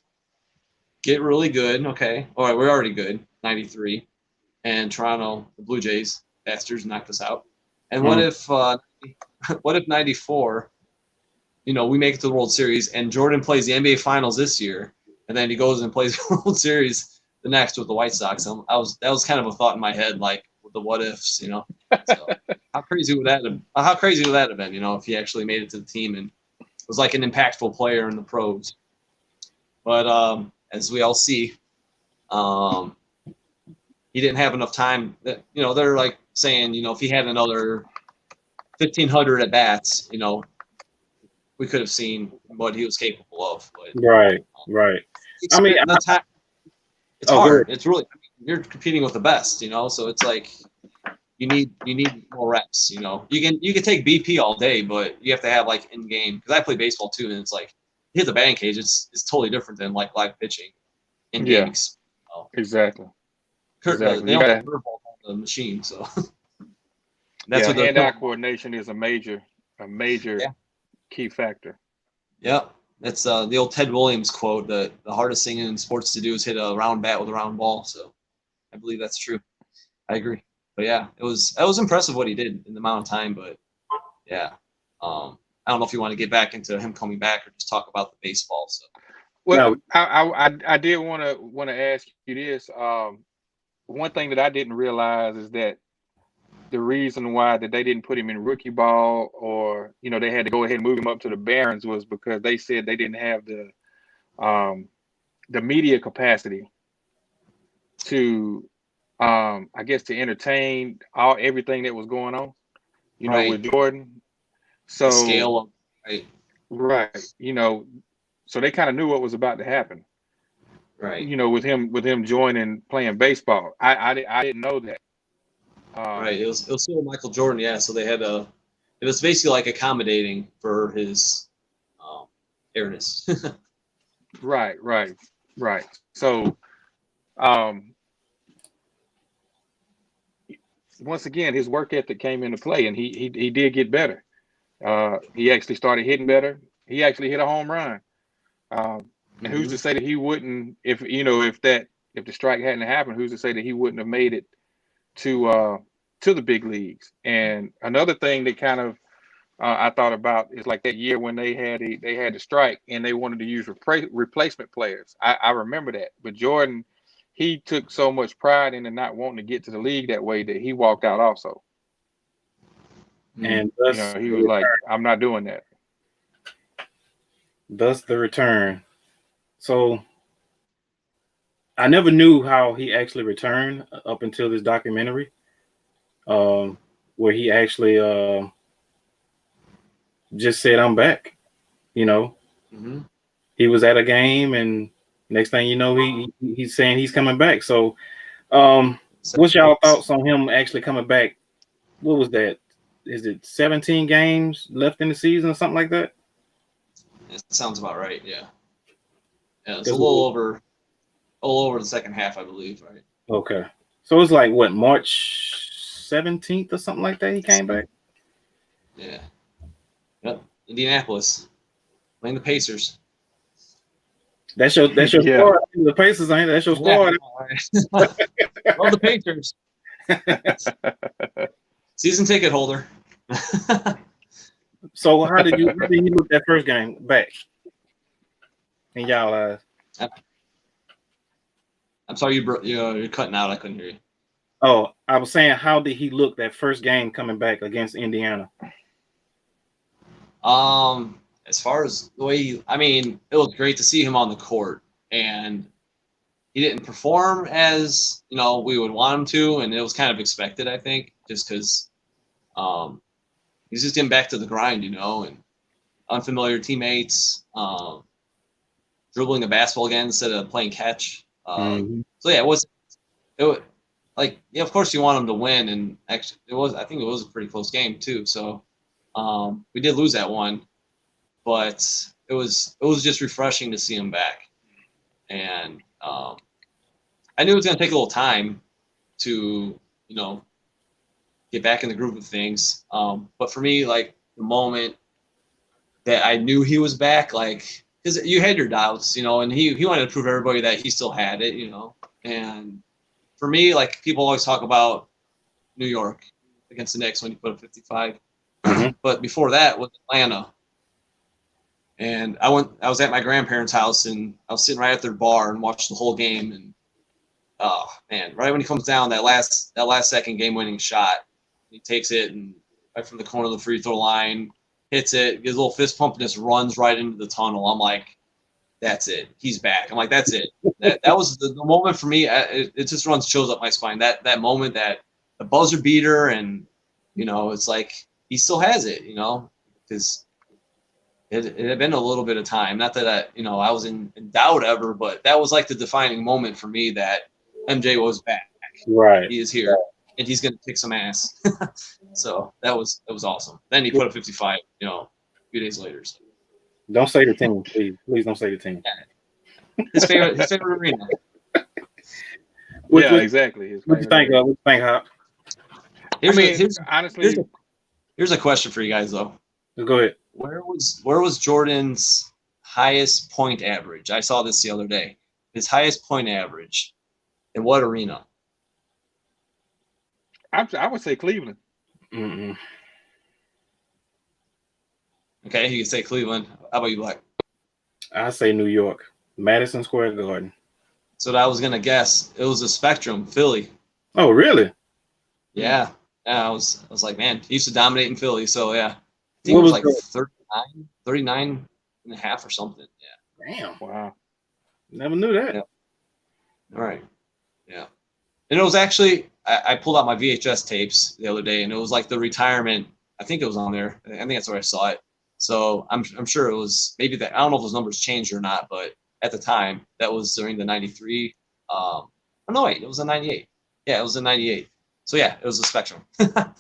get really good? Okay, all right, we're already good, '93, and Toronto, the Blue Jays, bastards, knocked us out. And what if '94? We make it to the World Series, and Jordan plays the NBA Finals this year, and then he goes and plays the World Series the next with the White Sox. That was kind of a thought in my head, like with the what ifs. So how crazy would that have been? If he actually made it to the team and was like an impactful player in the pros. But as we all see, he didn't have enough time. They're like saying, if he had another 1,500 at bats, we could have seen what he was capable of. But, Right. I mean, it's hard. It's really, you're competing with the best, so it's like you need more reps. You can take BP all day, but you have to have like in game, because I play baseball too, and it's like you hit the batting cage, it's totally different than like live pitching in games. Exactly. They don't have curveballs on the machine, so that's what hand-eye coordination is a major key factor. Yeah, that's the old Ted Williams quote that the hardest thing in sports to do is hit a round bat with a round ball. So I believe that's true. I agree. But yeah, it was impressive what he did in the amount of time. But yeah, I don't know if you want to get back into him coming back or just talk about the baseball. So well, I did want to ask you this. One thing that I didn't realize is that the reason why that they didn't put him in rookie ball, or they had to go ahead and move him up to the Barons, was because they said they didn't have the media capacity to I guess to entertain everything that was going on, with Jordan. So the scale of right. So they kind of knew what was about to happen. Right. With him joining playing baseball. I didn't know that. Right. It was still Michael Jordan, yeah. So they had it was basically like accommodating for his airness. Right. So once again, his work ethic came into play, and he did get better. He actually started hitting better. He actually hit a home run. And who's to say that he wouldn't, if the strike hadn't happened, who's to say that he wouldn't have made it to the big leagues? And another thing that kind of I thought about is like that year when they had the strike and they wanted to use replacement players. I remember that. But Jordan, he took so much pride in not wanting to get to the league that way that he walked out also. And he was like, I'm not doing that. Thus the return. So I never knew how he actually returned up until this documentary, where he actually just said, I'm back. He was at a game, and next thing you know, he's saying he's coming back. So what's y'all thoughts on him actually coming back? What was that? Is it 17 games left in the season or something like that? It sounds about right, yeah. Yeah, it's a little over the second half, I believe, right? Okay. So it's like what, March 17th or something like that he came back? Yeah. Yep. Indianapolis. Playing the Pacers. That's your squad. The Pacers ain't that's your squad. Love the Pacers. Season ticket holder. So how did you look that first game back? In y'all eyes? I'm sorry, you're cutting out. I couldn't hear you. Oh, I was saying, how did he look that first game coming back against Indiana? As far as the way I mean, it was great to see him on the court, and he didn't perform as we would want him to, and it was kind of expected, I think, just because he's just getting back to the grind, and unfamiliar teammates, dribbling a basketball again instead of playing catch. So yeah, it was like, yeah, of course you want him to win, and actually I think it was a pretty close game too. So we did lose that one, but it was just refreshing to see him back, and I knew it was going to take a little time to get back in the groove of things. But for me, like the moment that I knew he was back, like, because you had your doubts, and he wanted to prove everybody that he still had it, and for me, like, people always talk about New York against the Knicks when you put up 55. But before that was Atlanta. And I was at my grandparents' house, and I was sitting right at their bar and watched the whole game. And oh man, right when he comes down, that last second game-winning shot, he takes it and right from the corner of the free throw line, hits it, gives a little fist pump, and just runs right into the tunnel. I'm like, that's it. He's back. I'm like, that's it. That was the moment for me. It just runs chills up my spine. That moment, that the buzzer beater, and it's like he still has it. Because it had been a little bit of time. Not that I was in doubt ever, but that was like the defining moment for me that MJ was back. Right. He is here, and he's gonna kick some ass. So that was awesome. Then he put up 55. A few days later. So. Don't say the team, please. Please don't say the team. Yeah. His favorite arena. Exactly. What you think? What you think, Hop? Here's a question for you guys, though. Go ahead. Where was Jordan's highest point average? I saw this the other day. His highest point average in what arena? I would say Cleveland. Mm-mm. Okay, you can say Cleveland. How about you, Black? I say New York, Madison Square Garden. So that I was gonna guess. It was a Spectrum, Philly. Oh, really? Yeah. I was like, man, he used to dominate in Philly. So yeah, I think it was like 39 and a half or something. Yeah. Damn. Wow. Never knew that. Yeah. All right. Yeah. And it was actually, I pulled out my VHS tapes the other day, and it was like the retirement. I think it was on there. I think that's where I saw it. So I'm sure it was maybe that. I don't know if those numbers changed or not, but at the time that was during the 93. Oh no, wait, it was a 98. Yeah, it was a 98. So yeah, it was a Spectrum. I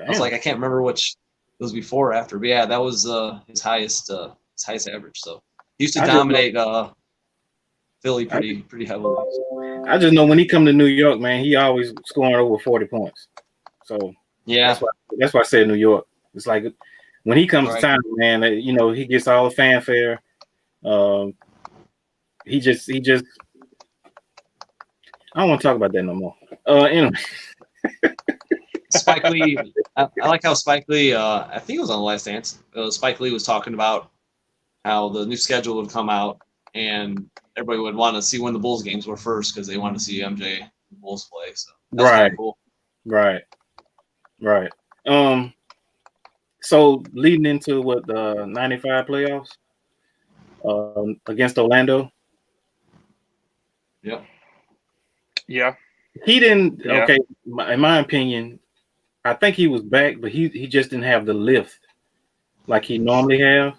was like, I can't remember which it was before or after, but yeah, that was his highest average. So he used to dominate Philly pretty heavily. I just know when he come to New York, man, he always scoring over 40 points. So yeah, that's why I said New York. It's like when he comes to town, man, he gets all the fanfare. He just I don't want to talk about that no more. Anyway. Spike Lee, I like how Spike Lee, I think it was on The Last Dance, Spike Lee was talking about how the new schedule would come out and everybody would want to see when the Bulls games were first because they wanted to see MJ and the Bulls play. So that's kind of cool. Right. So leading into the 95 playoffs against Orlando. Yep. Yeah. He didn't. Yeah. Okay, in my opinion, I think he was back, but he just didn't have the lift like he normally have.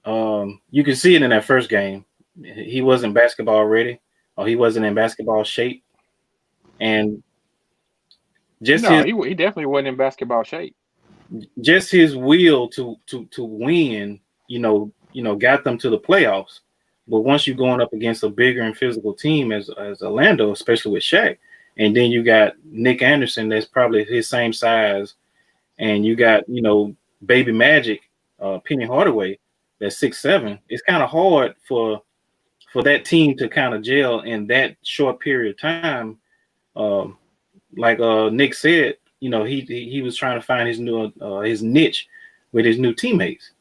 You can see it in that first game. He wasn't basketball ready, or he wasn't in basketball shape, and he definitely wasn't in basketball shape. Just his will to win, got them to the playoffs. But once you're going up against a bigger and physical team as Orlando, especially with Shaq, and then you got Nick Anderson that's probably his same size, and you got Baby Magic, Penny Hardaway that's 6'7", it's kind of hard for that team to kind of gel in that short period of time. Like Nick said, he was trying to find his new his niche with his new teammates.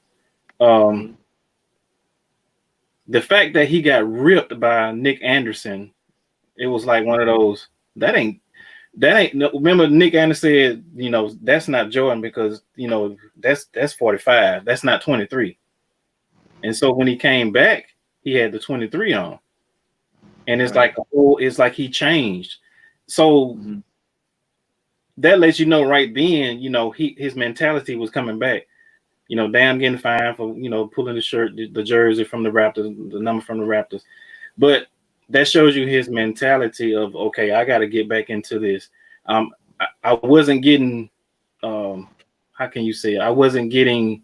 The fact that he got ripped by Nick Anderson, it was like one of those, that ain't that ain't no, remember Nick Anderson said, that's not Jordan because that's 45. That's not 23. And so when he came back, he had the 23 on. And it's it's like he changed. So that lets you know right then, his mentality was coming back. Damn getting fined for, pulling the shirt, the jersey from the Raptors, the number from the Raptors. But that shows you his mentality of, okay, I got to get back into this. I wasn't getting, how can you say it? I wasn't getting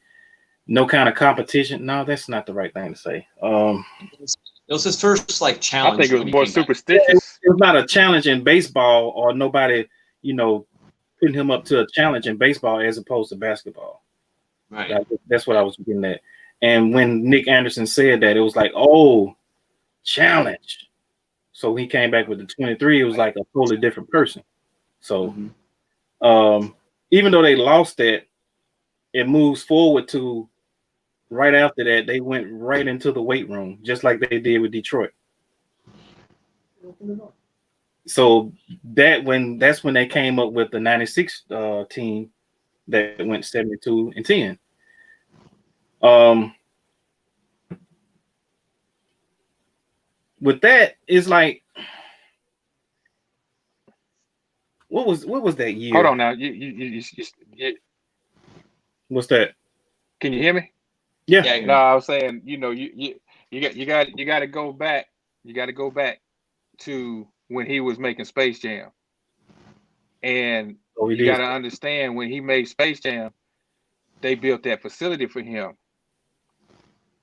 no kind of competition. No, that's not the right thing to say. It was his first challenge. I think it was more superstitious. It was not a challenge in baseball or nobody, putting him up to a challenge in baseball as opposed to basketball. Right. That's what I was getting at. And when Nick Anderson said that, it was like, oh, challenge. So he came back with the 23. It was like a totally different person. So even though they lost that, it moves forward to right after that, they went right into the weight room, just like they did with Detroit. So that's when they came up with the 96 team that went 72-10. With that, it's like, what was that year? Hold on now. You What's that? Can you hear me? Yeah. No, I was saying, you got to go back. You got to go back to when he was making Space Jam, and you got to understand when he made Space Jam, they built that facility for him.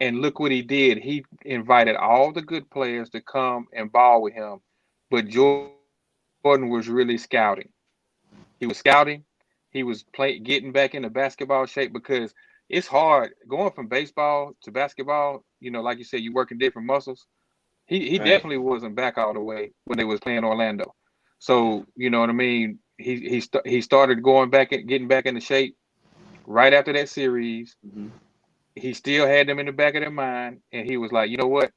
And look what he did. He invited all the good players to come and ball with him, but Jordan was really scouting. He was scouting. He was getting back into basketball shape because it's hard going from baseball to basketball. Like you said, you working different muscles. He definitely wasn't back all the way when they was playing Orlando. So you know what I mean. He started going back and getting back into shape right after that series. He still had them in the back of their mind, and he was like, you know what?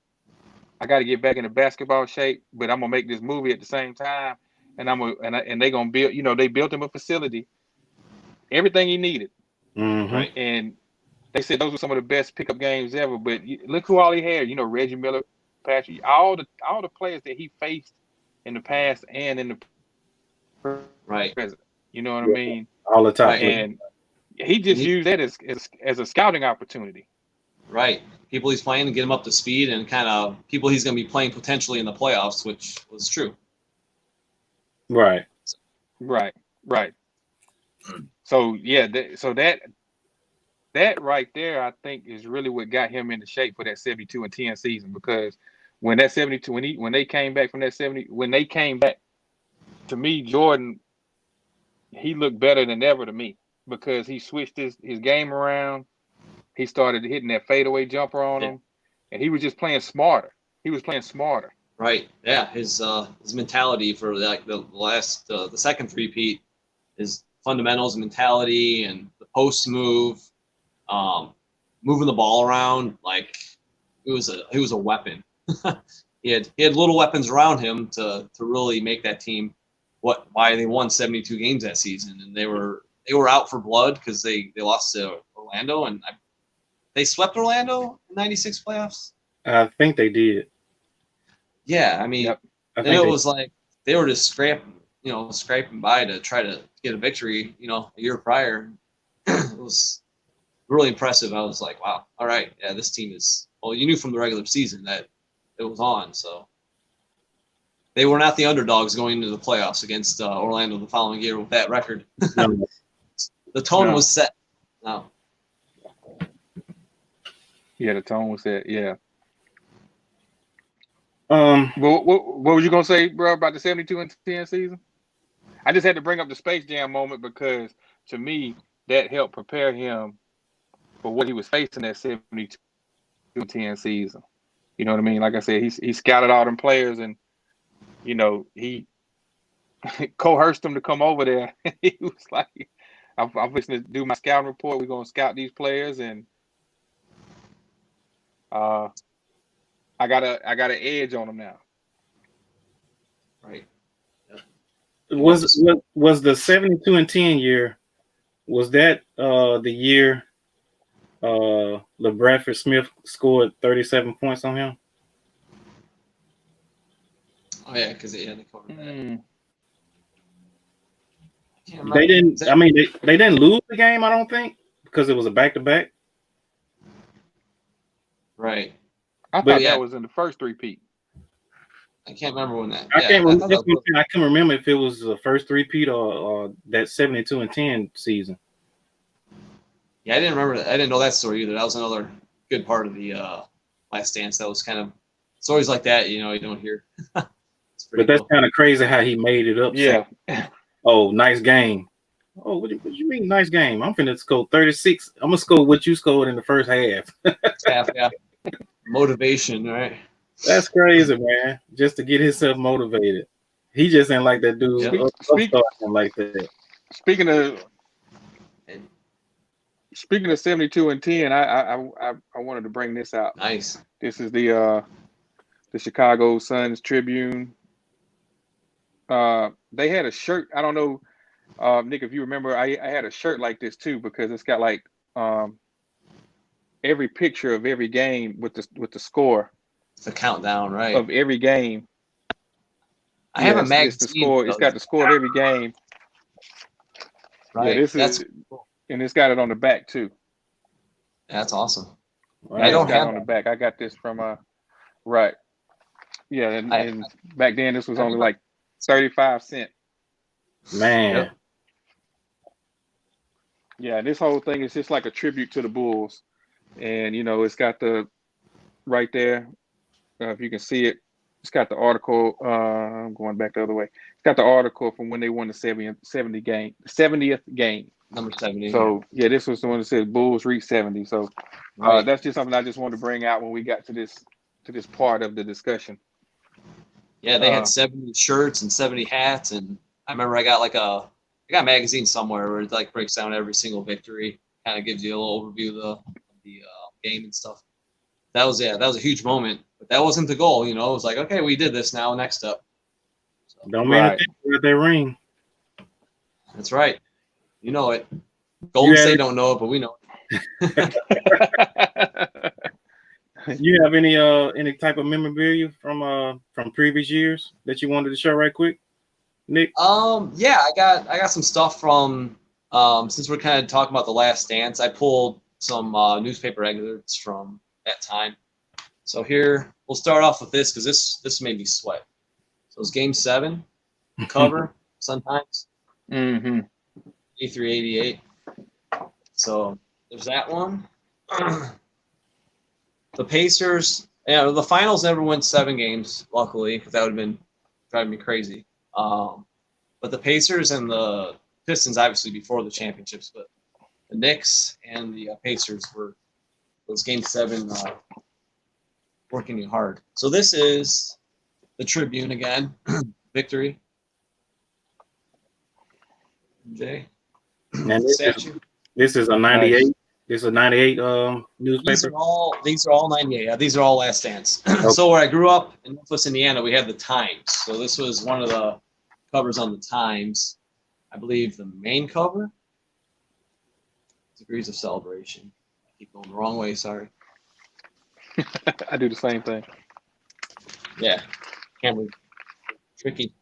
I got to get back into basketball shape, but I'm gonna make this movie at the same time, and and they gonna build. They built him a facility, everything he needed, right? And they said those were some of the best pickup games ever. But look who all he had. Reggie Miller, Patrick, all the players that he faced in the past and in the present. You know what I mean? All the time, and he just used that as a scouting opportunity. Right. People he's playing to get him up to speed and kind of people he's going to be playing potentially in the playoffs, which was true. Right. So, yeah, that right there, I think, is really what got him into shape for that 72-10 season, because when that 72, when they came back from that 70, when they came back, to me, Jordan, he looked better than ever to me because he switched his game around. He started hitting that fadeaway jumper on him, and he was just playing smarter. Right. Yeah. His mentality for the second three-peat, his fundamentals, mentality, and the post move, moving the ball around, like he was a weapon. he had little weapons around him to really make that team why they won 72 games that season, and they were out for blood because they lost to Orlando, and they swept Orlando in '96 playoffs. I think they did. Yeah, I mean, it was like they were just scraping by to try to get a victory. A year prior, it was really impressive. I was like, wow, all right, yeah, this team is. Well, you knew from the regular season that it was on, so they were not the underdogs going into the playoffs against Orlando the following year with that record. No. The tone was set. No. Yeah, the tone was set. Yeah. What was you gonna say, bro, about the 72-10 season? I just had to bring up the Space Jam moment because to me that helped prepare him for what he was facing that 72-10 season. You know what I mean? Like I said, he scouted all them players, and he coerced them to come over there. He was like, "I'm listening to do my scouting report. We're gonna scout these players, and I got an edge on them now." Right. Was the 72-10 year? Was that the year LeBradford Smith scored 37 points on him? Oh yeah, because they covered that. They didn't. I mean, they didn't lose the game. I don't think because it was a back-to-back. Right. I thought that was in the first three-peat. I can't remember when that. I can't remember. I can remember if it was the first three-peat or that 72-10 season. Yeah, I didn't remember that. I didn't know that story either. That was another good part of the Last Dance. That was kind of stories like that. You don't hear. But that's kind of crazy how he made it up. Yeah. Saying, oh, nice game. Oh, what you mean nice game? I'm finna score 36. I'm gonna score what you scored in the first half. Yeah. Motivation, right? That's crazy, man. Just to get himself motivated. He just ain't like that dude. Upstarting like that. Speaking of 72-10, I wanted to bring this out. Nice. This is the Chicago Suns Tribune. They had a shirt. I don't know, Nick, if you remember. I had a shirt like this too because it's got like every picture of every game with the score. It's a countdown, right? Of every game. I have a magazine. It's the score. It's got the score of every game. Right. Yeah, that's cool. And it's got it on the back too. That's awesome. Right. I don't have it on the back. I got this from right. Yeah, and back then this was only like 35 cents. Man. Yep. Yeah, this whole thing is just like a tribute to the Bulls. And it's got the right there. If you can see it, it's got the article. I'm going back the other way. It's got the article from when they won the 70th game. Number 70. So yeah, this was the one that said Bulls reached 70. So that's just something I just wanted to bring out when we got to this part of the discussion. Yeah, they had 70 shirts and 70 hats, and I remember I got a magazine somewhere where it like breaks down every single victory, kind of gives you a little overview of the game and stuff. That was a huge moment, but that wasn't the goal. It was like, okay, we did this. Now next up. So, don't mean a thing with their ring. That's right. You know it. Golden State don't know it, but we know it. You have any type of memorabilia from previous years that you wanted to show right quick, Nick? Yeah, I got some stuff from since we're kind of talking about the Last Dance. I pulled some newspaper excerpts from that time. So here we'll start off with this because this made me sweat. So it's Game 7 cover sometimes. Mm-hmm. 83-88. So there's that one. The Pacers, the finals never went 7 games, luckily, because that would have been driving me crazy. But the Pacers and the Pistons, obviously, before the championships, but the Knicks and the Pacers were those Game 7 working hard. So this is the Tribune again, victory. Jay. And this is a 98. Nice. This is a 98 newspaper. These are all 98. Yeah, these are all Last Dance. Okay. So where I grew up in Northwest Indiana, we had the Times. So this was one of the covers on the Times. I believe the main cover. Degrees of Celebration. I keep going the wrong way. Sorry. I do the same thing. Yeah, camera tricky.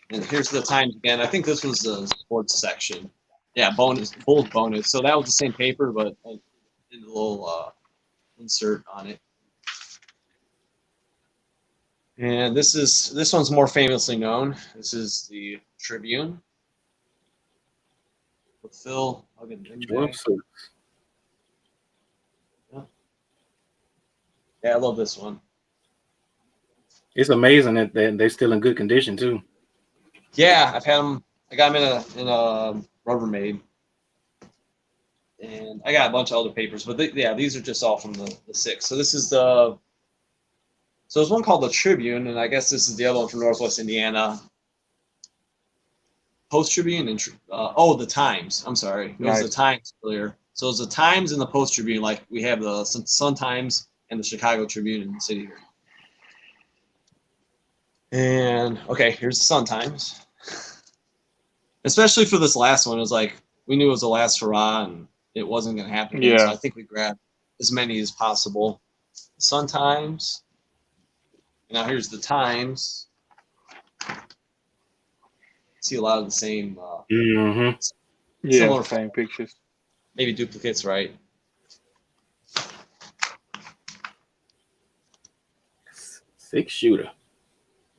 And here's the Times again. I think this was the sports section. Yeah, bold bonus. So that was the same paper, but I did a little insert on it. And this one's more famously known. This is the Tribune. With Phil. I'll get it. Yeah, I love this one. It's amazing that they're still in good condition too. Yeah, I've had them. I got them in a Rubbermaid, and I got a bunch of other papers. But these are just all from the 6. So this is so there's one called the Tribune, and I guess this is the other one from Northwest Indiana. Post Tribune and the Times. I'm sorry, it was the Times earlier. So it's the Times and the Post Tribune. Like we have the Sun Times and the Chicago Tribune in the city here. And okay, here's the Sun times. Especially for this last one, it was like we knew it was the last hurrah and it wasn't going to happen again. Yeah. So I think we grabbed as many as possible. Sun times. Now here's the times. See a lot of the same, Mm-hmm. Yeah, similar, same pictures. maybe duplicates, right? Six shooter.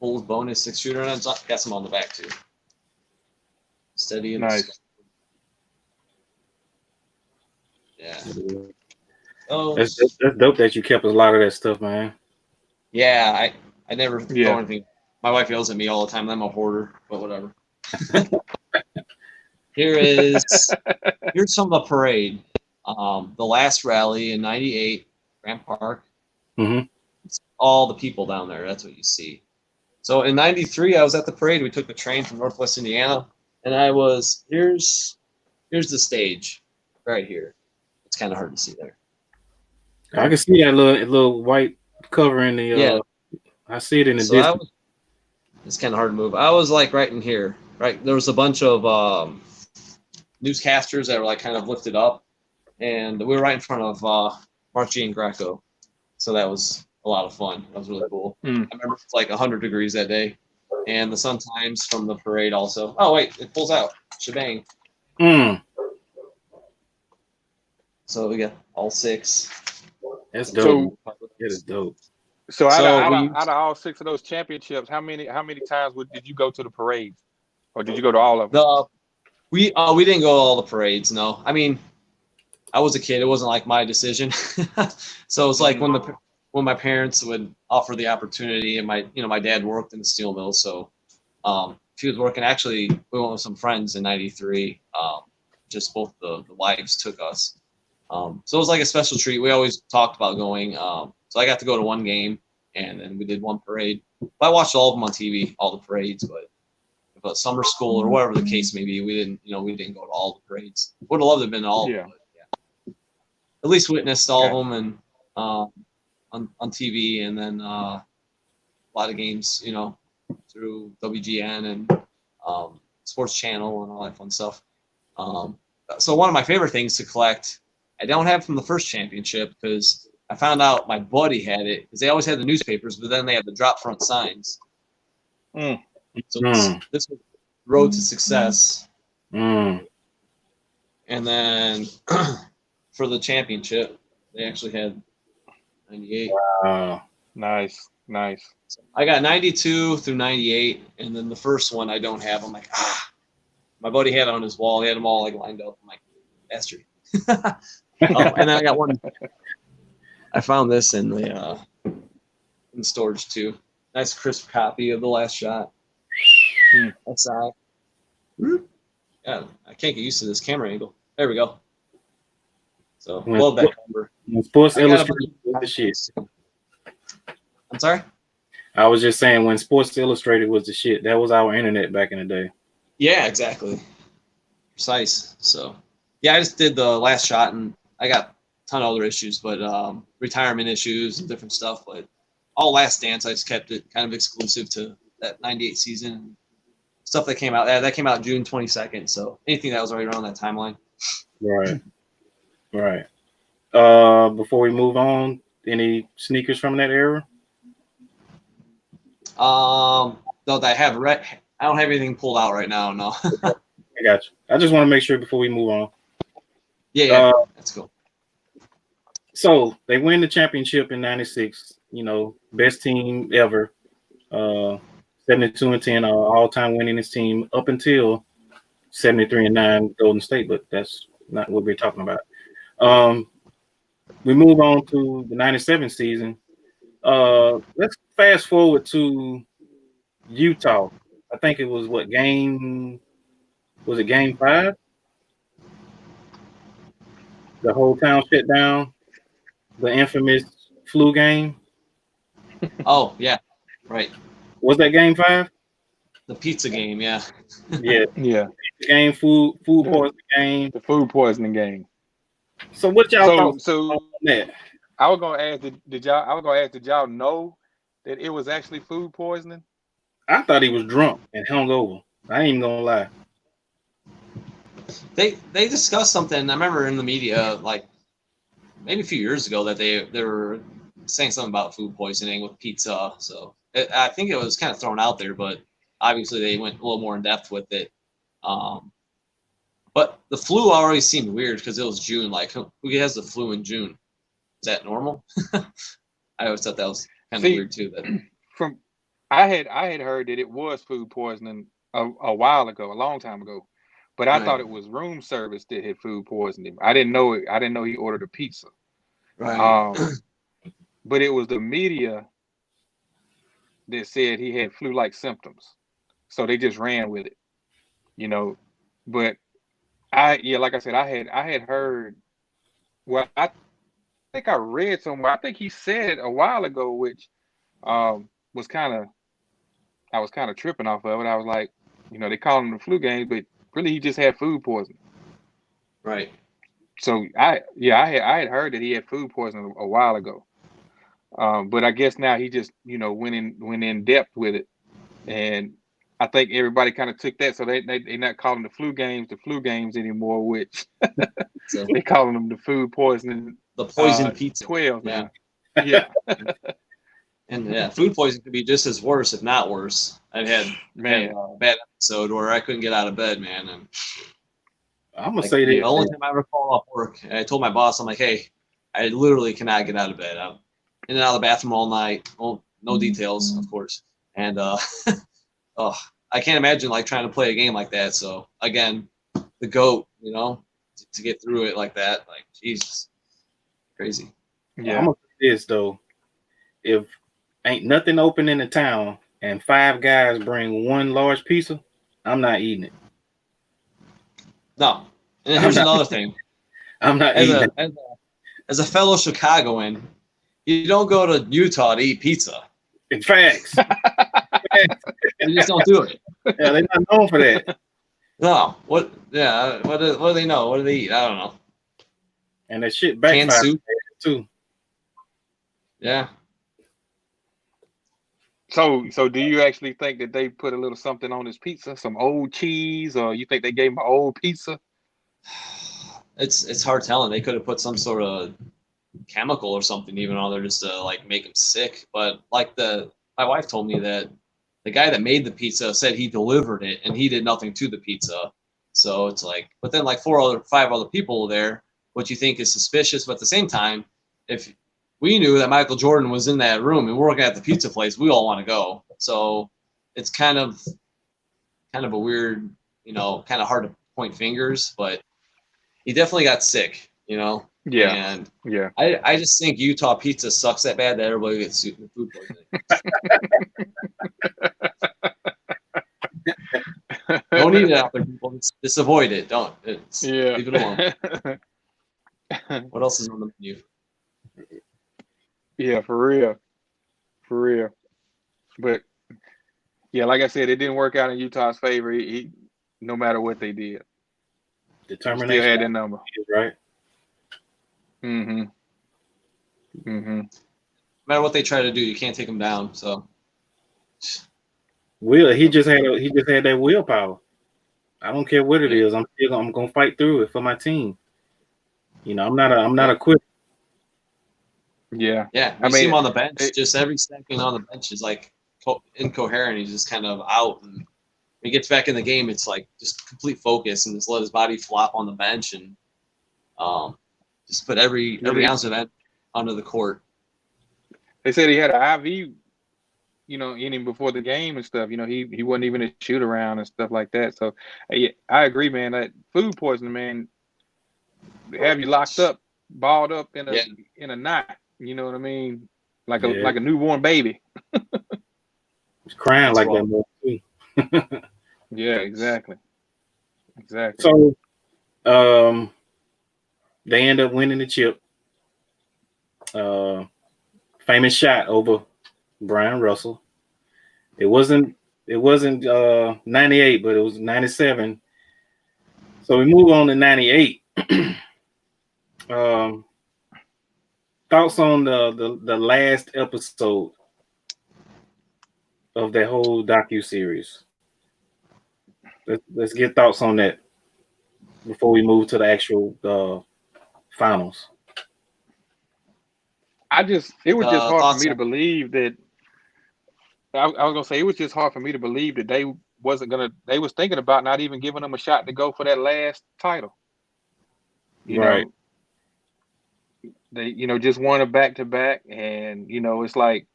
Full bonus 6-shooter, and I've got some on the back too. Steady and Nice. yeah. Oh, That's dope that you kept a lot of that stuff, man. yeah. I never Yeah. throw anything. My wife yells at me all the time. I'm a hoarder, but whatever. Here's some of the parade. The last rally in '98, Grant Park. Mm-hmm. It's all the people down there. That's what you see. So in '93, I was at the parade. We took the train from Northwest Indiana, and I was here's the stage, right here. It's kind of hard to see there. I can see that little white cover in the. Yeah. I see it in the So distance. it's kind of hard to move. I was like right in here. Right, there was a bunch of newscasters that were like kind of lifted up, and we were right in front of Mark G and Greco. So that was a lot of fun. That was really cool. I remember it's like 100 degrees that day, and the Sun Times from the parade also. Oh wait, it pulls out. Shebang. So we got all 6. That's dope. It is dope. So out So of all 6 of those championships, how many times did you go to the parades, or did you go to all of them? We didn't go to all the parades. No, I mean, I was a kid. It wasn't like my decision. So it was like when my parents would offer the opportunity, and my dad worked in the steel mill, so he was working. Actually, we went with some friends in '93. Just both the wives took us. So it was like a special treat. We always talked about going. So I got to go to one game, and then we did one parade. But I watched all of them on TV, all the parades. But summer school or whatever the case may be, we didn't go to all the parades. Would have loved to have been to all of them, but yeah. At least witnessed all of them and on TV, and then a lot of games, through WGN and Sports Channel and all that fun stuff. So one of my favorite things to collect, I don't have from the first championship because I found out my buddy had it because they always had the newspapers, but then they had the drop front signs. So this was Road to Success. And then for the championship, they actually had 98. Wow. Nice. So I got 92 through 98, and then the first one I don't have. I'm like, my buddy had it on his wall. He had them all like lined up. I'm like, bastard. And then I got one. I found this in the storage too. Nice crisp copy of The Last Shot. Outside. Yeah, I can't get used to this camera angle. There we go. So love that cover. Sports Illustrated was the shit. I'm sorry? I was just saying when Sports Illustrated was the shit. That was our internet back in the day. Yeah, exactly. Precise. So yeah, I just did The Last Shot, and I got a ton of other issues, but retirement issues and different stuff. But all Last Dance, I just kept it kind of exclusive to that 98 season. Stuff that came out. That came out June 22nd. So anything that was right around that timeline. Right. Before we move on, any sneakers from that era? Though I have I don't have anything pulled out right now. No. I got you. I just want to make sure before we move on. Yeah, that's cool. So they win the championship in '96. Best team ever. 72-10, all-time winningest team up until 73-9 Golden State, but that's not what we're talking about. We move on to the '97 season. Let's fast forward to Utah. I think it was game 5? The whole town shut down. The infamous flu game. Oh yeah, right. Was that game 5? The pizza game, yeah. Yeah. Game food poisoning game. The food poisoning game. So what y'all thought on that? I was gonna ask, did y'all know that it was actually food poisoning? I thought he was drunk and hungover. I ain't even gonna lie. They discussed something. I remember in the media, like maybe a few years ago, that they were saying something about food poisoning with pizza. So I think it was kind of thrown out there, but obviously they went a little more in depth with it. But the flu already seemed weird because it was June. Like, who has the flu in June? Is that normal? I always thought that was kind of weird too. That I had heard that it was food poisoning a while ago, a long time ago, but I thought it was room service that had food poisoned him. I didn't know it. I didn't know he ordered a pizza. Right. But it was the media that said he had flu-like symptoms, so they just ran with it, you know. But like I said, I had heard. Well, I think I read somewhere. I think he said a while ago, which was kind of, I was kind of tripping off of it. I was like, they call him the flu games, but really he just had food poisoning. Right. So I had heard that he had food poisoning a while ago. But I guess now he just, went in depth with it, and I think everybody kind of took that, so they're not calling the flu games anymore, which So they calling them the food poisoning, the poison pizza. 12. Yeah. Yeah. And food poisoning could be just as worse, if not worse. I've had a bad episode where I couldn't get out of bed, man. And I'm gonna say that the only time I ever called off work, I told my boss, I'm like, hey, I literally cannot get out of bed. I'm in and out of the bathroom all night. Well, no details, of course. And I can't imagine like trying to play a game like that. So again, the GOAT, to get through it like that, like Jesus, crazy. Yeah. I'm gonna say this though, if ain't nothing open in the town and 5 guys bring one large pizza, I'm not eating it. No. And here's another thing. I'm not eating it. As a fellow Chicagoan, you don't go to Utah to eat pizza. In facts. You just don't do it. Yeah, they're not known for that. No. What? Yeah. What do they know? What do they eat? I don't know. And that shit backfired Canned soup too. Yeah. So do you actually think that they put a little something on his pizza, some old cheese, or you think they gave him an old pizza? It's hard telling. They could have put some sort of chemical or something even on there just to like make him sick. But like my wife told me that the guy that made the pizza said he delivered it and he did nothing to the pizza. So it's like, but then like 5 other people there, what you think is suspicious, but at the same time, if we knew that Michael Jordan was in that room and we're working at the pizza place, we all want to go. So it's kind of a weird, kind of hard to point fingers, but he definitely got sick, Yeah. And yeah. I just think Utah pizza sucks that bad that everybody gets food poisoning. Don't eat it out there, people. Just avoid it. Don't. Leave it alone. What else is on the menu? Yeah, for real. But yeah, like I said, it didn't work out in Utah's favor. He no matter what they did, Determination. Still had that number, right? No matter what they try to do, you can't take them down. So, he just had that willpower. I don't care what it is. I'm gonna fight through it for my team. I'm not a quitter. Yeah. I see him on the bench. Just every second on the bench is like incoherent. He's just kind of out, and when he gets back in the game, it's like just complete focus and just let his body flop on the bench and just put every ounce of that onto the court. They said he had an IV, in him before the game and stuff. He wasn't even a shoot around and stuff like that. So yeah, I agree, man. That food poisoning, man, have you locked up, balled up in a knot. You know what I mean? Like a newborn baby. He's crying like that more too. Yeah, exactly. So, they end up winning the chip. Famous shot over Brian Russell. It wasn't 98, but it was 97. So we move on to 98. Thoughts on the last episode of that whole docu-series? Let's get thoughts on that before we move to the actual finals. It was just hard for thoughts me to on- believe that. I was gonna say it was just hard for me to believe that they was thinking about not even giving them a shot to go for that last title. You Right. know, they just won a back to back, and it's like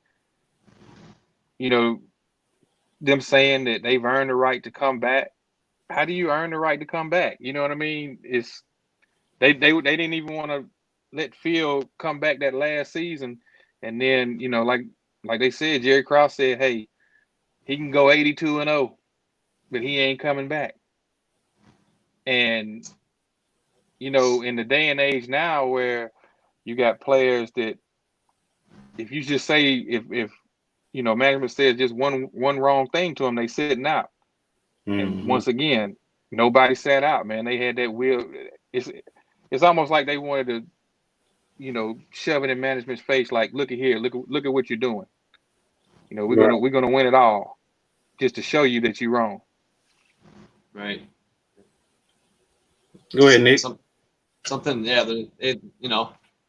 them saying that they've earned the right to come back. How do you earn the right to come back? You know what I mean? It's they didn't even want to let Phil come back that last season, and then like they said, Jerry Krause said, hey, he can go 82-0, but he ain't coming back. And in the day and age now where you got players that if you just say if management says just one wrong thing to them, they sitting out. And once again, nobody sat out, man. They had that will. It's almost like they wanted to, shove it in management's face, like, look at here, look at what you're doing. We're gonna win it all, just to show you that you're wrong. Right. Go ahead, Nick. Something, yeah.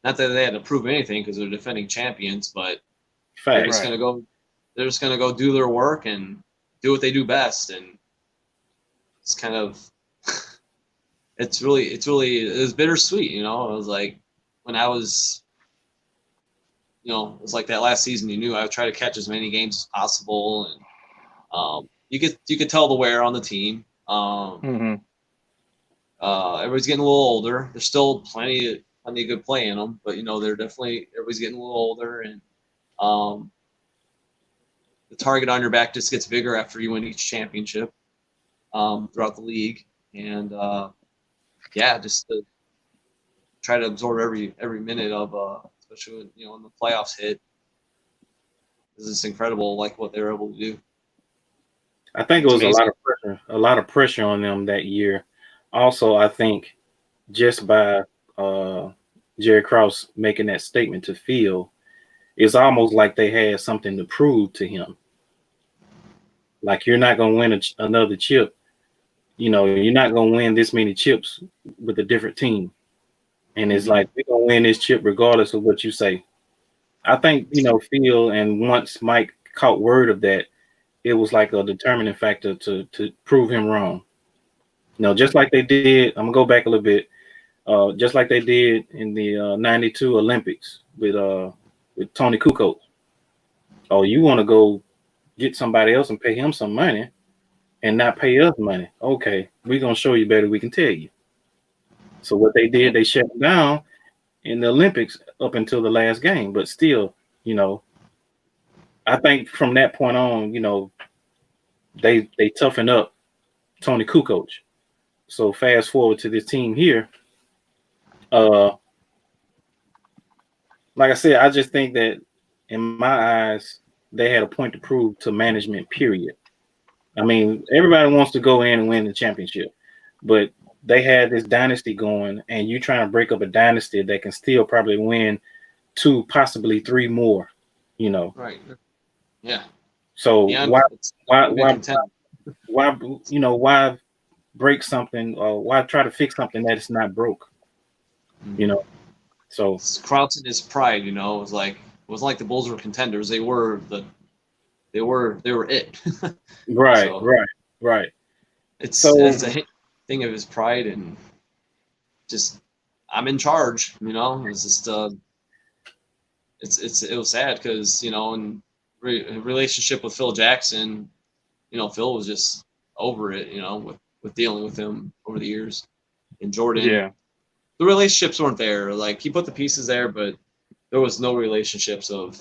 Not that they had to prove anything because they're defending champions, but they're just gonna go. They're just gonna go do their work and do what they do best, and it's kind of. It was bittersweet, It was like when I was, it was like that last season. You knew I would try to catch as many games as possible, and you could tell the wear on the team. Everybody's getting a little older. There's still plenty of good play in them, but everybody's getting a little older, and the target on your back just gets bigger after you win each championship throughout the league, and just to try to absorb every minute of, especially when the playoffs hit. This is incredible, like what they were able to do. I think it was a lot of pressure on them that year. Also, I think just by Jerry Krause making that statement to Phil, it's almost like they had something to prove to him. Like, you're not going to win another chip. You're not going to win this many chips with a different team. And it's like, we're going to win this chip regardless of what you say. I think, Phil, and once Mike caught word of that, it was like a determining factor to prove him wrong. Just like they did, I'm going to go back a little bit, just like they did in the 92 Olympics with Tony Kukoc. Oh, you want to go get somebody else and pay him some money and not pay us money. Okay, we're going to show you better, we can tell you. So what they did, they shut down in the Olympics up until the last game. But still, I think from that point on, they toughened up Tony Kukoc. So fast forward to this team here. Like I said, I just think that in my eyes, they had a point to prove to management, period. I mean, everybody wants to go in and win the championship, but they had this dynasty going, and you trying to break up a dynasty that can still probably win 2, possibly 3 more, Right. Yeah. So why break something, or why try to fix something that is not broke? So Krause and his pride, it wasn't like the Bulls were contenders. They were it. Right, so, right. It's a thing of his pride, and just, I'm in charge. It's just it was sad because in relationship with Phil Jackson, Phil was just over it. With dealing with him over the years, and Jordan. Yeah. The relationships weren't there. Like, he put the pieces there, but there was no relationships it was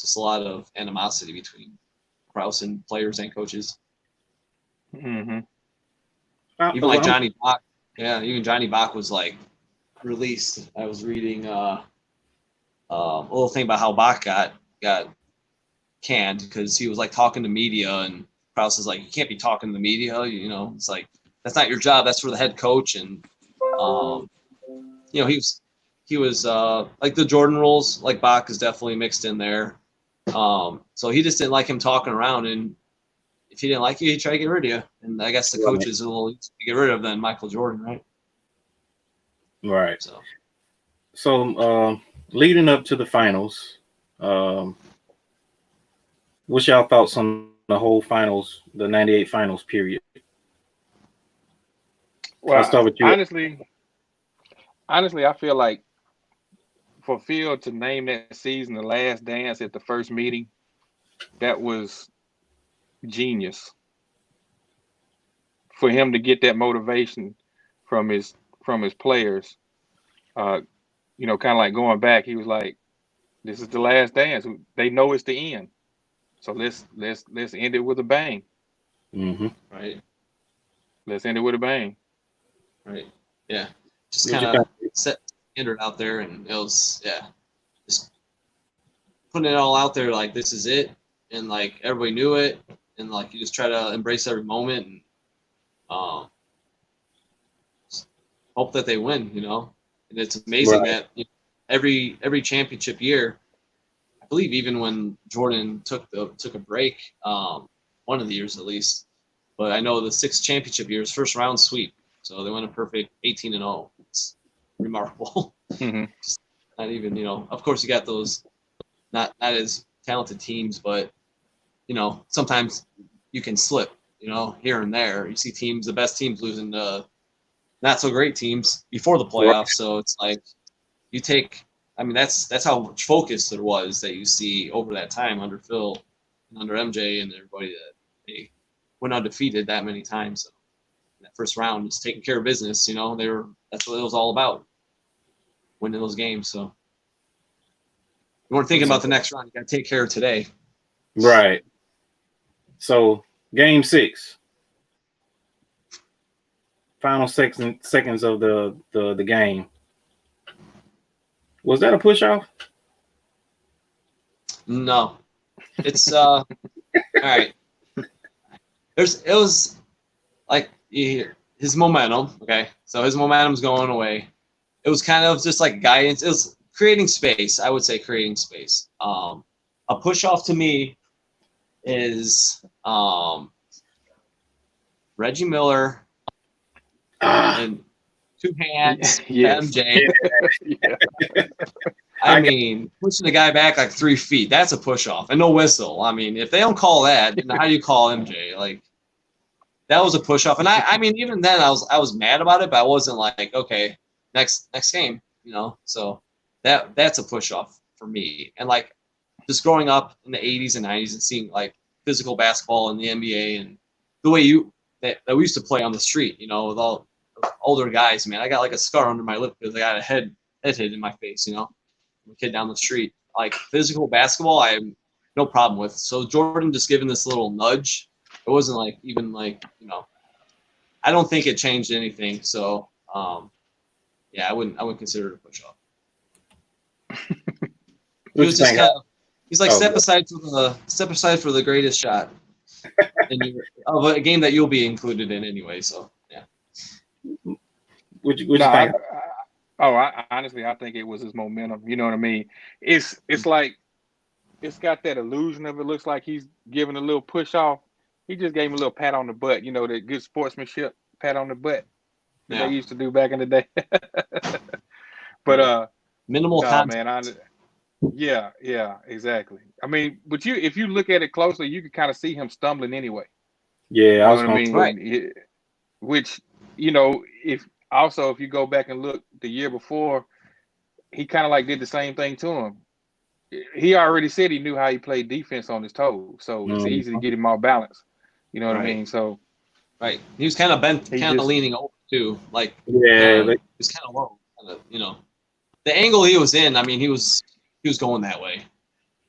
just a lot of animosity between Krause and players and coaches. Mm-hmm. Even like Johnny Bach. Yeah, even Johnny Bach was like released. I was reading a little thing about how Bach got canned because he was like talking to media, and Krause is like, you can't be talking to the media. It's like, that's not your job. That's for the head coach. And he was like the Jordan rules. Like, Bach is definitely mixed in there. So he just didn't like him talking around, and if he didn't like you, he'd try to get rid of you. And I guess the coach is a little easier to get rid of than Michael Jordan, right? Right. So leading up to the finals, what's y'all thoughts on the whole finals, the 98 finals period? Well, I'll start with you. Honestly, I feel like for Phil to name that season The Last Dance at the first meeting, that was genius. For him to get that motivation from his players, you know, kind of like going back, he was like, "This is the last dance. They know it's the end, so let's end it with a bang." Mm-hmm. Right. Let's end it with a bang. Right. Yeah. Just kind of set standard out there, and it was just putting it all out there like this is it, and like everybody knew it, and like you just try to embrace every moment and hope that they win, you know. And it's amazing that every championship year, I believe even when Jordan took a break, one of the years at least, but I know the 6 championship years, first round sweep, so they went a perfect 18-0. It's remarkable. Mm-hmm. Just not even, you know, of course you got those not as talented teams, but you know, sometimes you can slip, you know, here and there. You see teams, the best teams losing to not so great teams before the playoffs. So it's like you take, I mean, that's how much focus there was that you see over that time under Phil and under MJ and everybody that they went undefeated that many times. So that first round was taking care of business, you know, that's what it was all about, winning those games. So you weren't thinking about the next round. You got to take care of today. Right. So game 6, final seconds of the game. Was that a push off? No, it's all right. It was like his momentum. Okay, so his momentum's going away. It was kind of just like guidance. It was creating space. I would say creating space. A push off to me is Reggie Miller and 2 hands Yes. MJ. Yeah. I mean, pushing the guy back like 3 feet, that's a push off and no whistle. I mean, if they don't call that, then how do you call MJ? Like, that was a push off. And I mean, even then I was mad about it, but I wasn't like, okay, next game, you know? So that's a push off for me. And like just growing up in the 80s and 90s and seeing like physical basketball in the NBA and the way that we used to play on the street, you know, with all older guys, man. I got like a scar under my lip because I got a head hit in my face, you know. A kid down the street. Like physical basketball, I have no problem with. So Jordan just giving this little nudge. It wasn't like even like, you know, I don't think it changed anything. So yeah, I wouldn't consider it a push off. He was just kind of, he's like step aside for the greatest shot of a game that you'll be included in anyway. So yeah. Would you think? I honestly, I think it was his momentum. You know what I mean? It's like it's got that illusion of it looks like he's giving a little push off. He just gave him a little pat on the butt. You know, that good sportsmanship pat on the butt that they used to do back in the day. But minimal contact. Man, yeah, exactly. I mean, but if you look at it closely, you can kind of see him stumbling anyway. Yeah, you know what I mean? Right. Which, you know, if you go back and look the year before, he kind of like did the same thing to him. He already said he knew how he played defense on his toes, so it's easy to get him all balanced. You know what I mean? So, right, he was kind of bent, kind of leaning over too, like he was kind of low, you know, the angle he was in. I mean, he was going that way. It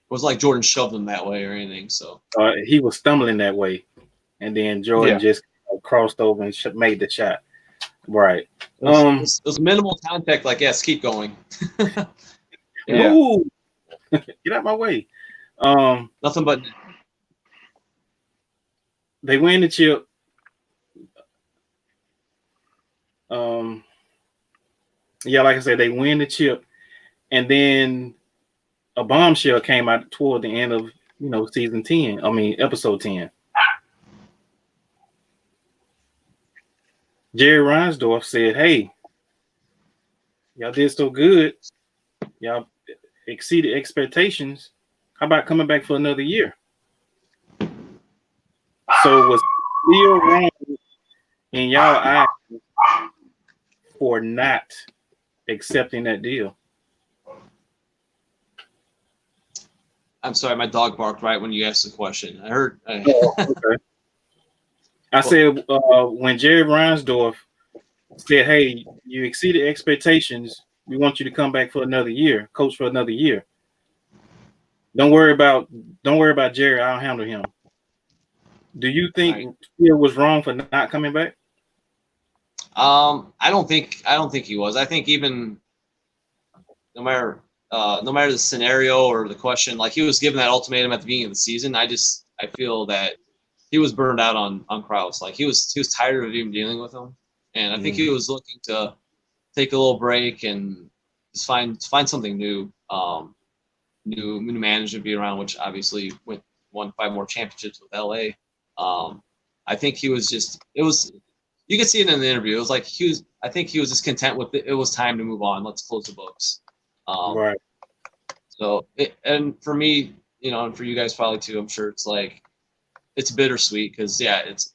was like Jordan shoved him that way or anything. So he was stumbling that way, and then Jordan just crossed over and made the shot. Right. It was minimal contact. Like, yes, keep going. Ooh, get out my way. Nothing but they win the chip. Yeah, like I said, they win the chip, and then a bombshell came out toward the end of season 10. I mean, episode 10. Jerry Reinsdorf said, "Hey, y'all did so good. Y'all exceeded expectations. How about coming back for another year?" So was still wrong in y'all eyes for not accepting that deal? I'm sorry, my dog barked right when you asked the question. I heard. Okay. I said when Jerry Reinsdorf said, "Hey, you exceeded expectations. We want you to come back for another year, coach for another year. Don't worry about Jerry. I'll handle him." Do you think Phil was wrong for not coming back? I don't think he was. I think even no matter the scenario or the question, like he was given that ultimatum at the beginning of the season. I feel that he was burned out on Krause. Like he was tired of even dealing with him, and I think he was looking to take a little break and just find something new. New manager to be around, which obviously won 5 more championships with LA. I think he was just. It was. You could see it in the interview. It was like I think he was just content with it. It was time to move on. Let's close the books. Right. So, and for me, and for you guys probably too, I'm sure it's bittersweet because it's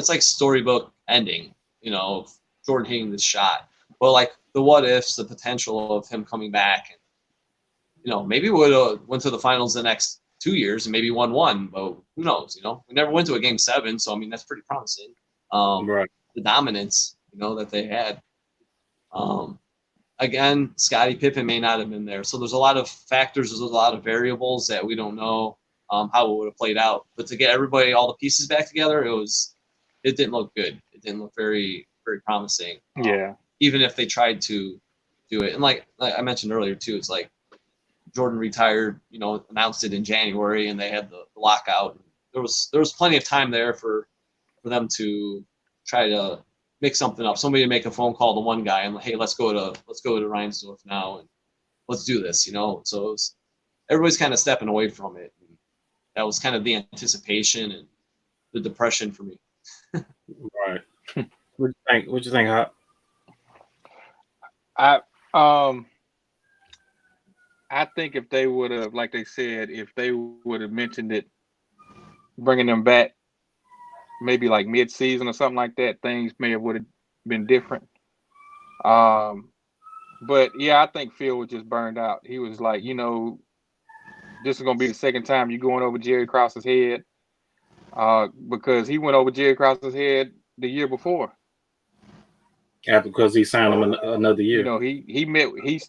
like storybook ending. Jordan hitting this shot. Well, like the what ifs, the potential of him coming back, and maybe we would have went to the finals the next 2 years and maybe won one, but who knows? We never went to a game 7, so I mean that's pretty promising. Right. The dominance, that they had. Again, Scottie Pippen may not have been there. So there's a lot of factors, there's a lot of variables that we don't know how it would have played out. But to get everybody, all the pieces back together, it didn't look good. It didn't look very, very promising. Yeah. Even if they tried to do it. And like I mentioned earlier too, it's like Jordan retired, announced it in January and they had the lockout. There was plenty of time there for them to try to make something up. Somebody to make a phone call to one guy and hey, let's go to Reinsdorf now and let's do this. So everybody's kind of stepping away from it. And that was kind of the anticipation and the depression for me. Right. What you think, Hop? I think if they would have, like they said, if they would have mentioned it, bringing them back, maybe like mid-season or something like that, things would have been different. But yeah, I think Phil was just burned out. He was like, this is gonna be the second time you're going over Jerry Krause's head, because he went over Jerry Krause's head the year before. Yeah, because he signed him another year. He's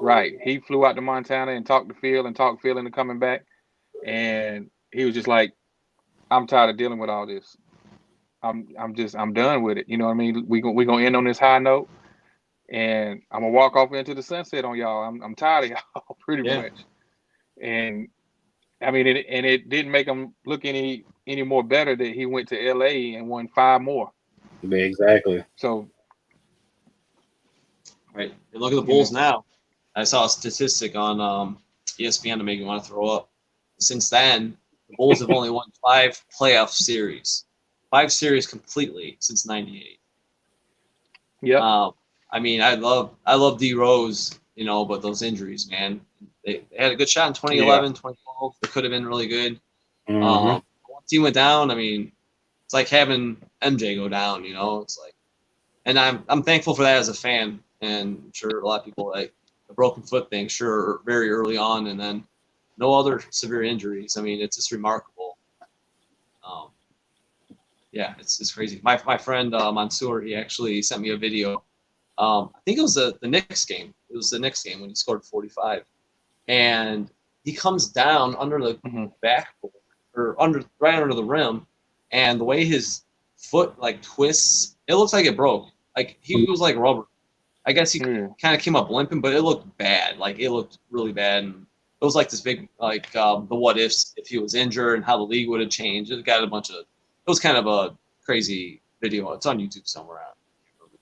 right. He flew out to Montana and talked to Phil into coming back, and he was just like, I'm tired of dealing with all this. I'm done with it. You know what I mean? We gonna end on this high note, and I'm gonna walk off into the sunset on y'all. I'm tired of y'all pretty much. And I mean, it didn't make him look any more better that he went to LA and won 5 more. Exactly. So, right. And look at the Bulls now. I saw a statistic on ESPN to make me want to throw up. Since then, the Bulls have only won 5 playoff series. 5 series completely since '98. yeah. I mean, I love D Rose, but those injuries, man. They had a good shot in 2011, 2012. They could have been really good. Mm-hmm. Once he went down, I mean, it's like having MJ go down. It's like, and I'm thankful for that as a fan, and I'm sure a lot of people like the broken foot thing, sure, very early on, and then no other severe injuries. I mean, it's just remarkable. Yeah, it's crazy. My friend Mansour, he actually sent me a video. I think it was the Knicks game. It was the Knicks game when he scored 45, and he comes down under the backboard or right under the rim, and the way his foot like twists, it looks like it broke. Like he was like rubber. I guess he kind of came up limping, but it looked bad. Like it looked really bad, and it was like this big the what ifs if he was injured and how the league would have changed. It got a bunch of. It was kind of a crazy video. It's on YouTube somewhere.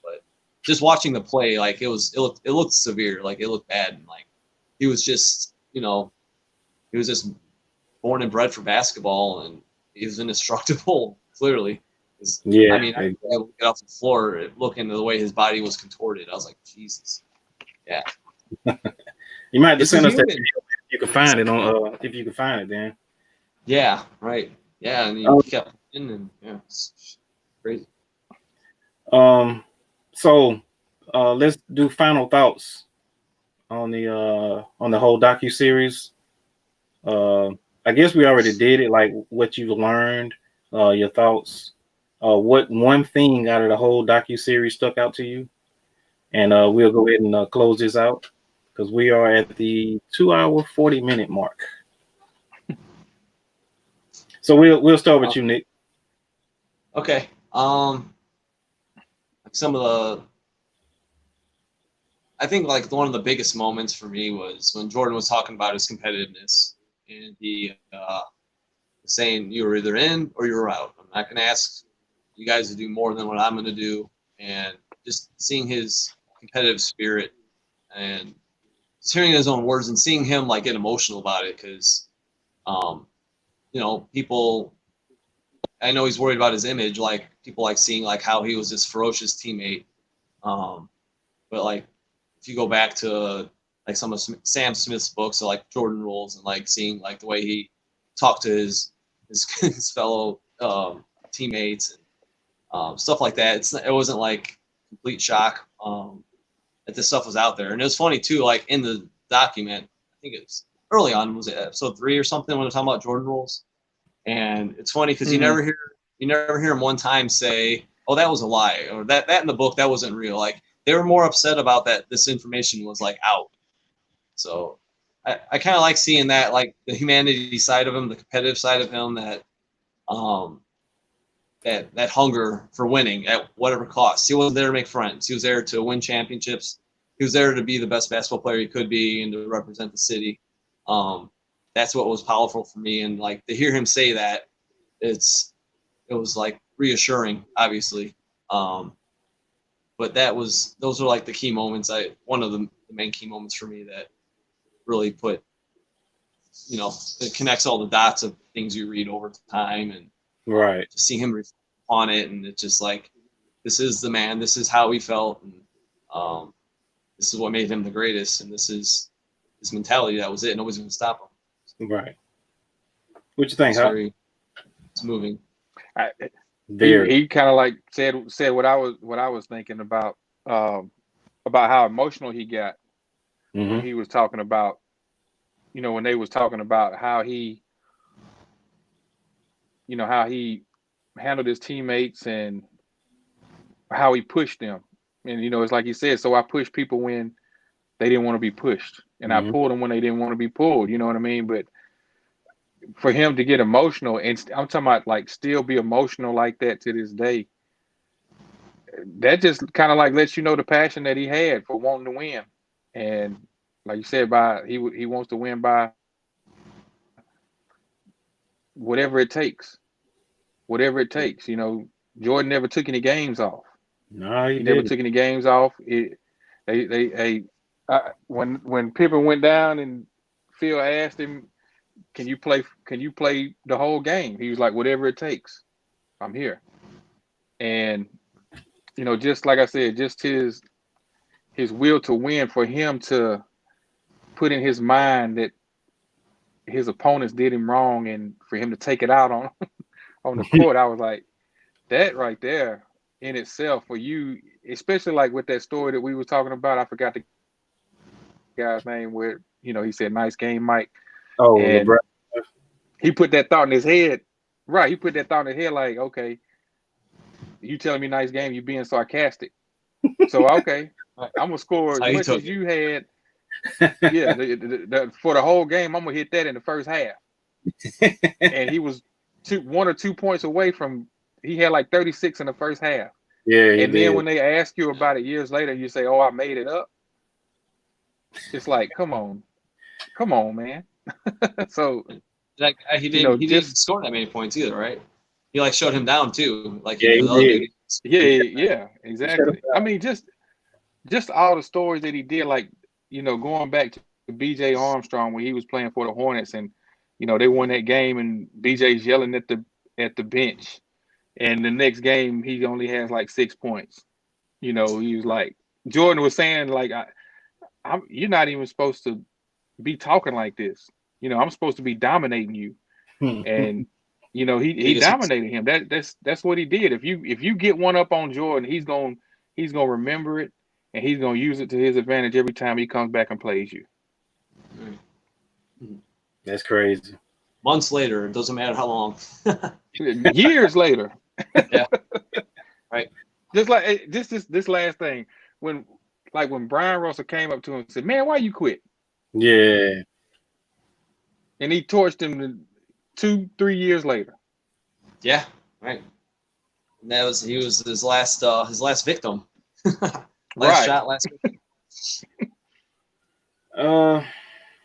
But just watching the play, like it looked severe. Like it looked bad, and like he was just, he was just born and bred for basketball, and he was indestructible, clearly. Yeah. I mean, I get off the floor looking at the way his body was contorted. I was like, Jesus. Yeah. You might have to send us that video if you can find it if you can find it, Dan. Yeah, right. Yeah, and he kept in, and it's crazy. So let's do final thoughts on the whole docu-series. I guess we already did it, like what you've learned, your thoughts. What one thing out of the whole docu-series stuck out to you? And we'll go ahead and close this out because we are at the 2-hour 40-minute mark. So we'll start with you, Nick. Okay. Some of the, I think like one of the biggest moments for me was when Jordan was talking about his competitiveness, and he saying you were either in or you're out. I'm not going to ask you guys to do more than what I'm going to do, and just seeing his competitive spirit and just hearing his own words and seeing him like get emotional about it, because people, I know he's worried about his image, like people like seeing like how he was this ferocious teammate, but like if you go back to like some of Sam Smith's books, so like Jordan Rules, and like seeing like the way he talked to his fellow teammates and stuff like that, it wasn't like complete shock that this stuff was out there. And it was funny too, like in the document, I think it was early on, was it episode 3 or something, when they're talking about Jordan Rules. And it's funny because you never hear him one time say, "Oh, that was a lie," or that in the book that wasn't real. Like they were more upset about that this information was like out. So I kind of like seeing that, like the humanity side of him, the competitive side of him, that that hunger for winning at whatever cost. He wasn't there to make friends. He was there to win championships. He was there to be the best basketball player he could be and to represent the city. That's what was powerful for me. And like to hear him say that, it was like reassuring, obviously. But those are like the key moments. One of the main key moments for me that really put, it connects all the dots of things you read over time, and right, to see him reflect on it, and it's just like, this is the man, this is how he felt, and this is what made him the greatest, and this is his mentality. That was it. Nobody's gonna stop him. Right. What you think? It's moving. He kind of like said what I was thinking about how emotional he got when he was talking about, when they was talking about how he handled his teammates and how he pushed them. And it's like he said, so I pushed people when they didn't want to be pushed, and I pulled them when they didn't want to be pulled. You know what I mean? But for him to get emotional, and I'm talking about like still be emotional like that to this day, that just kind of like lets you know the passion that he had for wanting to win. And like you said, he wants to win by whatever it takes. Whatever it takes. Jordan never took any games off. No, he never took any games off. When Pippen went down and Phil asked him, Can you play the whole game? He was like, whatever it takes, I'm here. And just like I said, just his will to win, for him to put in his mind that his opponents did him wrong, and for him to take it out on the court, I was like, that right there in itself, for you, especially like with that story that we were talking about, I forgot the guy's name, where he said, "Nice game, Mike." Oh, and LeBron. He put that thought in his head. Right. He put that thought in his head, like, okay, you telling me nice game, you being sarcastic. So, okay, I'm going to score as much as you had. Yeah, for the whole game, I'm going to hit that in the first half. And he was 1 or 2 points away from, he had like 36 in the first half. Yeah. And then when they ask you about it years later, you say, "Oh, I made it up." It's like, come on, man. So, like he didn't score that many points either, right? He like shut him down too. Like he did. Yeah, exactly. I mean, just all the stories that he did, like going back to to B.J. Armstrong when he was playing for the Hornets, and they won that game, and B.J.'s yelling at the bench, and the next game he only has like 6 points. He was like, Jordan was saying like, you're not even supposed to be talking like this. I'm supposed to be dominating you, and he dominated him. That's what he did. If you get one up on Jordan, he's gonna remember it, and he's gonna use it to his advantage every time he comes back and plays you. That's crazy. Months later, it doesn't matter how long. Years later. Yeah. Right. Just like this last thing, when Brian Russell came up to him and said, "Man, why you quit?" Yeah. And he torched him 2-3 years later. Yeah, right. And he was his last victim. Last shot, last victim. I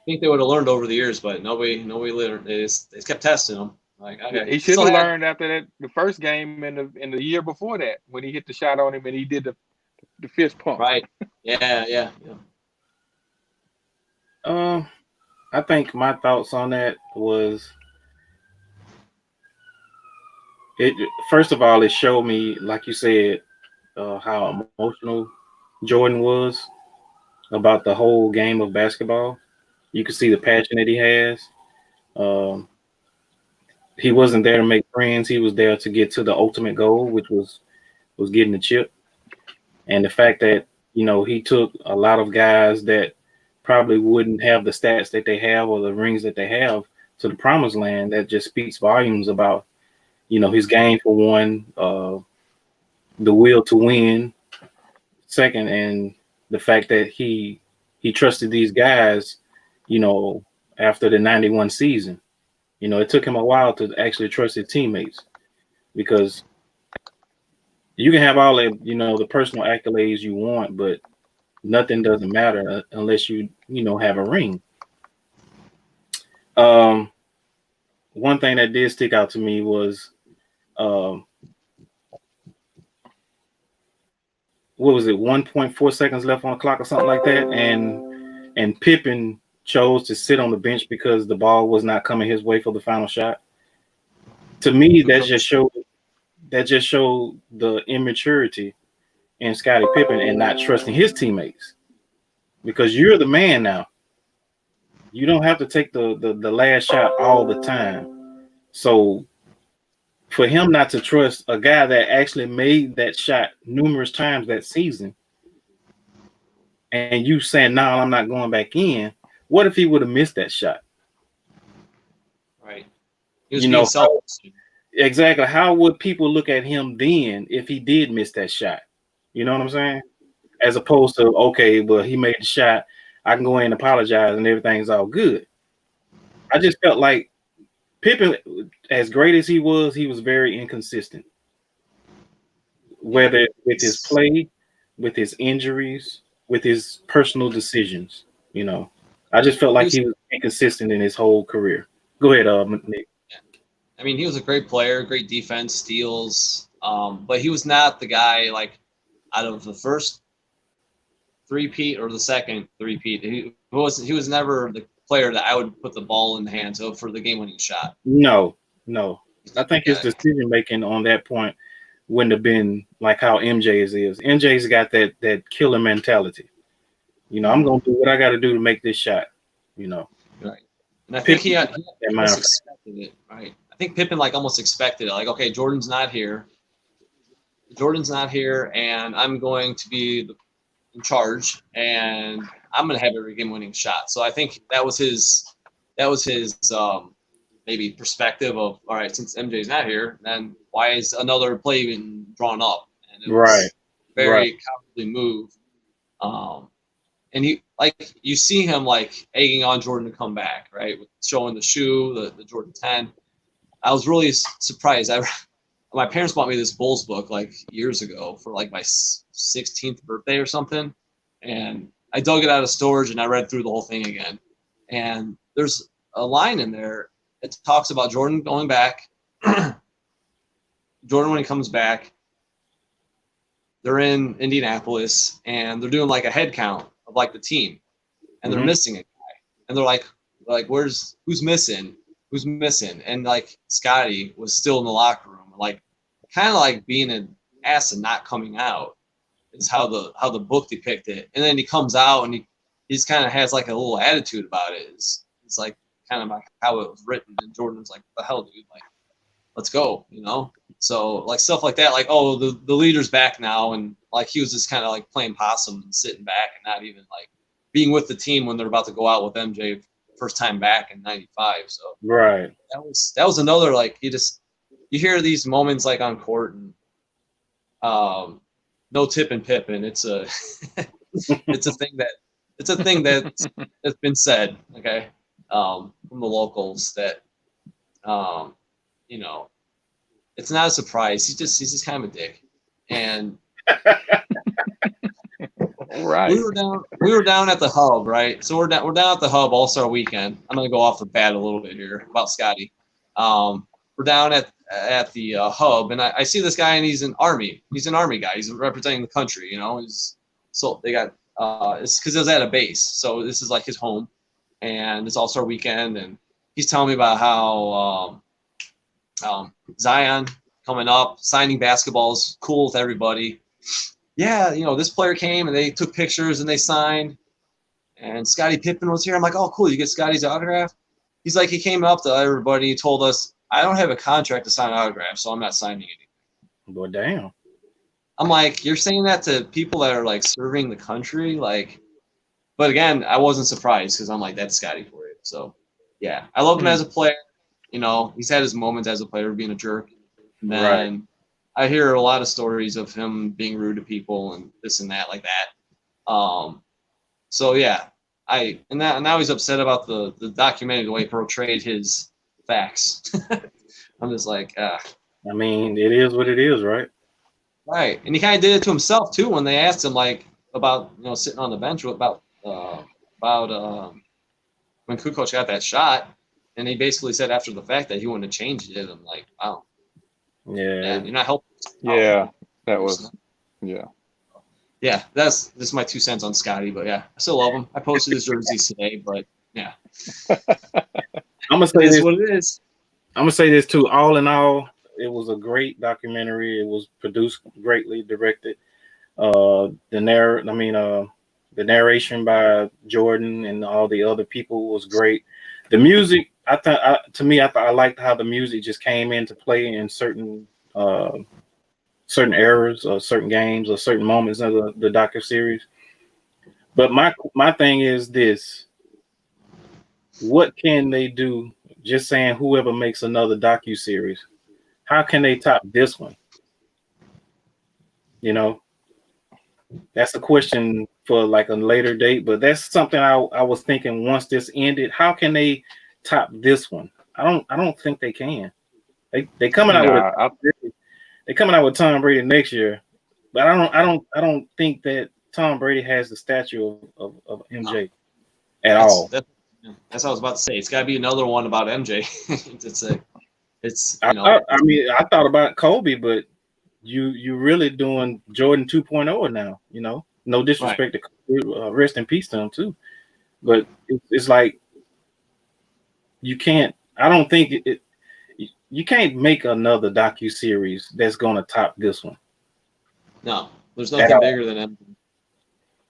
think they would have learned over the years, but nobody learned. They kept testing him. Like, okay, he should have learned after that, the first game in the year before that, when he hit the shot on him and he did the fist pump. Right. Yeah. I think my thoughts on that was, first of all, it showed me, like you said, how emotional Jordan was about the whole game of basketball. You could see the passion that he has. He wasn't there to make friends. He was there to get to the ultimate goal, which was getting the chip. And the fact that, he took a lot of guys that probably wouldn't have the stats that they have or the rings that they have to the promised land, that just speaks volumes about, his game, for one, the will to win, second, and the fact that he trusted these guys, after the 91 season. It took him a while to actually trust his teammates, because you can have all the, the personal accolades you want, but nothing doesn't matter unless you have a ring. One thing that did stick out to me was, what was it, 1.4 seconds left on the clock or something like that, and Pippen chose to sit on the bench because the ball was not coming his way for the final shot. To me, that just showed the immaturity in Scottie Pippen and not trusting his teammates, because you're the man now. You don't have to take the last shot all the time. So for him not to trust a guy that actually made that shot numerous times that season, and you saying, "No, I'm not going back in," what if he would have missed that shot? Right. He was being selfish. Exactly. How would people look at him then if he did miss that shot? You know what I'm saying? As opposed to, okay, well, he made the shot, I can go in and apologize and everything's all good. I just felt like Pippen, as great as he was very inconsistent. Whether with his play, with his injuries, with his personal decisions. I just felt like he was inconsistent in his whole career. Go ahead, Nick. I mean, he was a great player, great defense, steals, but he was not the guy, like, out of the first three-peat or the second three-peat. He was never the player that I would put the ball in the hands of for the game-winning shot. No. I think his decision-making on that point wouldn't have been like how MJ's is. MJ's got that killer mentality. I'm going to do what I got to do to make this shot, Right. And I think he almost expected it, right? I think Pippen almost expected it. Like, okay, Jordan's not here, and I'm going to be in charge, and I'm going to have every game-winning shot. So I think that was his maybe perspective of, all right, since MJ's not here, then why is another play even drawn up? And it was very cowardly move. And you see him egging on Jordan to come back, right? With showing the shoe, the Jordan 10. I was really surprised. My parents bought me this Bulls book years ago for my 16th birthday or something. And I dug it out of storage and I read through the whole thing again. And there's a line in there. It talks about Jordan going back. Jordan, when he comes back, they're in Indianapolis and they're doing a head count of the team, and they're missing a guy. and they're like who's missing? Who's missing? And like Scotty was still in the locker room, like kind of like being an ass and not coming out is how the book depicted it. And then he comes out and he's kind of has like a little attitude about it. It's like kind of like how it was written. And Jordan's like, "What the hell, dude? Like, let's go," you know? So like stuff like that, like, oh, the leader's back now, and like he was just kind of like playing possum and sitting back and not even like being with the team when they're about to go out with MJ first time back in '95. So right, that was another, like, you hear these moments like on court, and no tipping Pippin. It's a it's a thing that's been said, okay, from the locals, that you know, it's not a surprise. He's just kind of a dick. And right. We were down at the hub, right? So we're down at the hub All-Star weekend. I'm gonna go off the bat a little bit here about Scotty. We're down at the hub, and I see this guy, and he's an army guy. He's representing the country, you know. So they got it's because it was at a base, so this is like his home, and it's All-Star weekend, and he's telling me about how Zion coming up, signing basketballs, cool with everybody. Yeah, you know, this player came and they took pictures and they signed, and Scottie Pippen was here. I'm like, oh, cool, you get Scotty's autograph? He's like, he came up to everybody, he told us, I don't have a contract to sign autographs, so I'm not signing anything. Well, damn. I'm like, you're saying that to people that are like serving the country? Like, but again, I wasn't surprised because I'm like, that's Scotty for you. So yeah, I love him as a player. You know, he's had his moments as a player being a jerk. And then I hear a lot of stories of him being rude to people and this and that, like that. So yeah, now he's upset about the documentary, the way he portrayed his facts. I'm just like, I mean, it is what it is, right? Right, and he kind of did it to himself too when they asked him like about, you know, sitting on the bench about when Kukoc got that shot, and he basically said after the fact that he wouldn't have changed it. I'm like, wow, yeah, you're not helping. Yeah, that was, yeah. That's just my 2 cents on Scotty, but yeah, I still love him. I posted his jerseys today, but yeah, I'm gonna say this. What it is. I'm gonna say this too. All in all, it was a great documentary. It was produced greatly, directed. The narration by Jordan and all the other people was great. The music, I liked how the music just came into play in certain eras or certain games or certain moments of the docu-series. But my thing is this: what can they do? Just saying, whoever makes another docu-series, how can they top this one? You know, that's a question for like a later date, but that's something I was thinking once this ended. How can they top this one? I don't think they can. They coming out with Tom Brady next year, but I don't think that Tom Brady has the stature of MJ at all. That's what I was about to say. It's got to be another one about MJ. I thought about Kobe, but you really doing Jordan 2.0 now. You know, no disrespect to Kobe, rest in peace to him too. But it's like you can't. I don't think you can't make another docu-series that's gonna top this one. No, there's nothing bigger than MJ.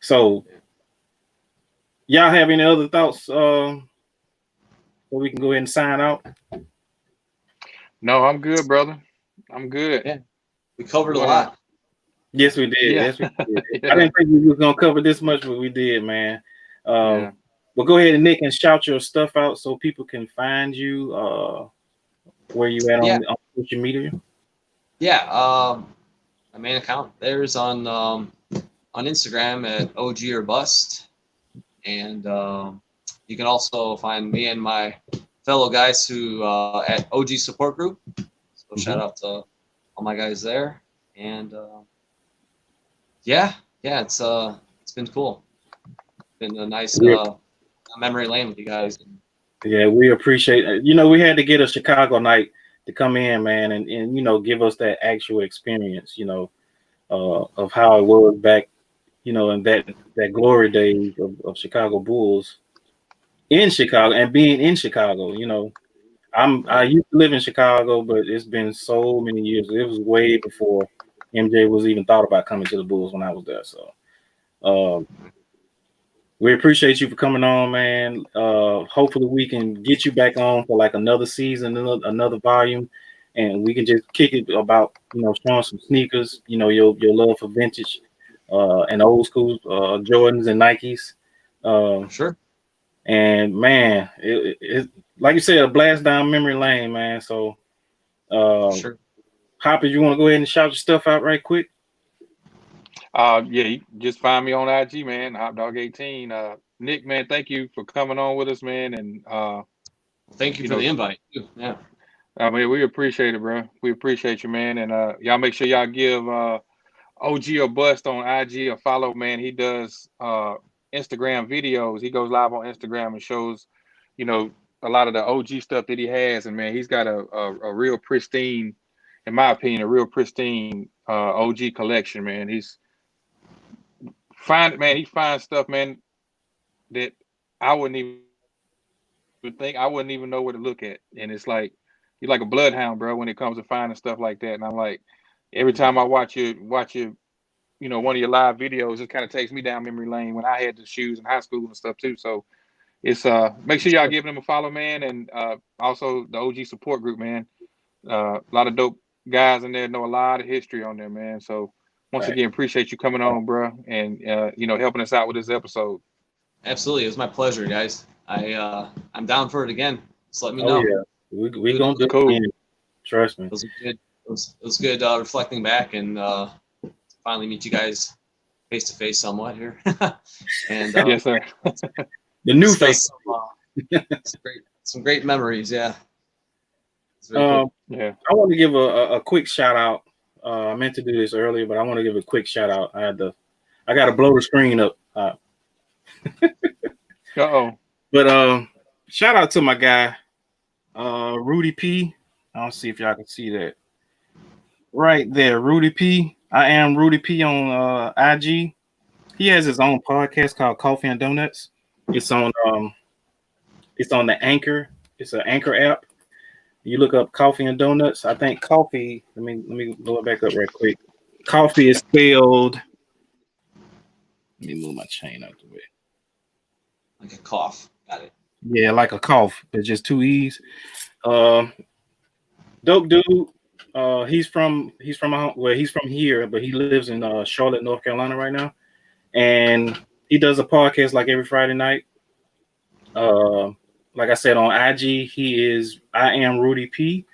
So. Y'all have any other thoughts so we can go ahead and sign out? No, I'm good, brother. I'm good. Yeah. We covered a lot. Yes, we did. Yeah. Yes, we did. I didn't think we were going to cover this much, but we did, man. Well, go ahead, Nick, and shout your stuff out so people can find you. Where you at on social media? Yeah. My main account there's on Instagram at OG or Bust. And you can also find me and my fellow guys who at OG Support Group. So shout out to all my guys there. And it's been cool. Been a nice memory lane with you guys. Yeah, we appreciate it. You know, we had to get a Chicago night to come in, man, and you know, give us that actual experience, you know, of how it was back, you know, in that glory days of Chicago Bulls. in Chicago and being in Chicago. You know, I used to live in Chicago, but it's been so many years. It was way before MJ was even thought about coming to the Bulls when I was there. So we appreciate you for coming on, man. Hopefully we can get you back on for like another season, another volume, and we can just kick it about, you know, showing some sneakers, you know, your love for vintage and old school Jordans and Nikes. Sure. And man, it like you said, a blast down memory lane, man. So Sure. Hopper, you want to go ahead and shout your stuff out right quick? Yeah, you just find me on IG, man, HopDog18. Nick, man, thank you for coming on with us, man, and thank you for the invite. Yeah. I mean, we appreciate it, bro. We appreciate you, man, and y'all make sure y'all give OG or Bust on IG a follow, man. He does Instagram videos. He goes live on Instagram and shows, you know, a lot of the OG stuff that he has, and man, he's got a real pristine, in my opinion, a real pristine OG collection, man. He's he finds stuff, man, that I wouldn't even think, I wouldn't even know where to look at. And it's like, you're like a bloodhound, bro, when it comes to finding stuff like that. And I'm like, every time I watch you, you know, one of your live videos, it kind of takes me down memory lane when I had the shoes in high school and stuff too. So it's make sure y'all give them a follow, man, and also the OG support group, man. A lot of dope guys in there, know a lot of history on there, man. So once again, appreciate you coming on, bro, and you know, helping us out with this episode. Absolutely, it was my pleasure, guys. I'm down for it again. Just let me know. Yeah, we gonna do it again. Trust me. It was good. It was good reflecting back and finally meet you guys face to face somewhat here. And yes, sir. The new face. Some great memories. Yeah. Cool. Yeah. I want to give a quick shout out. I meant to do this earlier, but I want to give a quick shout out. I got to blow the screen up. But shout out to my guy, Rudy P. I'll see if y'all can see that right there. Rudy P. I am Rudy P on IG. He has his own podcast called Coffee and Donuts. It's on the Anchor. It's an Anchor app. You look up Coffee and Donuts. I think coffee. Let me blow it back up right quick. Coffee is spelled. Let me move my chain out the way. Like a cough. Got it. Yeah, like a cough, but just two E's. Dope dude. He's from here, but he lives in Charlotte, North Carolina right now, and he does a podcast like every Friday night. Like I said, on IG, I am Rudy P,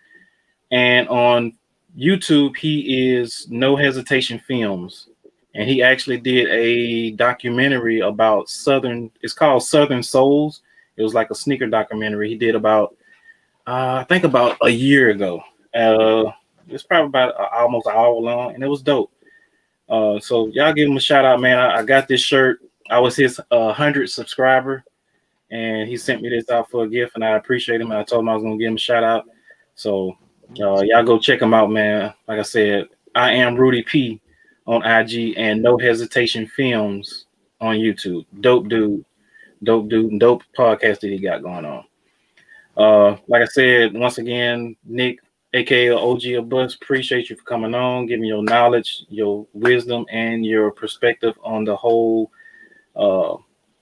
and on YouTube, he is No Hesitation Films, and he actually did a documentary about it's called Southern Souls. It was like a sneaker documentary he did about, I think about a year ago. It's probably about almost an hour long, and it was dope. So y'all give him a shout out, man. I got this shirt. I was his 100th subscriber, and he sent me this out for a gift, and I appreciate him. I told him I was gonna give him a shout out. So y'all go check him out, man. Like I said, I am Rudy P on IG and No Hesitation Films on YouTube. Dope dude, dope podcast that he got going on. Like I said, once again, Nick, aka OG of Bus, appreciate you for coming on, giving your knowledge, your wisdom, and your perspective on the whole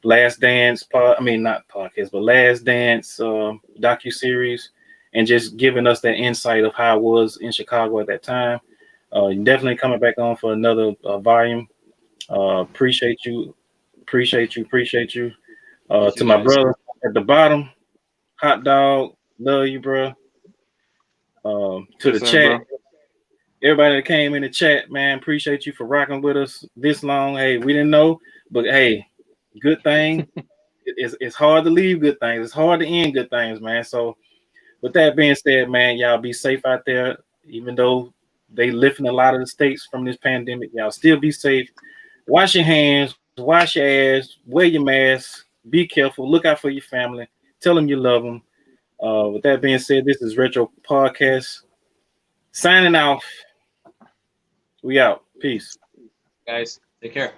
Last Dance not podcast, but Last Dance docu-series, and just giving us that insight of how it was in Chicago at that time. You're definitely coming back on for another volume. Appreciate you. To my brother at the bottom, Hot Dog, love you, bro. To the chat, bro. Everybody that came in the chat, man, appreciate you for rocking with us this long. Hey, we didn't know, but hey, good thing. It's hard to leave good things. It's hard to end good things, man. So with that being said, man, y'all be safe out there. Even though they lifting a lot of the states from this pandemic, y'all still be safe. Wash your hands, wash your ass, wear your mask, be careful, look out for your family, tell them you love them. With that being said, this is Retro Podcast. Signing off. We out. Peace. Guys, take care.